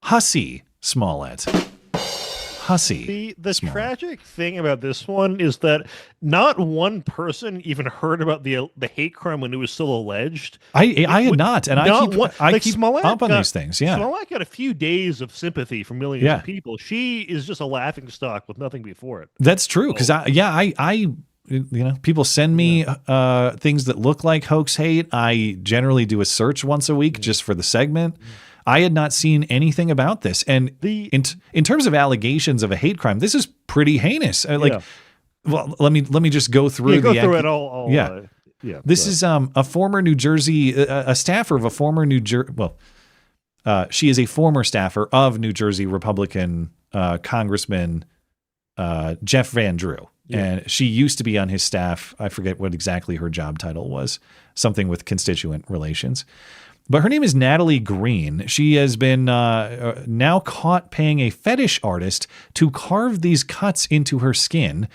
Hussy Smollett. Hussy. The tragic thing about this one is that not one person even heard about the hate crime when it was still alleged. I had not, and I keep up on these things. Yeah, Smollett got a few days of sympathy from millions of people. She is just a laughing stock with nothing before it. That's true, because I people send me things that look like hoax hate. I generally do a search once a week just for the segment. I had not seen anything about this. And in terms of allegations of a hate crime, this is pretty heinous. Well, let me just go through it all. This is a former New Jersey, a staffer of a former New Jersey. Well, she is a former staffer of New Jersey Republican Congressman Jeff Van Drew. And she used to be on his staff. I forget what exactly her job title was, something with constituent relations. But her name is Natalie Green. She has been now caught paying a fetish artist to carve these cuts into her skin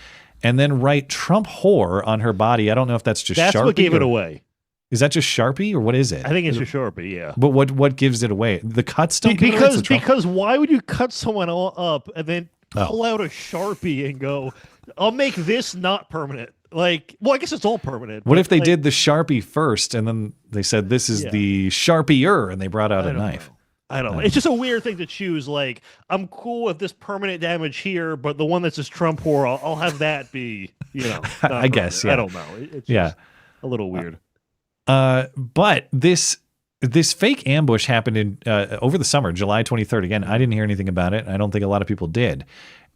and then write Trump whore on her body. I don't know if that's just Sharpie. That's what gave it away. Is that just Sharpie or what is it? I think it's just Sharpie, yeah. But what gives it away? The cuts don't give it away? Because why would you cut someone all up and then pull out a Sharpie and go, I'll make this not permanent? I guess it's all permanent. What if they did the Sharpie first and then they said, this is the Sharpier, and they brought out a knife? I don't know. It's just a weird thing to choose. Like, I'm cool with this permanent damage here, but the one that's just Trump whore, I'll have that be, I guess. Yeah. I don't know. It's just a little weird. But this fake ambush happened in over the summer, July 23rd. Again, I didn't hear anything about it. I don't think a lot of people did.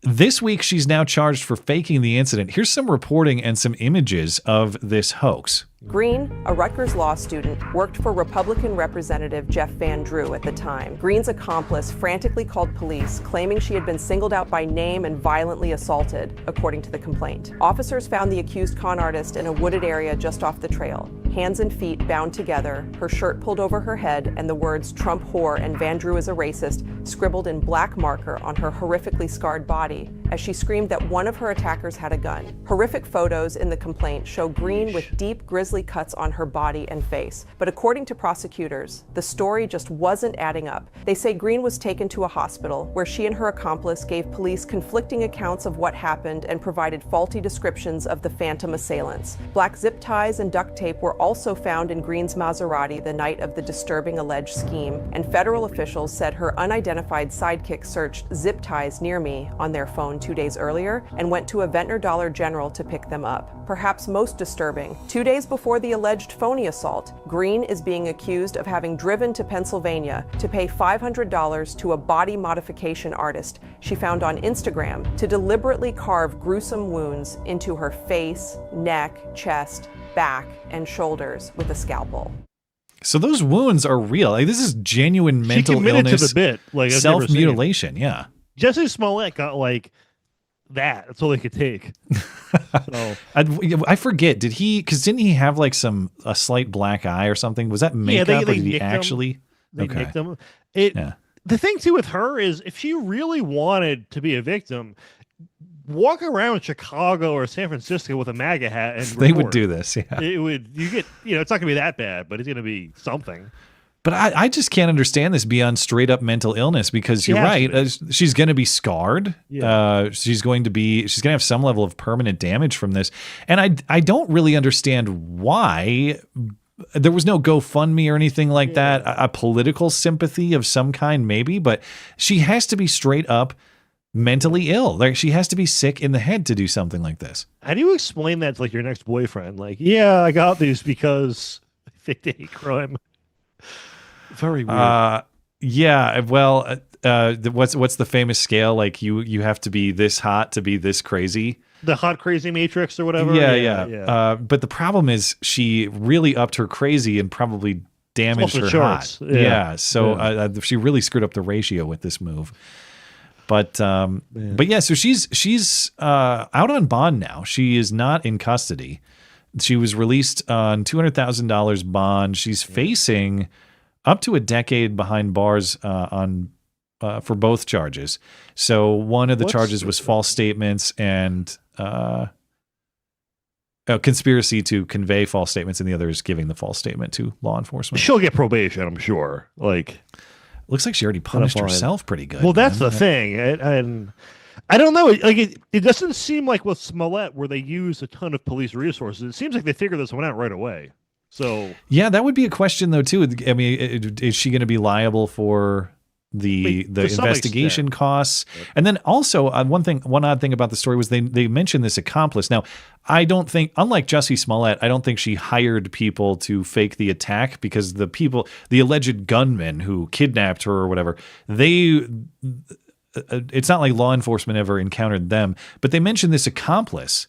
This week, she's now charged for faking the incident. Here's some reporting and some images of this hoax. Greene, a Rutgers law student, worked for Republican Representative Jeff Van Drew at the time. Greene's accomplice frantically called police, claiming she had been singled out by name and violently assaulted, according to the complaint. Officers found the accused con artist in a wooded area just off the trail. Hands and feet bound together, her shirt pulled over her head, and the words Trump whore and Van Drew is a racist scribbled in black marker on her horrifically scarred body as she screamed that one of her attackers had a gun. Horrific photos in the complaint show Greene with deep, grisly cuts on her body and face. But according to prosecutors, the story just wasn't adding up. They say Greene was taken to a hospital where she and her accomplice gave police conflicting accounts of what happened and provided faulty descriptions of the phantom assailants. Black zip ties and duct tape were also found in Greene's Maserati the night of the disturbing alleged scheme, and federal officials said her unidentified sidekick searched zip ties near me on their phone 2 days earlier and went to a Ventnor Dollar General to pick them up. Perhaps most disturbing, 2 days before the alleged phony assault, Greene is being accused of having driven to Pennsylvania to pay $500 to a body modification artist she found on Instagram to deliberately carve gruesome wounds into her face, neck, chest, back, and shoulders with a scalpel. So those wounds are real. Like, this is genuine mental illness, to the bit. Like, self-mutilation. Yeah. Jesse Smollett got like that. That's all they could take. So I forget. Did he? Because didn't he have like a slight black eye or something? Was that makeup? Or did he actually? They nicked him. The thing too with her is, if she really wanted to be a victim, walk around Chicago or San Francisco with a MAGA hat and they would do this. Yeah, it would. You get. It's not gonna be that bad, but it's gonna be something. But I just can't understand this beyond straight up mental illness, because you're right. She's going to be scarred. Yeah. She's going to have some level of permanent damage from this. And I don't really understand why there was no GoFundMe or anything like that. A political sympathy of some kind, maybe, but she has to be straight up mentally ill. Like, she has to be sick in the head to do something like this. How do you explain that to like your next boyfriend? Like, yeah, I got these because I faked a hate crime. Very weird. Yeah. Well, what's the famous scale? Like, you have to be this hot to be this crazy. The hot crazy matrix or whatever. Yeah. But the problem is she really upped her crazy and probably damaged her hot. Yeah. So she really screwed up the ratio with this move. But yeah. So she's out on bond now. She is not in custody. She was released on $200,000 bond. She's facing up to a decade behind bars for both charges. So one of the charges was false statements and conspiracy to convey false statements, and the other is giving the false statement to law enforcement. She'll get probation, I'm sure. Like, looks like she already punished herself pretty good. Well, that's the thing, and I don't know. Like, it doesn't seem like with Smollett where they use a ton of police resources. It seems like they figured this one out right away. So yeah, that would be a question though too. I mean, is she going to be liable for the investigation costs? And then also one odd thing about the story was they mentioned this accomplice. Now, I don't think, unlike Jussie Smollett, I don't think she hired people to fake the attack, because the alleged gunmen who kidnapped her or whatever, it's not like law enforcement ever encountered them, but they mentioned this accomplice.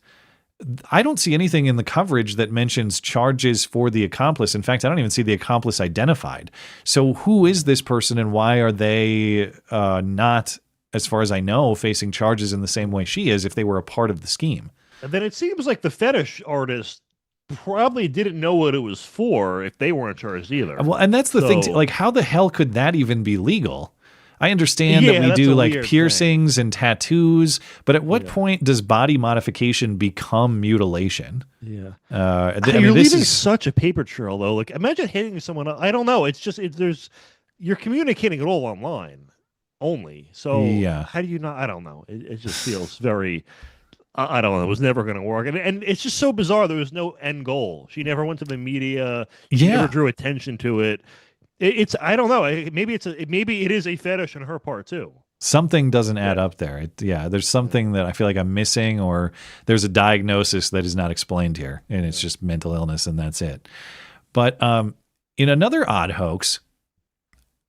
I don't see anything in the coverage that mentions charges for the accomplice. In fact, I don't even see the accomplice identified. So who is this person, and why are they not, as far as I know, facing charges in the same way she is if they were a part of the scheme? And then it seems like the fetish artist probably didn't know what it was for if they weren't charged either. Well, and that's the thing. Like, how the hell could that even be legal? I understand that we do like piercings and tattoos, but at what point does body modification become mutilation? Yeah. You're leaving such a paper trail though. Like, imagine hitting someone. I don't know. It's just, you're communicating it all online only. So how do you not? I don't know. It just feels very, I don't know. It was never going to work. And it's just so bizarre. There was no end goal. She never went to the media. She never drew attention to it. It's I don't know. Maybe it is a fetish on her part too. Something doesn't add up there. There's something that I feel like I'm missing, or there's a diagnosis that is not explained here, and it's just mental illness, and that's it. But in another odd hoax,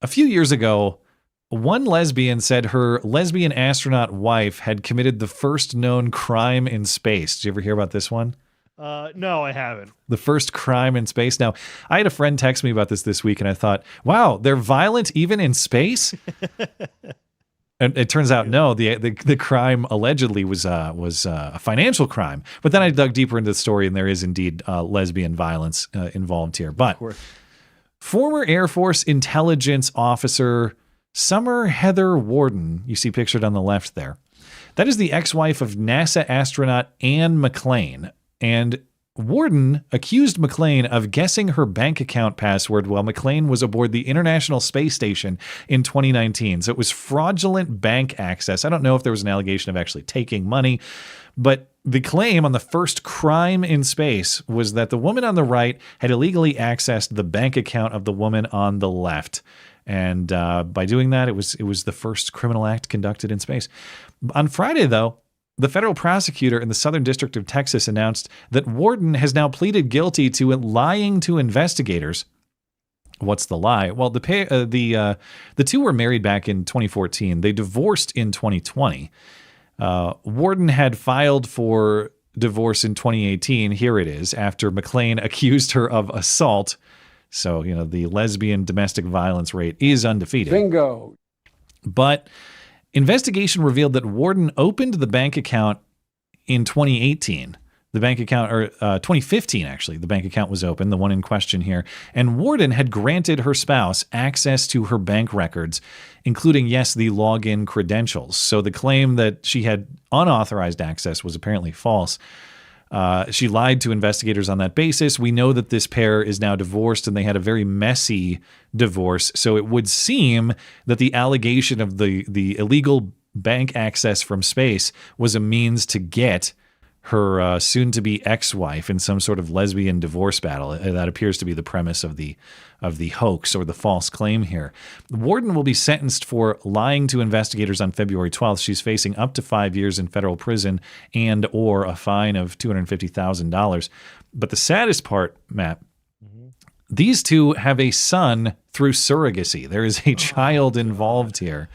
a few years ago, one lesbian said her lesbian astronaut wife had committed the first known crime in space. Did you ever hear about this one? No, I haven't. The first crime in space. Now, I had a friend text me about this week, and I thought, wow, they're violent even in space? And it turns out, no, the crime allegedly was a financial crime. But then I dug deeper into the story, and there is indeed lesbian violence involved here. But former Air Force intelligence officer Summer Heather Warden, you see pictured on the left there, that is the ex-wife of NASA astronaut Anne McClain. And Warden accused McClain of guessing her bank account password while McClain was aboard the International Space Station in 2019. So it was fraudulent bank access. I don't know if there was an allegation of actually taking money, but the claim on the first crime in space was that the woman on the right had illegally accessed the bank account of the woman on the left. And by doing that, it was the first criminal act conducted in space. On Friday, though, the federal prosecutor in the Southern District of Texas announced that Warden has now pleaded guilty to lying to investigators. What's the lie? Well, the two were married back in 2014. They divorced in 2020. Warden had filed for divorce in 2018. Here it is, after McClain accused her of assault. So, the lesbian domestic violence rate is undefeated. Bingo. But investigation revealed that Warden opened the bank account in 2018. The bank account, or 2015, actually, the bank account was open, the one in question here. And Warden had granted her spouse access to her bank records, including, yes, the login credentials. So the claim that she had unauthorized access was apparently false. She lied to investigators on that basis. We know that this pair is now divorced, and they had a very messy divorce. So it would seem that the allegation of the illegal bank access from space was a means to get her soon-to-be ex-wife in some sort of lesbian divorce battle. That appears to be the premise of the hoax or the false claim here. Warden will be sentenced for lying to investigators on February 12th. She's facing up to 5 years in federal prison and or a fine of $250,000. But the saddest part, Matt, these two have a son through surrogacy. There is a child involved here.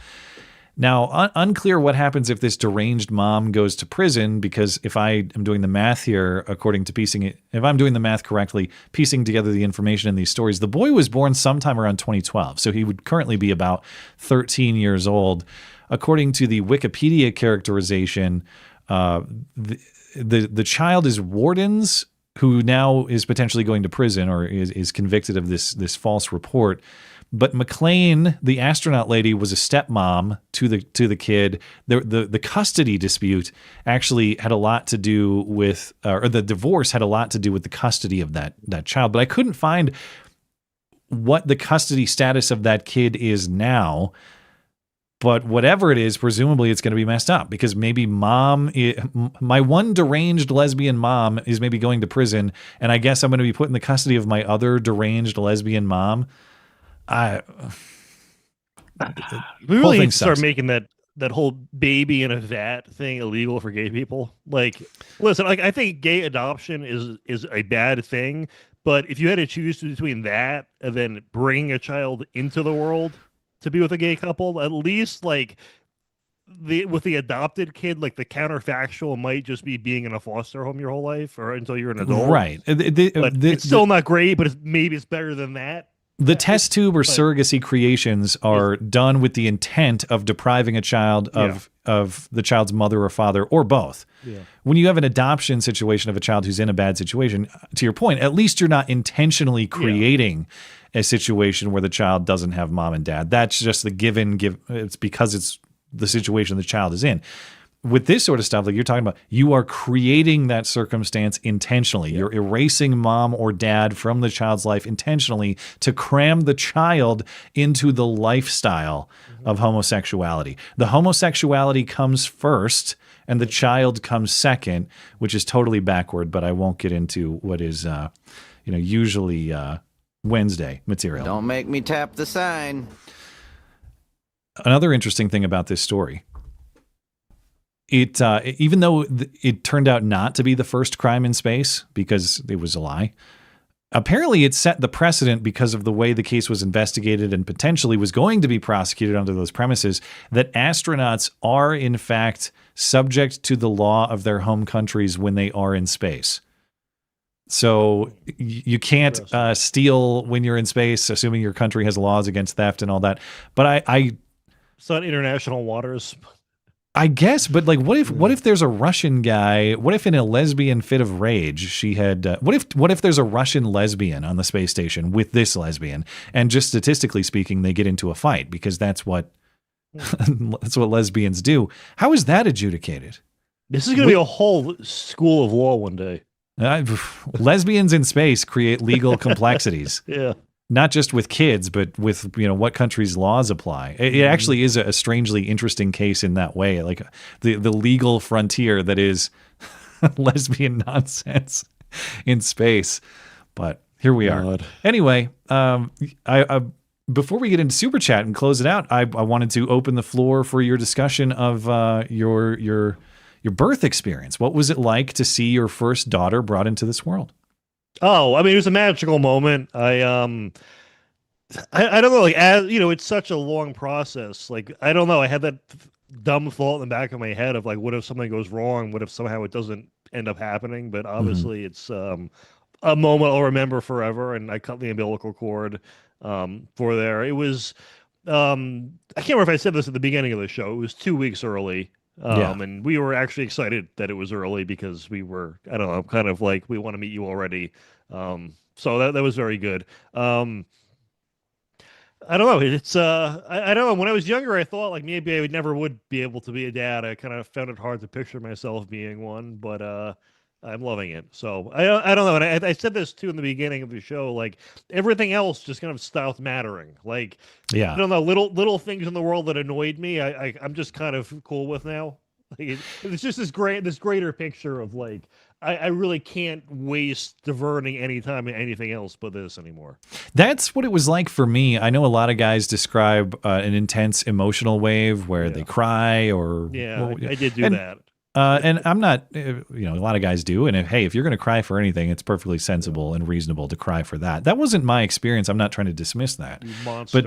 Now, unclear what happens if this deranged mom goes to prison, because if I am doing the math here, if I'm doing the math correctly, piecing together the information in these stories, the boy was born sometime around 2012, so he would currently be about 13 years old. According to the Wikipedia characterization, the child is Warden's, who now is potentially going to prison or is convicted of this false report. But McClain, the astronaut lady, was a stepmom to the kid. The custody dispute actually had a lot to do with, or the divorce had a lot to do with the custody of that child. But I couldn't find what the custody status of that kid is now. But whatever it is, presumably it's going to be messed up, because maybe my one deranged lesbian mom is maybe going to prison, and I guess I'm going to be put in the custody of my other deranged lesbian mom. We really need to start making that whole baby in a vat thing illegal for gay people. Like, listen, I think gay adoption is a bad thing, but if you had to choose between that and then bringing a child into the world to be with a gay couple, at least with the adopted kid, like the counterfactual might just be being in a foster home your whole life or until you're an adult. Right. It's still not great, but maybe it's better than that. The test tube or surrogacy creations are done with the intent of depriving a child of the child's mother or father, or both. Yeah. When you have an adoption situation of a child who's in a bad situation, to your point, at least you're not intentionally creating a situation where the child doesn't have mom and dad. That's just the given. It's because it's the situation the child is in. With this sort of stuff, like you're talking about, you are creating that circumstance intentionally. You're erasing mom or dad from the child's life intentionally to cram the child into the lifestyle of homosexuality. The homosexuality comes first and the child comes second, which is totally backward, but I won't get into what is usually Wednesday material. Don't make me tap the sign. Another interesting thing about this story, it even though it turned out not to be the first crime in space because it was a lie, apparently it set the precedent because of the way the case was investigated and potentially was going to be prosecuted under those premises that astronauts are in fact subject to the law of their home countries when they are in space. So you can't steal when you're in space, assuming your country has laws against theft and all that. But it's not international waters. I guess, but like, what if there's a Russian guy? What if in a lesbian fit of rage she had? What if there's a Russian lesbian on the space station with this lesbian, and just statistically speaking, they get into a fight because that's what lesbians do. How is that adjudicated? This is going to be a whole school of law one day. Lesbians in space create legal complexities. Yeah. Not just with kids, but with, what countries' laws apply. It actually is a strangely interesting case in that way, like the legal frontier that is lesbian nonsense in space. But here we are. Anyway, I before we get into Super Chat and close it out, I wanted to open the floor for your discussion of your birth experience. What was it like to see your first daughter brought into this world? Oh, I mean, it was a magical moment. I don't know, like, it's such a long process. Like, I don't know. I had that dumb thought in the back of my head of like, what if something goes wrong? What if somehow it doesn't end up happening? But obviously it's a moment I'll remember forever. And I cut the umbilical cord for there. It was, I can't remember if I said this at the beginning of the show. It was 2 weeks early. And we were actually excited that it was early because we were, I don't know, kind of like, we want to meet you already. So that was very good. I don't know. It's, I don't know. When I was younger, I thought like maybe I never would be able to be a dad. I kind of found it hard to picture myself being one, but, I'm loving it. So I don't know. And I said this too in the beginning of the show, like everything else just kind of stopped mattering. Like, I don't know, little things in the world that annoyed me. I'm just kind of cool with now. Like it's just this greater picture of like, I really can't waste diverting any time in anything else but this anymore. That's what it was like for me. I know a lot of guys describe an intense emotional wave where they cry or I did do that. And I'm not, a lot of guys do. And if you're going to cry for anything, it's perfectly sensible and reasonable to cry for that. That wasn't my experience. I'm not trying to dismiss that. You monster.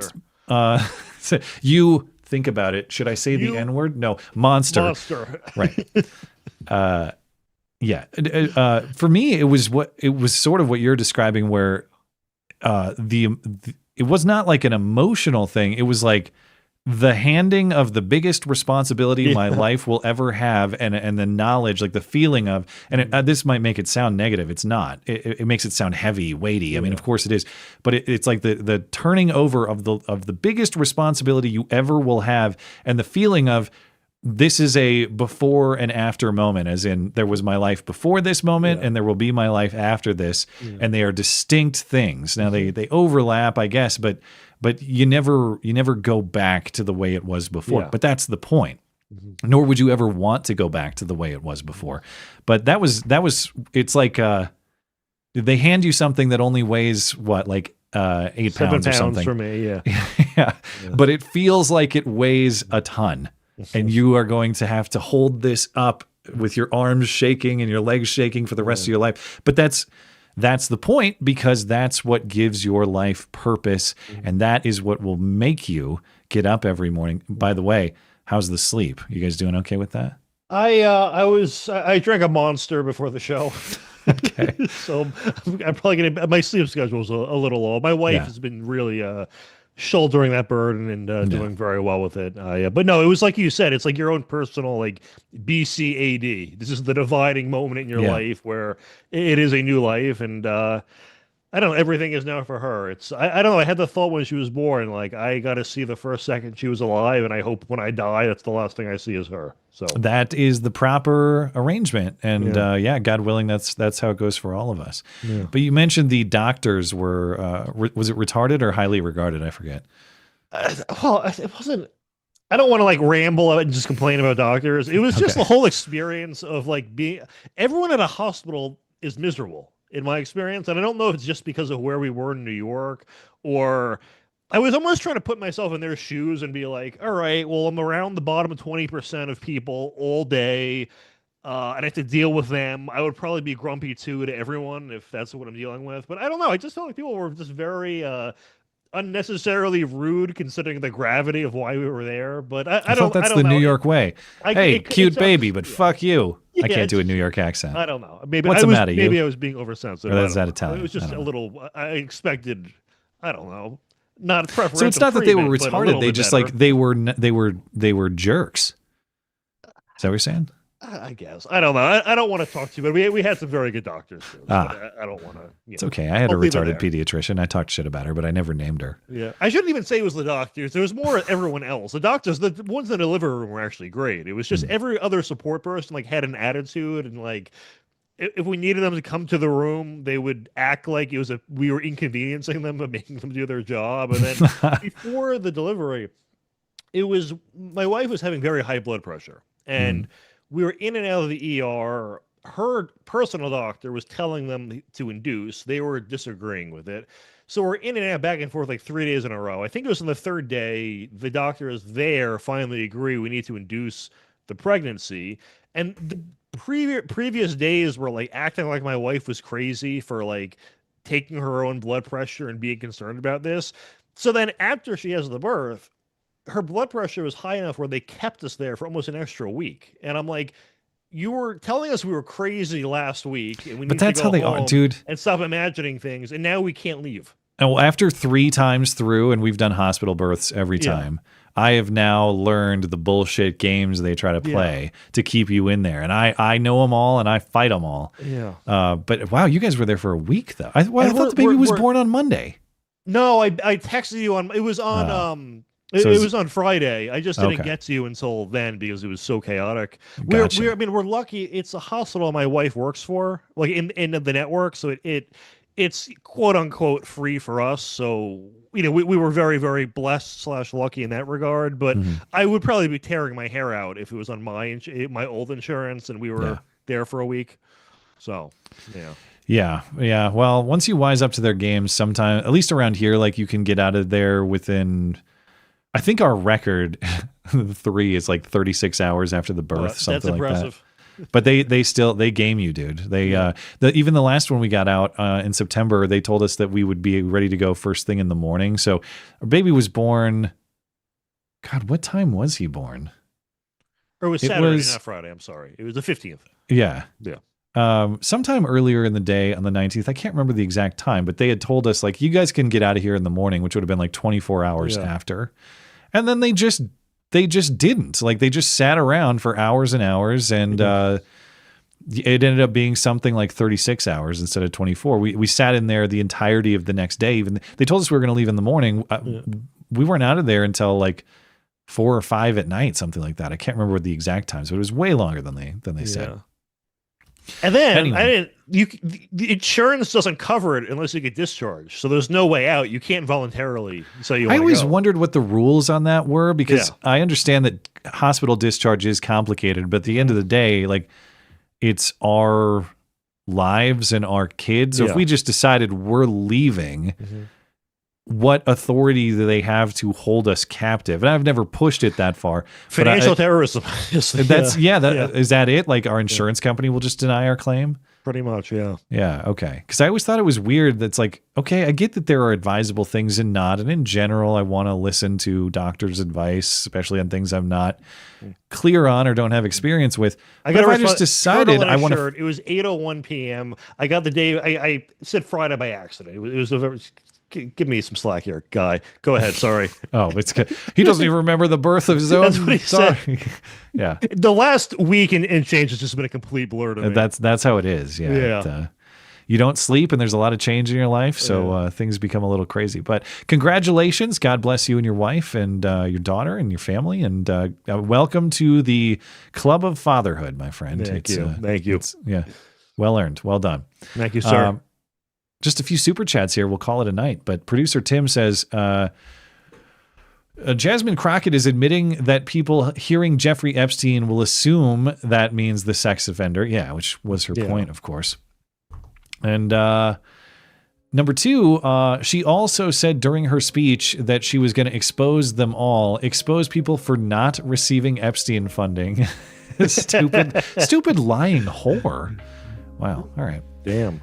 But so you think about it. Should I say the N word? No, monster. Monster. Right. For me, it was sort of what you're describing, where it was not like an emotional thing. It was like the handing of the biggest responsibility my life will ever have, and the knowledge, like the feeling of, and this might make it sound negative. It's not. It makes it sound heavy, weighty. I mean, of course it is, but it's like the turning over of the biggest responsibility you ever will have, and the feeling of this is a before and after moment, as in there was my life before this moment, and there will be my life after this, and they are distinct things. Now they overlap, I guess, but you never go back to the way it was before. But that's the point. Nor would you ever want to go back to the way it was before. But that was it's like they hand you something that only weighs what, like 8 pounds or something. 7 pounds for me, yeah. But it feels like it weighs a ton. And you are going to have to hold this up with your arms shaking and your legs shaking for the rest of your life. But that's the point, because that's what gives your life purpose, and that is what will make you get up every morning. By the way, how's the sleep? You guys doing okay with that? I drank a Monster before the show. Okay. So I'm probably my sleep schedule is a little low. My wife has been really shouldering that burden and doing very well with it. But no, it was like you said, it's like your own personal like BCAD. This is the dividing moment in your life where it is a new life, and I don't know, everything is now for her. It's I don't know, I had the thought when she was born, like I got to see the first second she was alive, and I hope when I die that's the last thing I see is her. So that is the proper arrangement, and God willing, that's how it goes for all of us. But you mentioned the doctors were was it retarded or highly regarded? I forget. Well, it wasn't. I don't want to like ramble and just complain about doctors. It was just the whole experience of like everyone at a hospital is miserable. in my experience. And I don't know if it's just because of where we were in New York, or I was almost trying to put myself in their shoes and be like, all right, well, I'm around the bottom of 20% of people all day. And I have to deal with them. I would probably be grumpy too to everyone if that's what I'm dealing with. But I don't know. I just felt like people were just very unnecessarily rude considering the gravity of why we were there. But I thought that's the know. New York way. Hey, cute baby, but fuck you. Yeah, I can't do a New York accent. I don't know. Maybe What's the matter? Maybe I was being oversensitive. Or is that Italian? It was just a little. I expected. I don't know. Not preferential. So it's not that they were treatment, but a retarded. little They bit just better. like they were jerks. Is that what you're saying? I guess. I don't know. I don't want to talk to you, but we had some very good doctors too. So I don't want to. It's okay. I had a retarded pediatrician. I talked shit about her, but I never named her. Yeah, I shouldn't even say it was the doctors. There was more everyone else. The doctors, the ones in the delivery room were actually great. It was just every other support person like had an attitude, and like if we needed them to come to the room, they would act like it was we were inconveniencing them but making them do their job. And then before the delivery, it was my wife was having very high blood pressure, and we were in and out of the ER. Her personal doctor was telling them to induce. They were disagreeing with it. So we're in and out, back and forth like 3 days in a row. I think it was on the third day, the doctor is there, finally agree we need to induce the pregnancy. And the previous days were like acting like my wife was crazy for like taking her own blood pressure and being concerned about this. So then after she has the birth, her blood pressure was high enough where they kept us there for almost an extra week. And I'm like, you were telling us we were crazy last week, and we need that's to go how they are, home dude. and stop imagining things, and now we can't leave. And well, after 3 times through, and we've done hospital births every Yeah. time, I have now learned the bullshit games they try to play to keep you in there. And I know them all, and I fight them all. Yeah. But wow, you guys were there for a week, though. I thought the baby was born on Monday. No, I texted you on. It was on. It was on Friday. I just didn't get to you until then because it was so chaotic. Gotcha. We're lucky. It's a hospital my wife works for, like in the network, so it's quote unquote free for us. So we were very, very blessed / lucky in that regard. But I would probably be tearing my hair out if it was on my old insurance and we were there for a week. So yeah. Yeah. Well, once you wise up to their games, sometime, at least around here, like you can get out of there within. I think our record 3 is like 36 hours after the birth, something like impressive. that. But they game you, dude. They even the last one we got out in September, they told us that we would be ready to go first thing in the morning. So our baby was born. God, what time was he born? Or it was Saturday, not Friday. I'm sorry. It was the 15th. Yeah. Yeah. Sometime earlier in the day on the 19th, I can't remember the exact time, but they had told us like, you guys can get out of here in the morning, which would have been like 24 hours after. And then they just didn't. Like they just sat around for hours and hours, and it ended up being something like 36 hours instead of 24. We sat in there the entirety of the next day. Even they told us we were going to leave in the morning. We weren't out of there until like 4 or 5 at night, something like that. I can't remember the exact times, but it was way longer than they said. And then Anyway. the insurance doesn't cover it unless you get discharged. So there's no way out. You can't voluntarily say you want I to always go. wondered what the rules on that were, because I understand that hospital discharge is complicated, but at the end of the day, like it's our lives and our kids. So if we just decided we're leaving, what authority do they have to hold us captive? And I've never pushed it that far. Financial terrorism. Is that it? Like our insurance company will just deny our claim? Pretty much, yeah. Yeah, okay. Because I always thought it was weird that's like, okay, I get that there are advisable things and not. And in general, I want to listen to doctors' advice, especially on things I'm not clear on or don't have experience with. I just decided I want to. It was 8:01 p.m. I got the day. I said Friday by accident. It was November. Give me some slack here, guy. Go ahead. Sorry. Oh, it's good. He doesn't even remember the birth of his own. That's what he said. Yeah. The last week and change has just been a complete blur to me. That's how it is. Yeah. You don't sleep, and there's a lot of change in your life, so things become a little crazy. But congratulations. God bless you and your wife and your daughter and your family, and welcome to the Club of Fatherhood, my friend. Thank you. Yeah. Well earned. Well done. Thank you, sir. Just a few super chats here. We'll call it a night. But producer Tim says, Jasmine Crockett is admitting that people hearing Jeffrey Epstein will assume that means the sex offender. Yeah, which was her point, of course. And number two, she also said during her speech that she was going to expose them all, expose people for not receiving Epstein funding. Stupid lying whore. Wow. All right. Damn.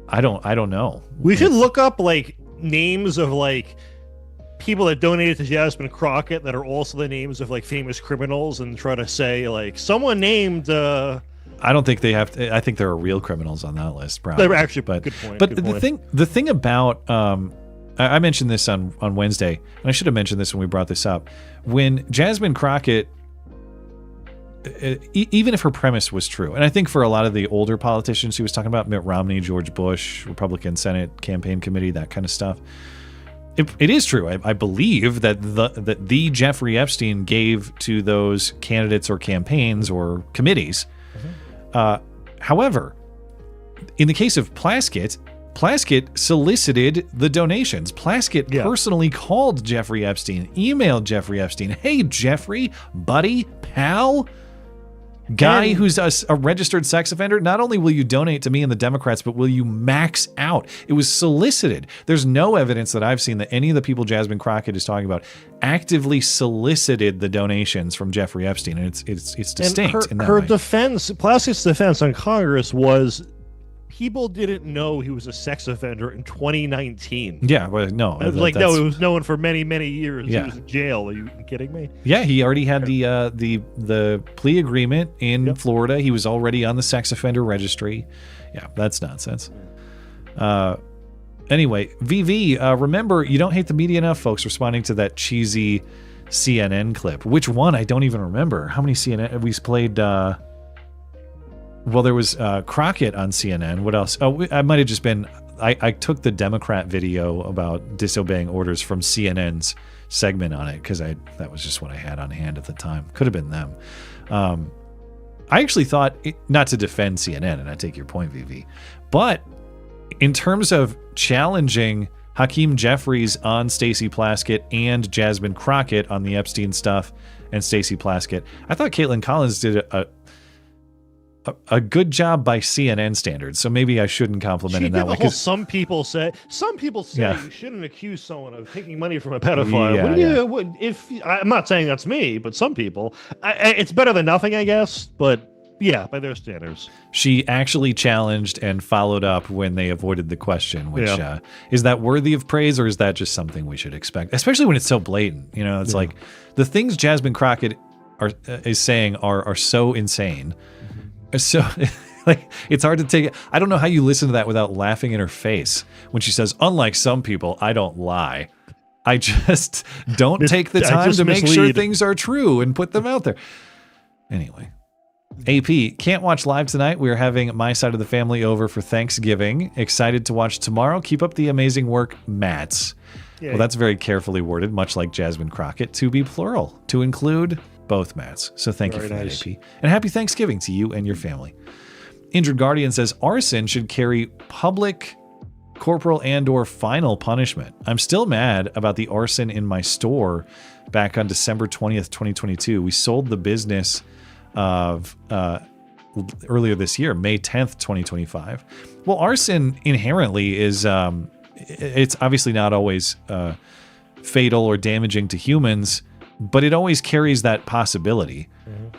I don't know. We should look up like names of like people that donated to Jasmine Crockett that are also the names of like famous criminals and try to say like someone named I don't think they have to, I think there are real criminals on that list, probably. They're actually, but good point. But good point. the thing about I mentioned this on Wednesday, and I should have mentioned this when we brought this up. When Jasmine Crockett, even if her premise was true, and I think for a lot of the older politicians she was talking about, Mitt Romney, George Bush, Republican Senate campaign committee, that kind of stuff, it is true. I believe that the Jeffrey Epstein gave to those candidates or campaigns or committees. However, in the case of Plaskett solicited the donations. Plaskett personally called Jeffrey Epstein, emailed Jeffrey Epstein, hey, Jeffrey, buddy, pal, guy who's a registered sex offender, not only will you donate to me and the Democrats, but will you max out? It was solicited. There's no evidence that I've seen that any of the people Jasmine Crockett is talking about actively solicited the donations from Jeffrey Epstein, and it's distinct. And her defense, Plaskett's defense on Congress was people didn't know he was a sex offender in 2019. Yeah, well, no. It was known for many, many years. Yeah. He was in jail. Are you kidding me? Yeah, he already had the plea agreement in Florida. He was already on the sex offender registry. Yeah, that's nonsense. Anyway, VV, remember, you don't hate the media enough, folks, responding to that cheesy CNN clip. Which one? I don't even remember. How many CNN? We played... Well, there was Crockett on CNN. What else? Oh, I might have just been... I took the Democrat video about disobeying orders from CNN's segment on it because that was just what I had on hand at the time. Could have been them. I actually thought, not to defend CNN, and I take your point, VV, but in terms of challenging Hakeem Jeffries on Stacey Plaskett and Jasmine Crockett on the Epstein stuff and Stacey Plaskett, I thought Caitlin Collins did a good job by CNN standards, so maybe I shouldn't compliment in that way. Because some people say you shouldn't accuse someone of taking money from a pedophile. I'm not saying that's me, but some people, it's better than nothing, I guess. But yeah, by their standards, she actually challenged and followed up when they avoided the question. Which is that worthy of praise, or is that just something we should expect? Especially when it's so blatant. You know, it's like the things Jasmine Crockett is saying are so insane. So, like, it's hard to take it. I don't know how you listen to that without laughing in her face when she says, unlike some people, I don't lie. I just don't take the time to make sure things are true and put them out there. Anyway, AP, can't watch live tonight. We're having my side of the family over for Thanksgiving. Excited to watch tomorrow. Keep up the amazing work, Mats. Yeah. Well, that's very carefully worded, much like Jasmine Crockett, to be plural, to include both Mats. So thank you for that, AP. And happy Thanksgiving to you and your family. Injured Guardian says arson should carry public, corporal, and or final punishment. I'm still mad about the arson in my store back on December 20th, 2022. We sold the business of earlier this year, May 10th, 2025. Well, arson inherently is it's obviously not always fatal or damaging to humans, but it always carries that possibility.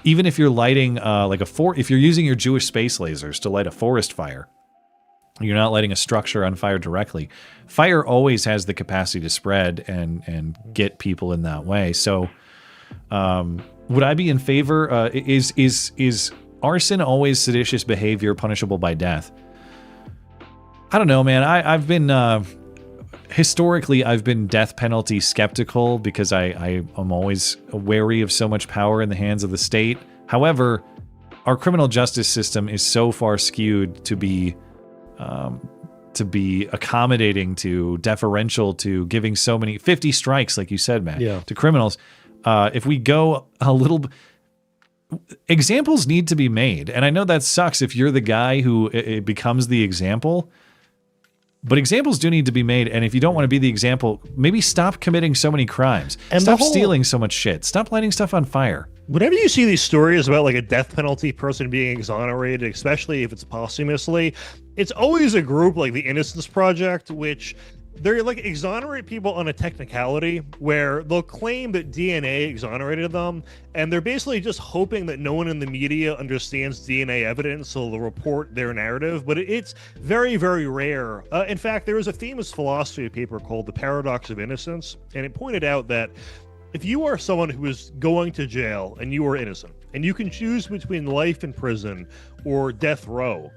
Even if you're lighting if you're using your Jewish space lasers to light a forest fire, you're not lighting a structure on fire directly. Fire always has the capacity to spread and get people in that way. So, would I be in favor? Is arson always seditious behavior punishable by death? I don't know, man. I've been historically, I've been death penalty skeptical because I am always wary of so much power in the hands of the state. However, our criminal justice system is so far skewed to be accommodating to, deferential to, giving so many 50 strikes, like you said, Matt, to criminals. If we go a little, examples need to be made, and I know that sucks if you're the guy who it becomes the example. But examples do need to be made, and if you don't want to be the example, maybe stop committing so many crimes. And stop stealing so much shit. Stop lighting stuff on fire. Whenever you see these stories about like a death penalty person being exonerated, especially if it's posthumously, it's always a group like the Innocence Project, which they're like exonerate people on a technicality where they'll claim that DNA exonerated them, and they're basically just hoping that no one in the media understands DNA evidence, so they'll report their narrative. But it's very, very rare. In fact, there was a famous philosophy paper called The Paradox of Innocence, and it pointed out that if you are someone who is going to jail and you are innocent, and you can choose between life in prison or death row,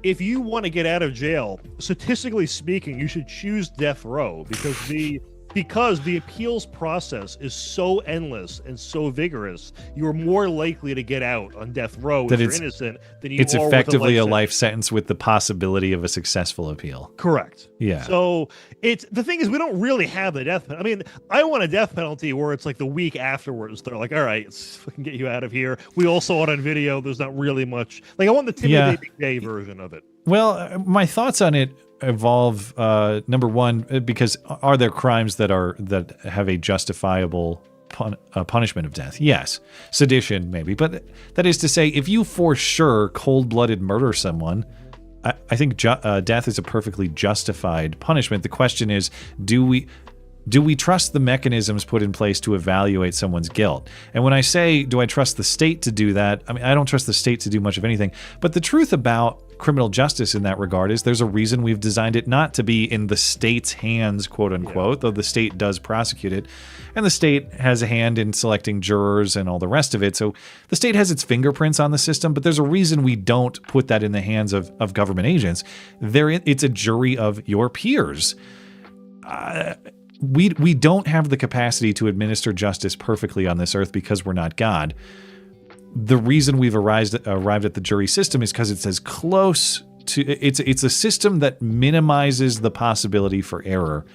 if you want to get out of jail, statistically speaking, you should choose death row because the appeals process is so endless and so vigorous. You are more likely to get out on death row if you're innocent than you are. It's effectively a life sentence with the possibility of a successful appeal. Correct. Yeah. So the thing is, we don't really have the death penalty. I mean, I want a death penalty where it's like the week afterwards. They're like, all right, let's fucking get you out of here. We all saw it on video. There's not really much. Like, I want the Timothy McVeigh version of it. Well, my thoughts on it evolve. Number one, because are there crimes that have a justifiable punishment of death? Yes. Sedition, maybe. But that is to say, if you for sure cold-blooded murder someone, I think death is a perfectly justified punishment. The question is, do we trust the mechanisms put in place to evaluate someone's guilt? And when I say, do I trust the state to do that? I mean, I don't trust the state to do much of anything. But the truth about criminal justice in that regard is there's a reason we've designed it not to be in the state's hands, quote unquote, though the state does prosecute it. And the state has a hand in selecting jurors and all the rest of it. So the state has its fingerprints on the system, but there's a reason we don't put that in the hands of government agents. It's a jury of your peers. We don't have the capacity to administer justice perfectly on this earth because we're not God. The reason we've arrived at the jury system is because it's as close to it's a system that minimizes the possibility for error.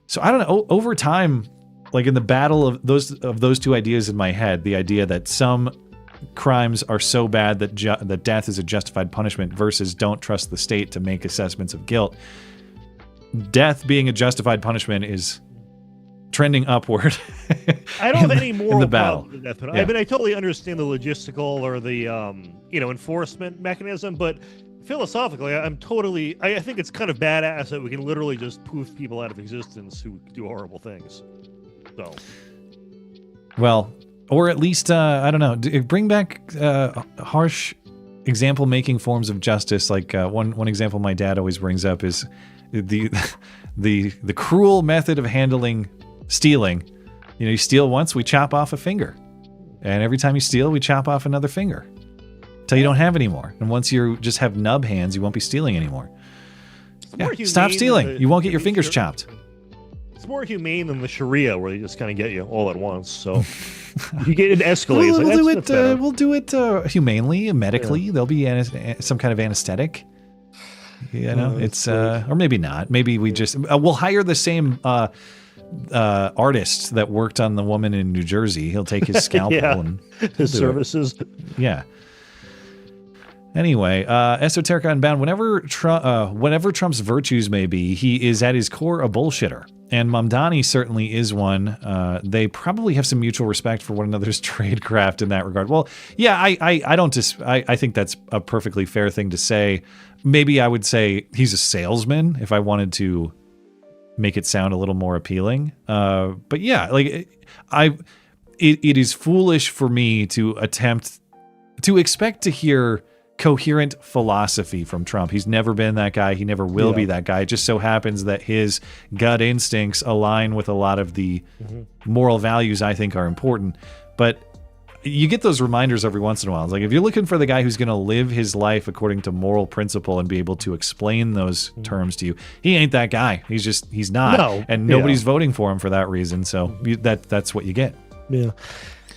So I don't know. Over time, like in the battle of those two ideas in my head, the idea that some crimes are so bad that death is a justified punishment versus don't trust the state to make assessments of guilt. Death being a justified punishment is trending upward. I don't have any moral in the battle. problem with death penalty. I mean, I totally understand the logistical or the enforcement mechanism, but philosophically, I think it's kind of badass that we can literally just poof people out of existence who do horrible things. So, well, or at least I don't know, bring back harsh example-making forms of justice. Like one example my dad always brings up is the cruel method of handling stealing. You steal once, we chop off a finger. And every time you steal, we chop off another finger. Till you don't have any more. And once you just have nub hands, you won't be stealing anymore. Stop stealing. You won't get your fingers chopped. It's more humane than the Sharia, where they just kind of get you all at once. So you get it escalates. We'll do it humanely, medically. Yeah. There'll be some kind of anesthetic. It's or maybe not. Maybe we just we'll hire the same artist that worked on the woman in New Jersey. He'll take his scalpel and his services. Yeah. Anyway, Esoterica Unbound, whatever Trump's virtues may be, he is at his core a bullshitter. And Mamdani certainly is one. They probably have some mutual respect for one another's tradecraft in that regard. Well, yeah, I think that's a perfectly fair thing to say. Maybe I would say he's a salesman if I wanted to make it sound a little more appealing. But yeah, like it is foolish for me to expect to hear coherent philosophy from Trump. He's never been that guy. He never will be that guy. It just so happens that his gut instincts align with a lot of the moral values I think are important. But you get those reminders every once in a while. It's like if you're looking for the guy who's going to live his life according to moral principle and be able to explain those terms to you, he ain't that guy. He's not. No. And nobody's voting for him for that reason. So that's what you get. Yeah.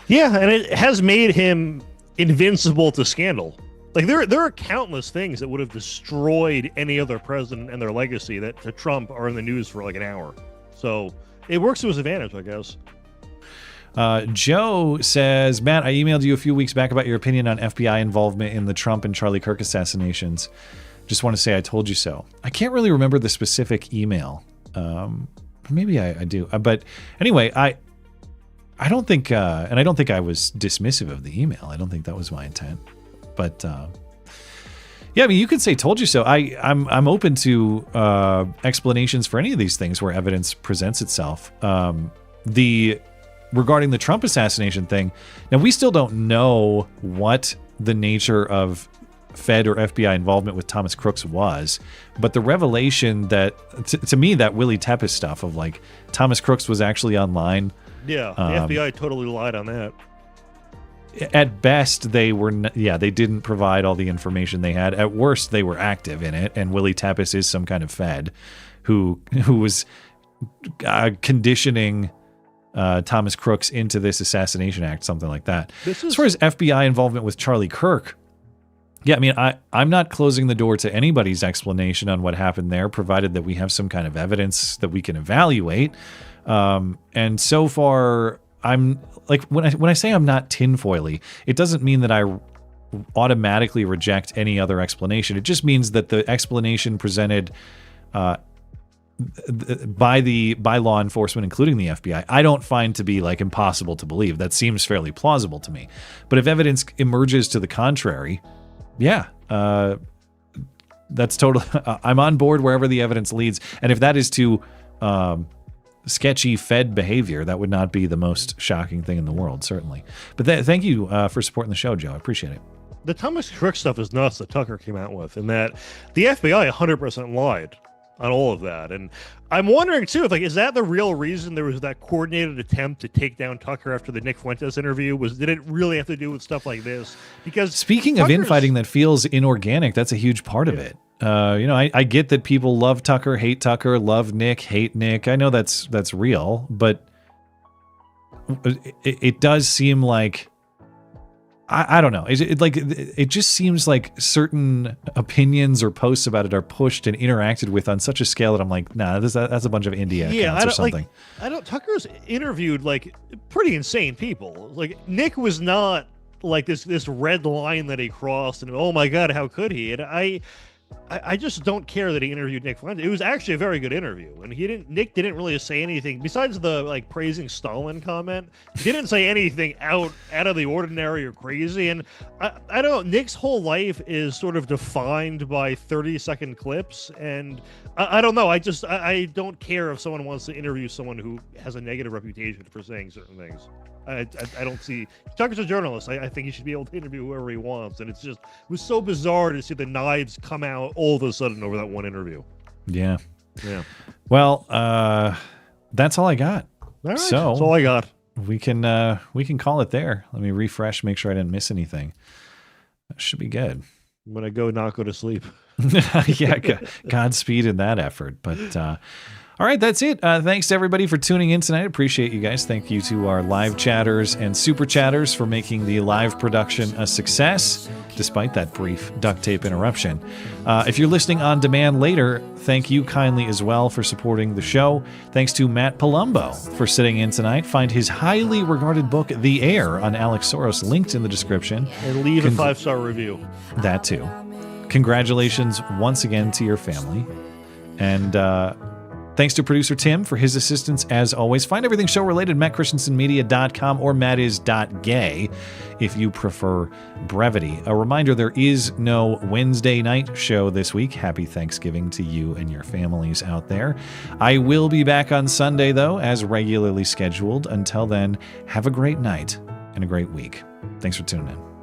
Yeah, and it has made him invincible to scandal. Like there are countless things that would have destroyed any other president and their legacy that to Trump are in the news for like an hour. So it works to his advantage, I guess. Joe says, Matt, I emailed you a few weeks back about your opinion on FBI involvement in the Trump and Charlie Kirk assassinations. Just want to say I told you so. I can't really remember the specific email. Maybe I do. But anyway, I don't think, and I don't think I was dismissive of the email. I don't think that was my intent. But yeah, I mean, you could say "told you so." I'm open to explanations for any of these things where evidence presents itself. Regarding the Trump assassination thing, now we still don't know what the nature of Fed or FBI involvement with Thomas Crooks was, but the revelation that to me that Willie Tepes stuff of like Thomas Crooks was actually online. Yeah, the FBI totally lied on that. At best, they were they didn't provide all the information they had. At worst, they were active in it, and Willie Tepes is some kind of Fed who was conditioning Thomas Crooks into this assassination act, something like that. As far as FBI involvement with Charlie Kirk, yeah, I mean, I'm not closing the door to anybody's explanation on what happened there, provided that we have some kind of evidence that we can evaluate. And so far, I'm like, when I say I'm not tinfoily, it doesn't mean that I automatically reject any other explanation. It just means that the explanation presented by law enforcement, including the FBI, I don't find to be like impossible to believe. That seems fairly plausible to me. But if evidence emerges to the contrary, yeah, that's totally. I'm on board wherever the evidence leads, and if that is to sketchy Fed behavior, that would not be the most shocking thing in the world, certainly. But thank you for supporting the show, Joe. I appreciate it. The Thomas Crooks stuff is nuts that Tucker came out with, and that the FBI 100% lied on all of that. And I'm wondering too, if like, is that the real reason there was that coordinated attempt to take down Tucker after the Nick Fuentes interview? Did it really have to do with stuff like this? Because speaking of infighting that feels inorganic, that's a huge part of it. I get that people love Tucker, hate Tucker, love Nick, hate Nick. I know that's real, but it does seem like, I don't know. It just seems like certain opinions or posts about it are pushed and interacted with on such a scale that I'm like, nah, that's a bunch of India accounts or something. Tucker's interviewed like pretty insane people. Like Nick was not like this red line that he crossed, and oh my God, how could he? And I just don't care that he interviewed Nick Fuentes. It was actually a very good interview, and Nick didn't really say anything besides the like praising Stalin comment. He didn't say anything out of the ordinary or crazy. And I don't. Nick's whole life is sort of defined by 30-second clips, and I don't know. I don't care if someone wants to interview someone who has a negative reputation for saying certain things. I don't see. Tucker's a journalist. I think he should be able to interview whoever he wants. And it was so bizarre to see the knives come out all of a sudden over that one interview. Yeah. Yeah. Well, that's all I got. All right. So that's all I got. We can call it there. Let me refresh, make sure I didn't miss anything. That should be good. I'm gonna not go to sleep. Yeah, Godspeed in that effort. But all right, that's it. Thanks to everybody for tuning in tonight. Appreciate you guys. Thank you to our live chatters and super chatters for making the live production a success, despite that brief duct tape interruption. If you're listening on demand later, thank you kindly as well for supporting the show. Thanks to Matt Palumbo for sitting in tonight. Find his highly regarded book, The Air, on Alex Soros, linked in the description. And leave a 5-star review. That too. Congratulations once again to your family. And thanks to producer Tim for his assistance as always. Find everything show related at mattchristiansenmedia.com or mattis.gay if you prefer brevity. A reminder, there is no Wednesday night show this week. Happy Thanksgiving to you and your families out there. I will be back on Sunday, though, as regularly scheduled. Until then, have a great night and a great week. Thanks for tuning in.